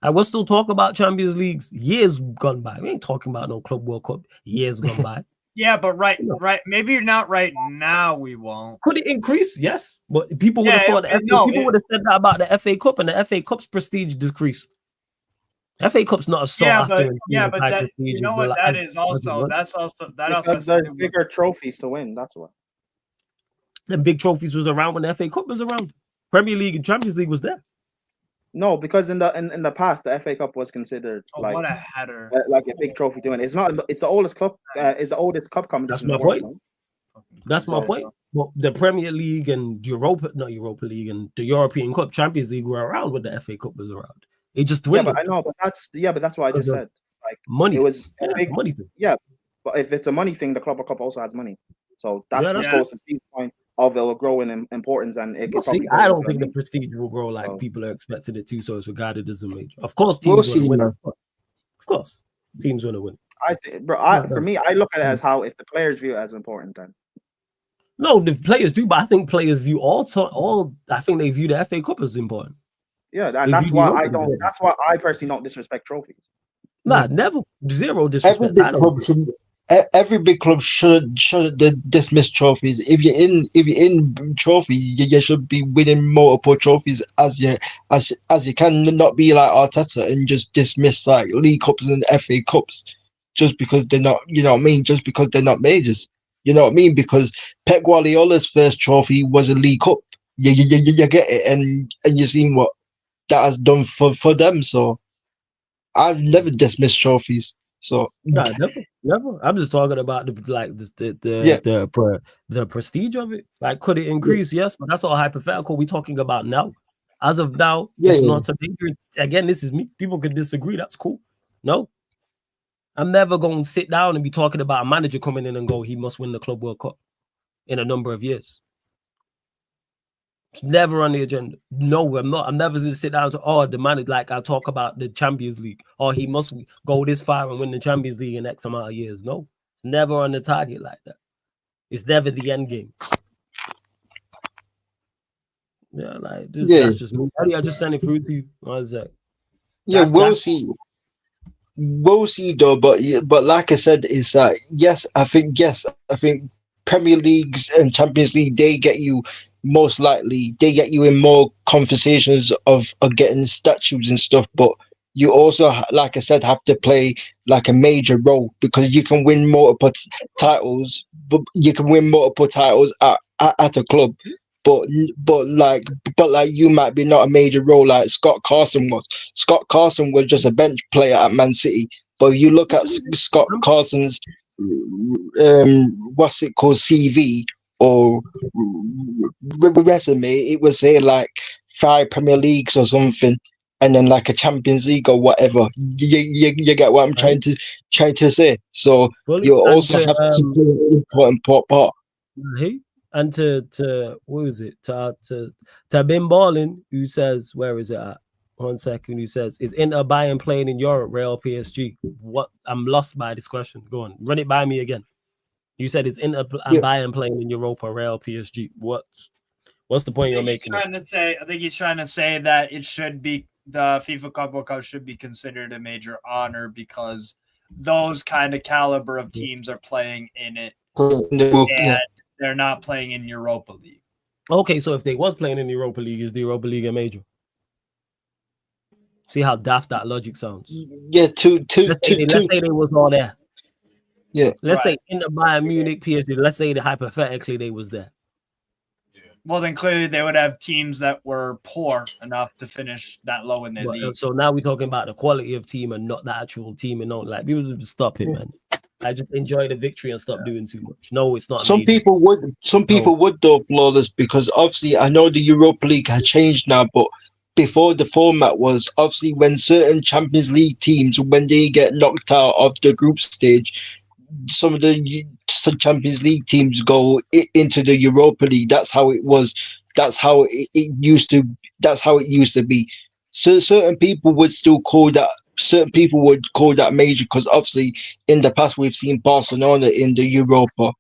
I will still talk about Champions Leagues years gone by. We ain't talking about no Club World Cup years gone by. Yeah, but right. Maybe not right now. We won't. Could it increase? Yes, but people would have thought people would have said that about the FA Cup, and the FA Cup's prestige decreased. FA Cup's not a sought after. But that, you know what? That is also. That's also. That also. There's bigger trophies to win. That's what. The big trophies was around when the FA Cup was around. Premier League and Champions League was there. No, because in the past the FA Cup was considered like what a header, like a big trophy to win. It's not. It's the oldest cup. It's the oldest cup competition. That's my point. That's my point. Well, the Premier League and not Europa League and the European Cup, Champions League were around when the FA Cup was around. It just dwindled. Yeah, but I know, but that's what I just said. Like money. It was money thing. Yeah, but if it's a money thing, the Club Cup also has money. So that's what's supposed to see point of it will grow in importance, and it can probably. I don't think the prestige will grow like people are expecting it to, so it's regarded as a major. Of course, teams will win. Of course, teams will win. I think, bro. For me, I look at it as how if the players view it as important, then. No, the players do, but I think players view all. I think they view the FA Cup as important. Yeah, and that's why I don't. That's why I personally don't disrespect trophies. Nah, never zero disrespect. Every big club should dismiss trophies. If you're in trophy, you should be winning multiple trophies as you can. Not be like Arteta and just dismiss like League Cups and FA Cups just because they're not. You know what I mean? Just because they're not majors. You know what I mean? Because Pep Guardiola's first trophy was a League Cup. You get it, and you've seen what that has done for them. So I've never dismissed trophies. So nah, never. I'm just talking about the prestige of it. Like, could it increase? Yes, but that's all hypothetical. We're talking about now. As of now, it's not a major. Again, this is me. People could disagree. That's cool. No, I'm never going to sit down and be talking about a manager coming in and go, he must win the Club World Cup in a number of years. It's never on the agenda. No, I'm not. I'm never going to sit down to, the manager, like I talk about the Champions League. Or he must go this far and win the Champions League in X amount of years. No, it's never on the target like that. It's never the end game. Yeah, like that's just me. I just send it through to you. What is that? Yeah, we'll see. We'll see though, but like I said, is that I think Premier Leagues and Champions League, they get you in more conversations of getting statues and stuff, but you also, like I said, have to play like a major role because you can win multiple titles, but you can win multiple titles at a club. But like you might be not a major role like Scott Carson was. Scott Carson was just a bench player at Man City. But you look at Scott Carson's what's it called, CV or resume, it was say like 5 Premier Leagues or something, and then like a Champions League or whatever. You get what I'm trying to say. So you also have to play an important part. And to what was it? To Ben Balling, who says, where is it at? 1 second. Who says, is Inter Bayern playing in Europe, Real PSG? What? I'm lost by this question. Go on, run it by me again. You said, is Inter and Bayern playing in Europa, Real PSG? What's the point you're making? I think he's trying to say that it should be the FIFA Club World Cup should be considered a major honor because those kind of caliber of teams are playing in it. And they're not playing in Europa League. Okay, so if they was playing in the Europa League, is the Europa League a major? See how daft that logic sounds. Yeah, let's say they was all there. Yeah. Let's say in the Bayern Munich, PSG. Let's say that hypothetically they was there. Well, then clearly they would have teams that were poor enough to finish that low in their league. So now we're talking about the quality of team and not the actual team, and not like people just stop it, man. I just enjoy the victory and stop doing too much. No, it's not. Some people would though, Flawless, because obviously I know the Europa League has changed now, but before the format was obviously when certain Champions League teams, when they get knocked out of the group stage, some of the Champions League teams go into the Europa League. That's how it was. That's how it used to. That's how it used to be. So certain people would still call that. Certain people would call that major because obviously in the past we've seen Barcelona in the Europa,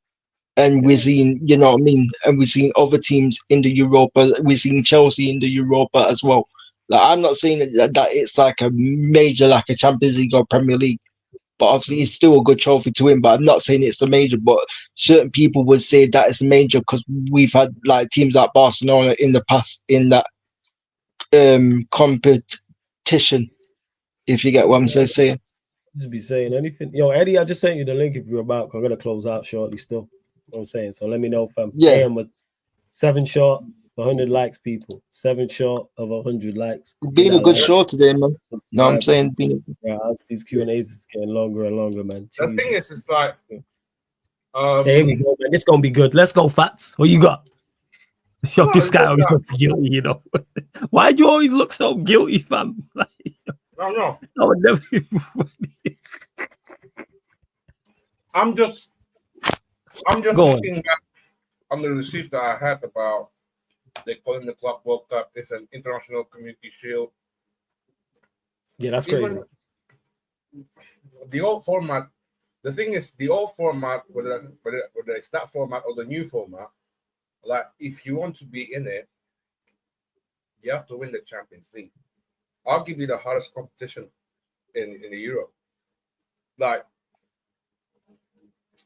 and we've seen, you know what I mean, and we've seen other teams in the Europa. We've seen Chelsea in the Europa as well. Like, I'm not saying that it's like a major, like a Champions League or Premier League, but obviously it's still a good trophy to win. But I'm not saying it's a major. But certain people would say that it's a major because we've had like teams like Barcelona in the past in that competition. If you get what I'm saying. Just be saying anything. Yo, Eddie, I just sent you the link if you're about. I'm gonna close out shortly still. You know what I'm saying? So let me know if I'm with 7 short, 100 likes, people. 7 short of 100 likes. Being a good show today, man. No, I'm saying these Q&As is getting longer and longer, man. The thing is, it's like There we go, man. This gonna be good. Let's go, Fats. What you got? Yo, this guy always looks guilty, you know. Why do you always look so guilty, fam? Like, No. I would never. I'm just Go on. looking back on the receipt that I had about they calling the Club World Cup is an international community shield. Yeah, that's crazy. The old format. The thing is, the old format, whether it's that format or the new format, like if you want to be in it, you have to win the Champions League. Arguably the hardest competition in the Euro. Like,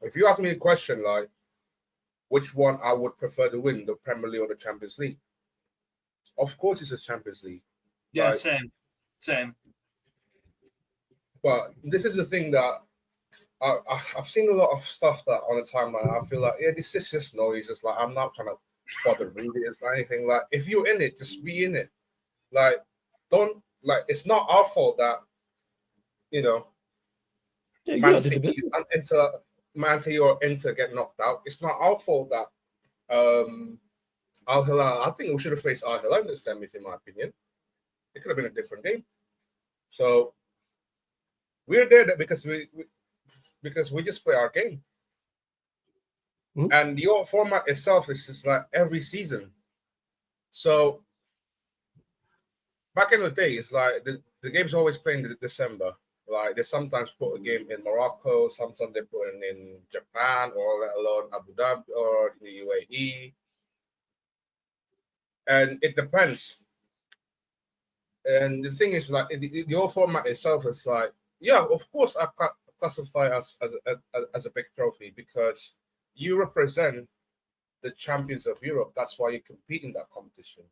if you ask me a question like which one I would prefer to win, the Premier League or the Champions League, of course it's the Champions League. Yeah, Like, same. But this is the thing that I've seen a lot of stuff that on the timeline I feel like, yeah, this is just noise. It's like I'm not trying to bother reading it or anything. Like, if you're in it, just be in it. Like, don't like. It's not our fault that Yeah, Man City or Inter get knocked out. It's not our fault that Al Hilal. I think we should have faced Al Hilal in the semis, in my opinion. It could have been a different game. So we're there because we just play our game. Mm-hmm. And the old format itself is just like every season. So back in the day, it's like the game's always playing in December. Like they sometimes put a game in Morocco, sometimes they put it in Japan, or let alone Abu Dhabi or the UAE. And it depends. And the thing is, like the old format itself is like, yeah, of course I classify us as a big trophy because you represent the champions of Europe. That's why you compete in that competition.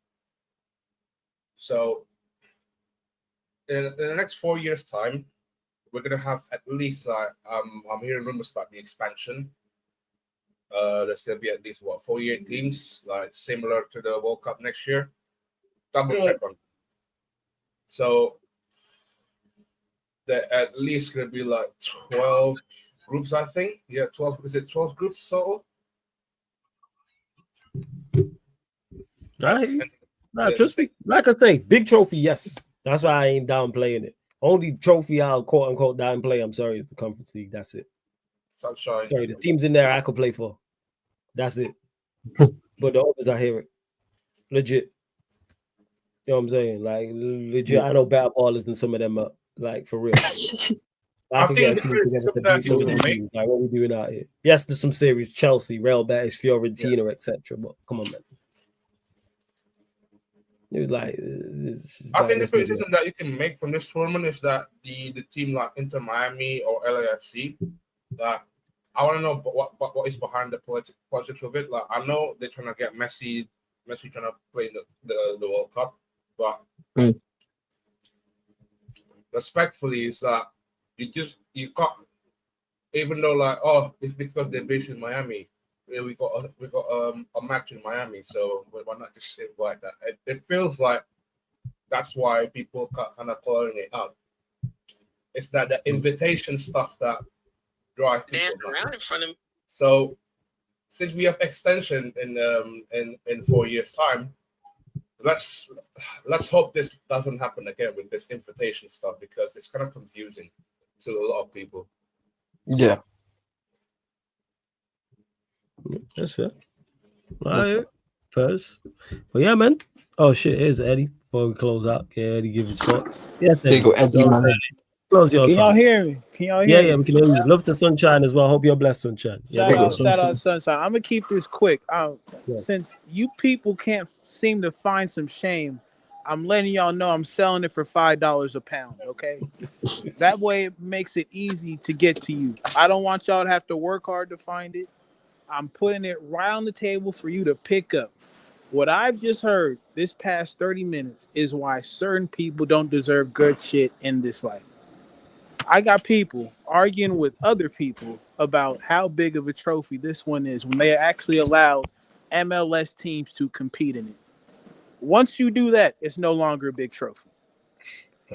So in the next 4 years' time, we're gonna have at least I'm hearing rumors about the expansion. There's gonna be at least 48 teams, like similar to the World Cup next year. Double check on. So there at least gonna be like 12 groups, I think. Yeah, 12. Is it 12 groups? So Right. Nah, trust me. Like I say, big trophy, yes. That's why I ain't downplaying it. Only trophy I'll quote unquote downplay, I'm sorry, is the Conference League. That's it. Sunshine. Sorry, the teams in there I could play for. That's it. But the others I hear it. Legit. You know what I'm saying? Like legit, I know better ballers than some of them are, like for real. I can get a team together to beat some of them teams. Like what we doing out here. Yes, there's some series, Chelsea, Real Betis, Fiorentina, etc. But come on, man. It was like I think the criticism that you can make from this tournament is that the team like Inter Miami or LAFC, that I want to know what is behind the politics of it. Like I know they're trying to get Messi trying to play the World Cup, but respectfully, is that you can't, even though like it's because they're based in Miami. We got a match in Miami, so why not just say like that? It feels like that's why people kind of calling it out. It's that the invitation stuff that drive people around in front of. So since we have extension in 4 years' time, let's hope this doesn't happen again with this invitation stuff because it's kind of confusing to a lot of people. Yeah. That's fair. All right. First. But yeah, man. Oh shit, here's Eddie. Before we close out. Yeah, Eddie give his thoughts. Yeah, there you go, Eddie, man. Close yours. Can y'all hear me? Can y'all hear me? Yeah, we can hear you. Love to Sunshine as well. Hope you're blessed, Sunshine. Shout out, Sunshine. I'm gonna keep this quick. Since you people can't seem to find some shame, I'm letting y'all know I'm selling it for $5 a pound. Okay, that way it makes it easy to get to you. I don't want y'all to have to work hard to find it. I'm putting it right on the table for you to pick up. What I've just heard this past 30 minutes is why certain people don't deserve good shit in this life. I got people arguing with other people about how big of a trophy this one is when they actually allowed MLS teams to compete in it. Once you do that, it's no longer a big trophy.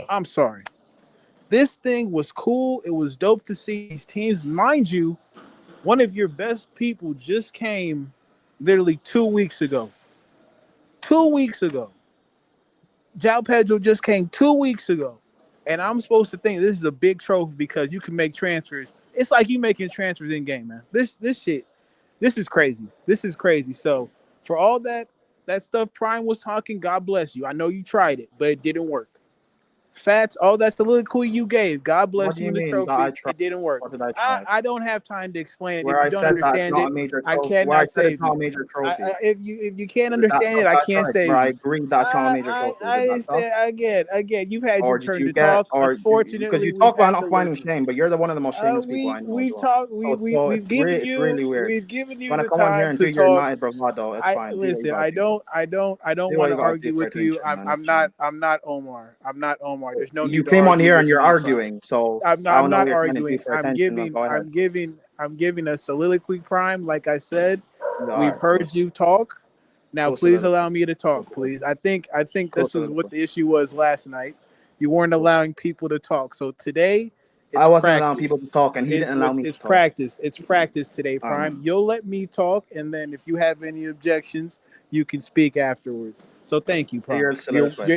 I'm sorry. This thing was cool. It was dope to see these teams. Mind you, One of your best people just came literally 2 weeks ago. 2 weeks ago. João Pedro just came 2 weeks ago. And I'm supposed to think this is a big trophy because you can make transfers. It's like you making transfers in game, man. This shit, this is crazy. This is crazy. So for all that stuff Prime was talking, God bless you. I know you tried it, but it didn't work. Fats, all that soliloquy you gave, God bless you in the trophy. It didn't work. I don't have time to explain it. Where If you I don't said understand that's not a it, major I trophy. cannot Where I said save it's not a you. major trophy. If you can't understand it, I can't save where I you. agree that's not a major trophy. I understand. Again, you've had Or your did turn you to get, talk. or Unfortunately, because you we've talk about had not to finding listen. shame, but you're one of the most shameless people I know. We've as well. talked. So We've given it's you. really weird. We've given you When I the come on here time and to do your talk. United bravado, it's fine. Listen, I don't Do want what to you gotta do argue for with you. attention, man. I'm not Omar. There's no You need to came on argue here with and you're me, arguing, so I'm I don't know not what you're trying to do arguing. for attention. Go ahead. I'm giving a soliloquy, Prime. Like I said, All we've right, heard you talk. Now, Cool please soliloquy. allow me to talk, please. I think Cool this was what soliloquy. the issue was last night. You weren't allowing people to talk. So today, it's I wasn't practice. allowing people to talk, and he didn't allow me to It's talk. practice. It's practice today, I Prime. know. You'll let me talk, and then if you have any objections, you can speak afterwards. So thank you, Prime. You're a soliloquy.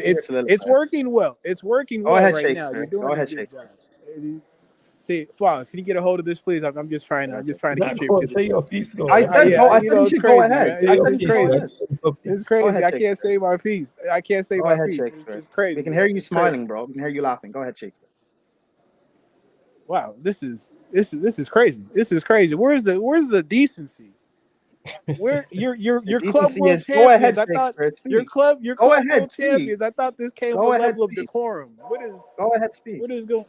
It's working well. It's working Go well ahead, right now. You're Shakespeare. doing Go a ahead, good Shakespeare. job. See, Flawless, can you get a hold of this, please? I'm just trying to contribute. Say your piece, go I ahead. said, Yeah, go. I you said know, you it's should crazy, go ahead. man. I It's said you should go crazy. ahead. It's Go crazy. ahead, I can't say my piece. I can't say Go my ahead, piece. Shakespeare. It's crazy. We can hear you It's smiling, crazy. bro. We can hear you laughing. Go ahead, Shakespeare. Wow, this is crazy. This is crazy. Where's the decency? Where your club decency world is- go ahead, champions? I thought Shakespeare, speak. your club Go world ahead, speak. champions. I thought this came Go with a ahead, level of speak. decorum. Go ahead, speak. What is going?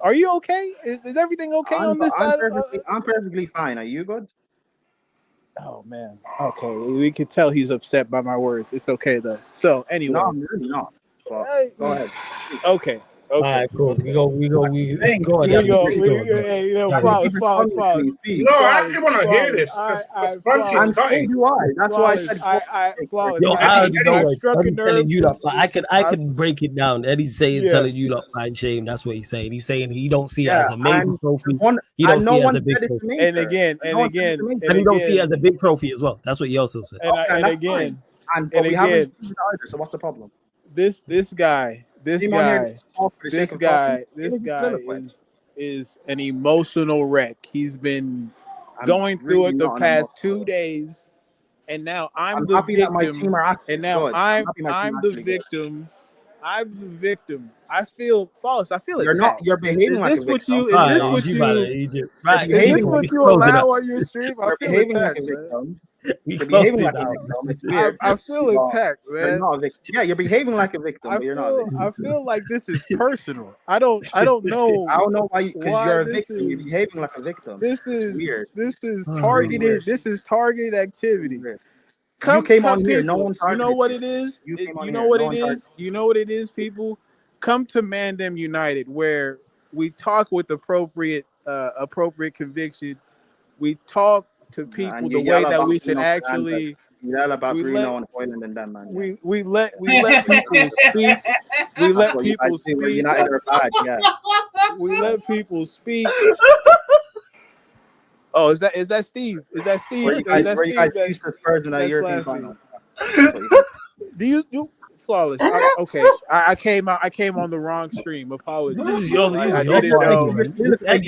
Are you okay? Is everything okay on this side? I'm perfectly fine. Are you good? Oh man. Okay, we could tell he's upset by my words. It's okay though. So anyway, No, I'm really not. But go ahead. Speak. Okay. All right, cool. We go. Saying, Go on. we That's go- the we- story. Hey, you know, Yeah, flawless. No, I actually want to hear this. Because Crunchy's I'm cutting. so do I. That's why I said flawless. Yo, I already know what struck a I'm telling nerve. you. Lot, but I can break it down. Eddie's saying, Yeah. telling you, lot, find shame. That's what he's saying. He's saying he don't see it Yeah, as a major and trophy. one- He don't and see no it as one a big said it's trophy. major. And again, No one said it's a major. And he don't see it as a big trophy as well. That's what he also said. And Okay, that's again, fine. But and we haven't again, seen it either. So what's the problem? this guy Came on here to talk for the sake of talking. this It guy was soliloquy. is an emotional wreck. He's been I'm going through really it the not an past emotional 2 days, and now I'm I'm the happy that my victim. team are actually And now good. I'm happy my team I'm are the actually good. victim. I'm the victim. I feel false. I feel You're not. attacked. You're behaving Is like this a what victim. you? Is All this right, what you you? right? You're Is this behaving what like you close it allow up. on your stream? I You're feel behaving like attacked, a man. victim. We You're closed behaving it like a out. victim. It's weird. I feel But attacked, You're man. not a victim. Yeah, you're behaving like a victim, but you're not a victim. I feel like this is personal. I don't know I don't know why. Because you're a this victim. You're is behaving like a victim. this It's is weird. targeted. weird. This is targeted activity. Weird. Come, You came come on here. No people. one You know targeted what you. it is? You came on You here. know what No it one targeted is? You know what it is, people? Come to Mandem United, where we talk with appropriate conviction. We talk to people And the you way yell that about we should Bruno actually. Fernandes. You yell about we Bruno let- and Hoyland and them, man. Yeah. We let people speak. We That's let what you guys people do. We're speak. United are bad. Yeah. We let people speak. Oh, is that Steve? Is that Steve? Where you guys, Is that where you Steve? guys used to Spurs in the that's European last final. Do you flawless? Okay, I came on the wrong stream. Apologies. This is your I fault, didn't know. man. You I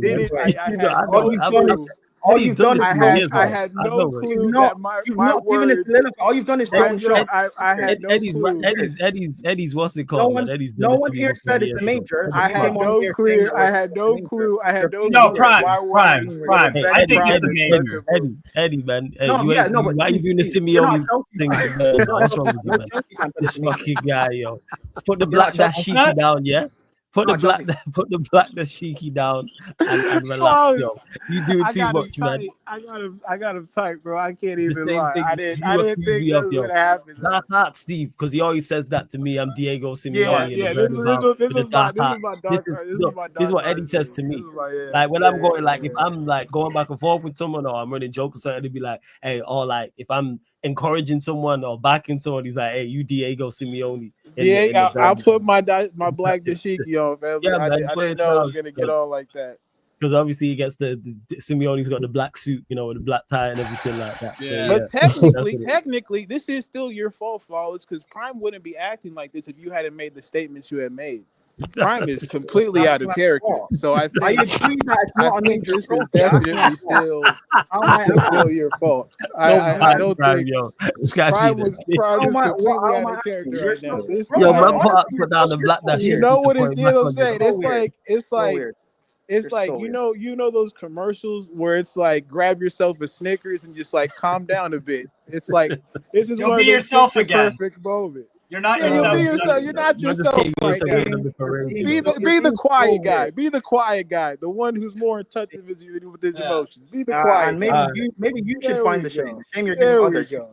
didn't. I had no clue. All you've done is I had no clue that my words. All you've done is throw shot. I had no clue. Eddie's what's it called, man? Eddie's No done one this to me here before, said it's yeah, a major. I had no clue. I had no clue. I had no clue. No, Prime. Hey, I think it's a major. Eddie, man. Hey, No, you yeah, ain't, no, but why you doing the you're not Simeone Chelsea thing? fan. What's wrong with you, man? This fucking guy, yo. Put the black dashiki down, yeah. Put the black dashiki down and relax, yo. You do too much, man. I got him tight, bro. I can't The even same lie. thing I you didn't accuse think me this of, was yo. gonna happen. That heart, Steve, because he always says that to me. I'm Diego Simeone. Yeah. and This the was my dark dark. This is what Eddie says to me. Like when I'm going, like if I'm like going back and forth with someone or I'm running jokes or something, it'd be like, hey, or like if I'm encouraging someone or backing someone, he's like, hey, you Diego Simeone. I'll put my black dashiki on, family. Yeah, I man, didn't know it was gonna get on like that. because obviously he gets the Simeone's got the black suit, you know, with the black tie and everything like that. So, Yeah. But technically, this is still your fault, Flawless, because Prime wouldn't be acting like this if you hadn't made the statements you had made. Prime is completely out of character. So I think agree that it's not this is definitely still your fault. I don't think Prime is completely out of character right now. Yo, man, put down the black dash. You know what it is? I'm saying it's like so you know those commercials where it's like grab yourself a Snickers and just like calm down a bit. It's like this is You'll one be of those yourself again. perfect moment. You're not You'll yourself. be yourself. You're not yourself right now. Be the quiet guy. Be the quiet guy. The one who's more in touch with his emotions. Be the quiet. And guy. maybe you should find the shame. Shame you're There giving we others. go.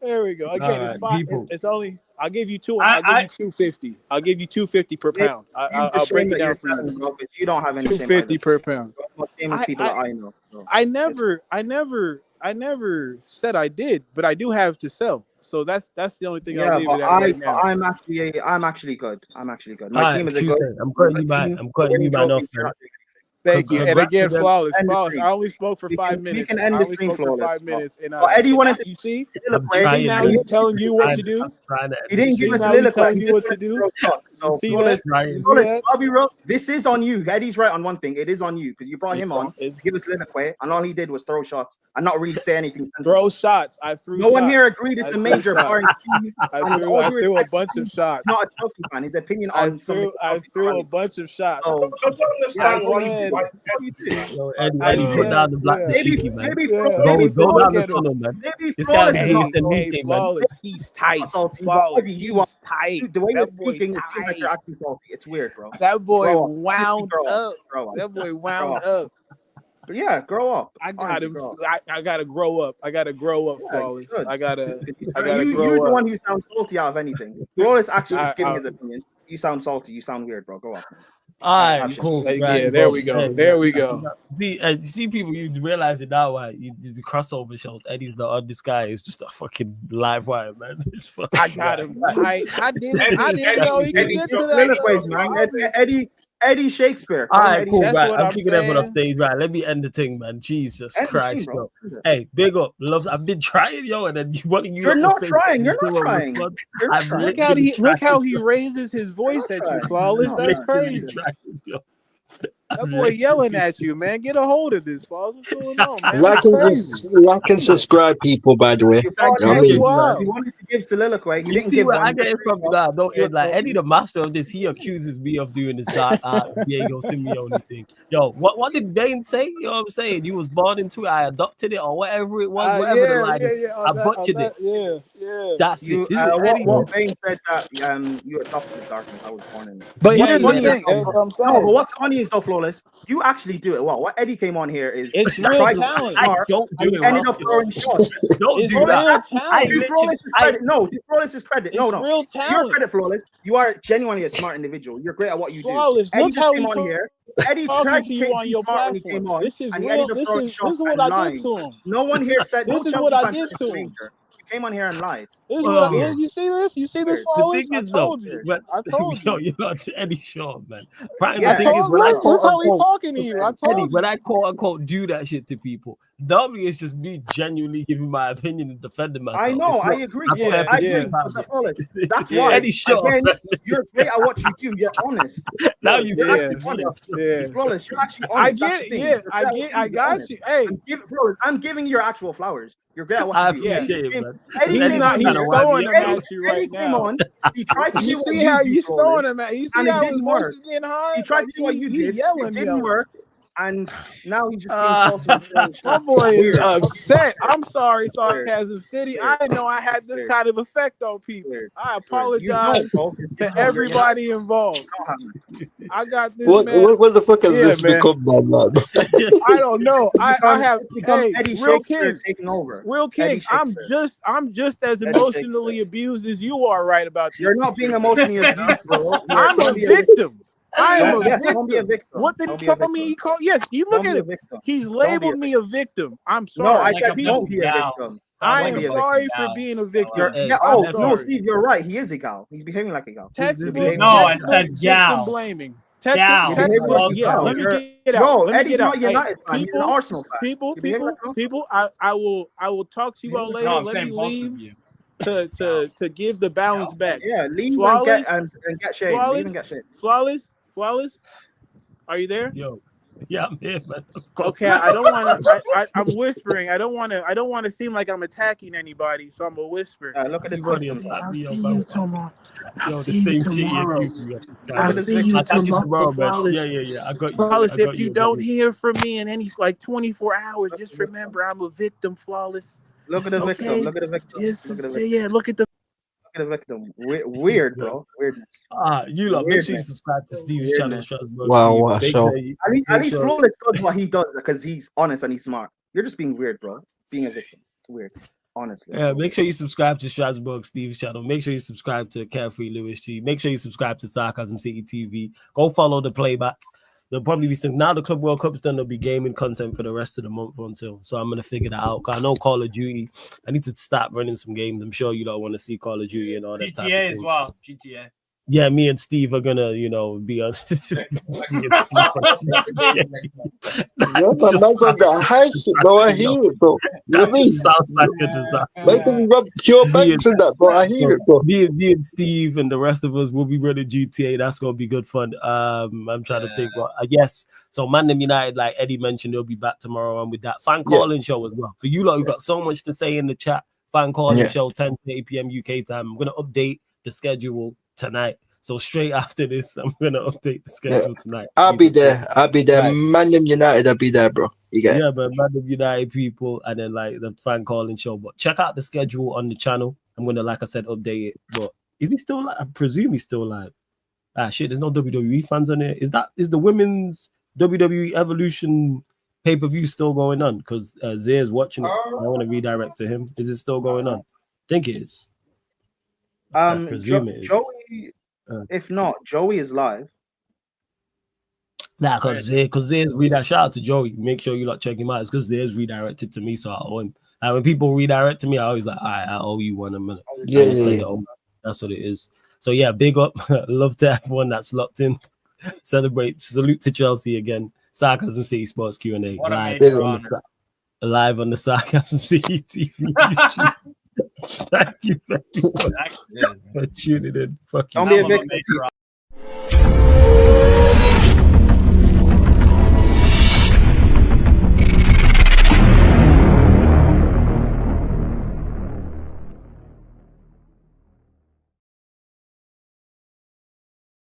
There we go. Again, it's fine. It's only. I'll give you two. I- I'll give you $250. I'll give you $250 per pound. I'll break it down for you. You don't have any shame. $250 per pound. Famous people that I know. So. I never said I did, but I do have to sell. So that's the only thing I'll leave it at right now. I'm actually good. My team is a Tuesday. good. I'm cutting you man off, man. Thank you. And again, flawless. And I only spoke for 5 minutes. We can end the stream for flawless. 5 minutes. And Eddie wanted to. you see, I'm trying. now he's telling you what to do. He didn't give us Now a little he's telling you what to do. So See that? I'll be real. This is on you. Eddie's right on one thing. It is on you because you brought him on to give us soliloquy, and all he did was throw shots and not really say anything. Throw shots. I threw. No one here agreed it's a major part. I threw a bunch of shots. Not a Chelsea fan. His opinion on I threw a bunch of shots. I don't understand why Eddie, put down the black dashiki, man. Go down the tunnel, man. This guy is doing the meeting, man. He's tight. You are tight. The way you're speaking, it seems like you're acting salty. It's weird, bro. That boy wound up. That boy wound up. But yeah, grow up. I gotta grow up. I gotta grow up, Flawless. I gotta grow up. You're the one who sounds salty out of anything. Flawless actually is giving his opinion. You sound salty. You sound weird, bro. Go up. All right, cool. Yeah, there we go. There we go. See, people, you realize it now. Why the crossover shows? Eddie's the oddest guy. Is just a fucking live wire, man. I got him. I didn't know he could get to that. Eddie Shakespeare. All right, cool. Right, I'm kicking everyone off stage. Right, let me end the thing, man. Jesus Christ, bro. Hey, big up, loves. I've been trying, yo, and then you're not trying. You're not trying. Look how he raises his voice at you, Flawless. That's crazy. That boy yelling at you, man. Get a hold of this, Flawless. What's going on, man? Like and subscribe, people. By the way, he wanted to give soliloquy. You see where I get it from? Don't like Eddie, the master of this. He accuses me of doing this dark art Diego Simeone thing. Yo, what did Dane say? You know what I'm saying? You was born into it. I adopted it or whatever it was. I butchered it. Yeah. That's it. What Dane said that you adopted the darkness. I was born in it. But what's funny is though, Flawless, you actually do it well. What Eddie came on here is it's real talent. I don't do it. Ended up throwing shots. Don't do that. Give Flawless's credit. No. Real talent. Your credit, Flawless. You are genuinely a smart individual. You're great at what you do. Flawless. Eddie Look how came on here. Eddie tried to be smart when he came on, and he ended up throwing shots and lying. No one here said. This is what I did to him. Came on here and lied. You see this? You see this? The thing is, I told you. You're not Eddie Shaw, man. The thing is, when I talking to you, I told Eddie, you. when I quote unquote do that shit to people, normally it's just me genuinely giving my opinion and defending myself. I know, I agree. I agree. That's why. Eddie Shaw, again, you're great at what you do. You're honest. Now you're actually honest. Flawless, you're actually honest. I get it. I got you. Hey, I'm giving you your actual flowers. You're great at what I you do. appreciate it, man. He's throwing them at you right now. He tried to You see how he's throwing them at you? See how his voice is getting hard? He tried to do what you did. It didn't work. And now he's just my boy is upset. I'm sorry, Sarcasm City. I didn't know I had this kind of effect on people. I apologize to everybody involved. I got this. What the fuck has this become, man? I don't know. I have Real King taking over. Real King. I'm just as emotionally abused as you are right about this. You're not being emotionally abused, bro. I'm a victim. I am a victim. What did he call me? He called you look at him. He's labeled me a victim. I'm sorry. No, I said don't be a victim. I am sorry for being a victim. No, Steve, you're right. He is a gal. He's behaving like a gal. No, I said gal. Blaming. Down. Yeah, let me get it Bro, out. Let me Eddie's get out. not United fan. He's an Arsenal fan. People. I will talk to you all later. No, I'm let saying me both leave of you. to give the balance back. Yeah, leave Flawless, and get shade. Leave and get shade. Flawless. Are you there? Yo, yeah, I'm here, man. Of course. Okay, I don't want to. I'm whispering. I don't want to seem like I'm attacking anybody, so I'm a whisper. Look at the I'll see you tomorrow. I'll see you tomorrow. I'll see you tomorrow, Flawless. Yeah. I got you. Flawless. If you don't hear from me in any 24 hours, just remember I'm a victim. Flawless. Look at the victim. Look at the victim. Yes, look at the victim. Yeah, look at the victim. Weird, bro. Weirdness. You lot, make sure you subscribe to Steve's channel. Wow, show. At least Flawless does what he does because he's honest and he's smart. You're just being weird, bro. Being a victim. It's weird. Honestly. Yeah, make sure you subscribe to Strasbourg Steve's channel. Make sure you subscribe to Carefree Lewis G. Make sure you subscribe to Sarcasm City TV. Go follow the playback. There'll probably be some now the Club World Cup's done. There'll be gaming content for the rest of the month until. So I'm gonna figure that out. Cause I know Call of Duty. I need to start running some games. I'm sure you don't want to see Call of Duty and all that. GTA as well. GTA. Yeah, me and Steve are gonna, be on. Man's on that high shit, bro. I hear it, bro. That just sounds like a disaster. Make us rub pure banks in that, bro. I hear it, bro. Me and Steve and the rest of us will be running GTA. That's gonna be good fun. I'm trying to think what I guess. So Mandem United, like Eddie mentioned, they'll be back tomorrow on with that fan calling show as well. For you lot who got so much to say in the chat, fan calling show 10 to 8 p.m. UK time. I'm gonna update the schedule tonight. So straight after this, I'm gonna update the schedule tonight. I'll be there. Right. Mandem United, I'll be there, bro. You get it? But Mandem United people, and then like the fan calling show. But check out the schedule on the channel. I'm gonna, like I said, update it. But is he still live? I presume he's still live. Shit, there's no WWE fans on it. Is the women's WWE Evolution pay-per-view still going on? Because Zayr's watching it. I want to redirect to him. Is it still going on? I think it is. I presume it is. Joey, if not, Joey is live. Nah, because Zayr's shout out to Joey. Make sure you check him out. It's because Zayr's redirected to me, so I owe him. And when people redirect to me, I always like, all right, I owe you one a minute. Yeah. That's what it is. So yeah, big up. Love to everyone that's locked in. Celebrate. Salute to Chelsea again. Sarcasm City Sports Q&A live on the Sarcasm City TV. Thank you very much for tuning in. Fuck you.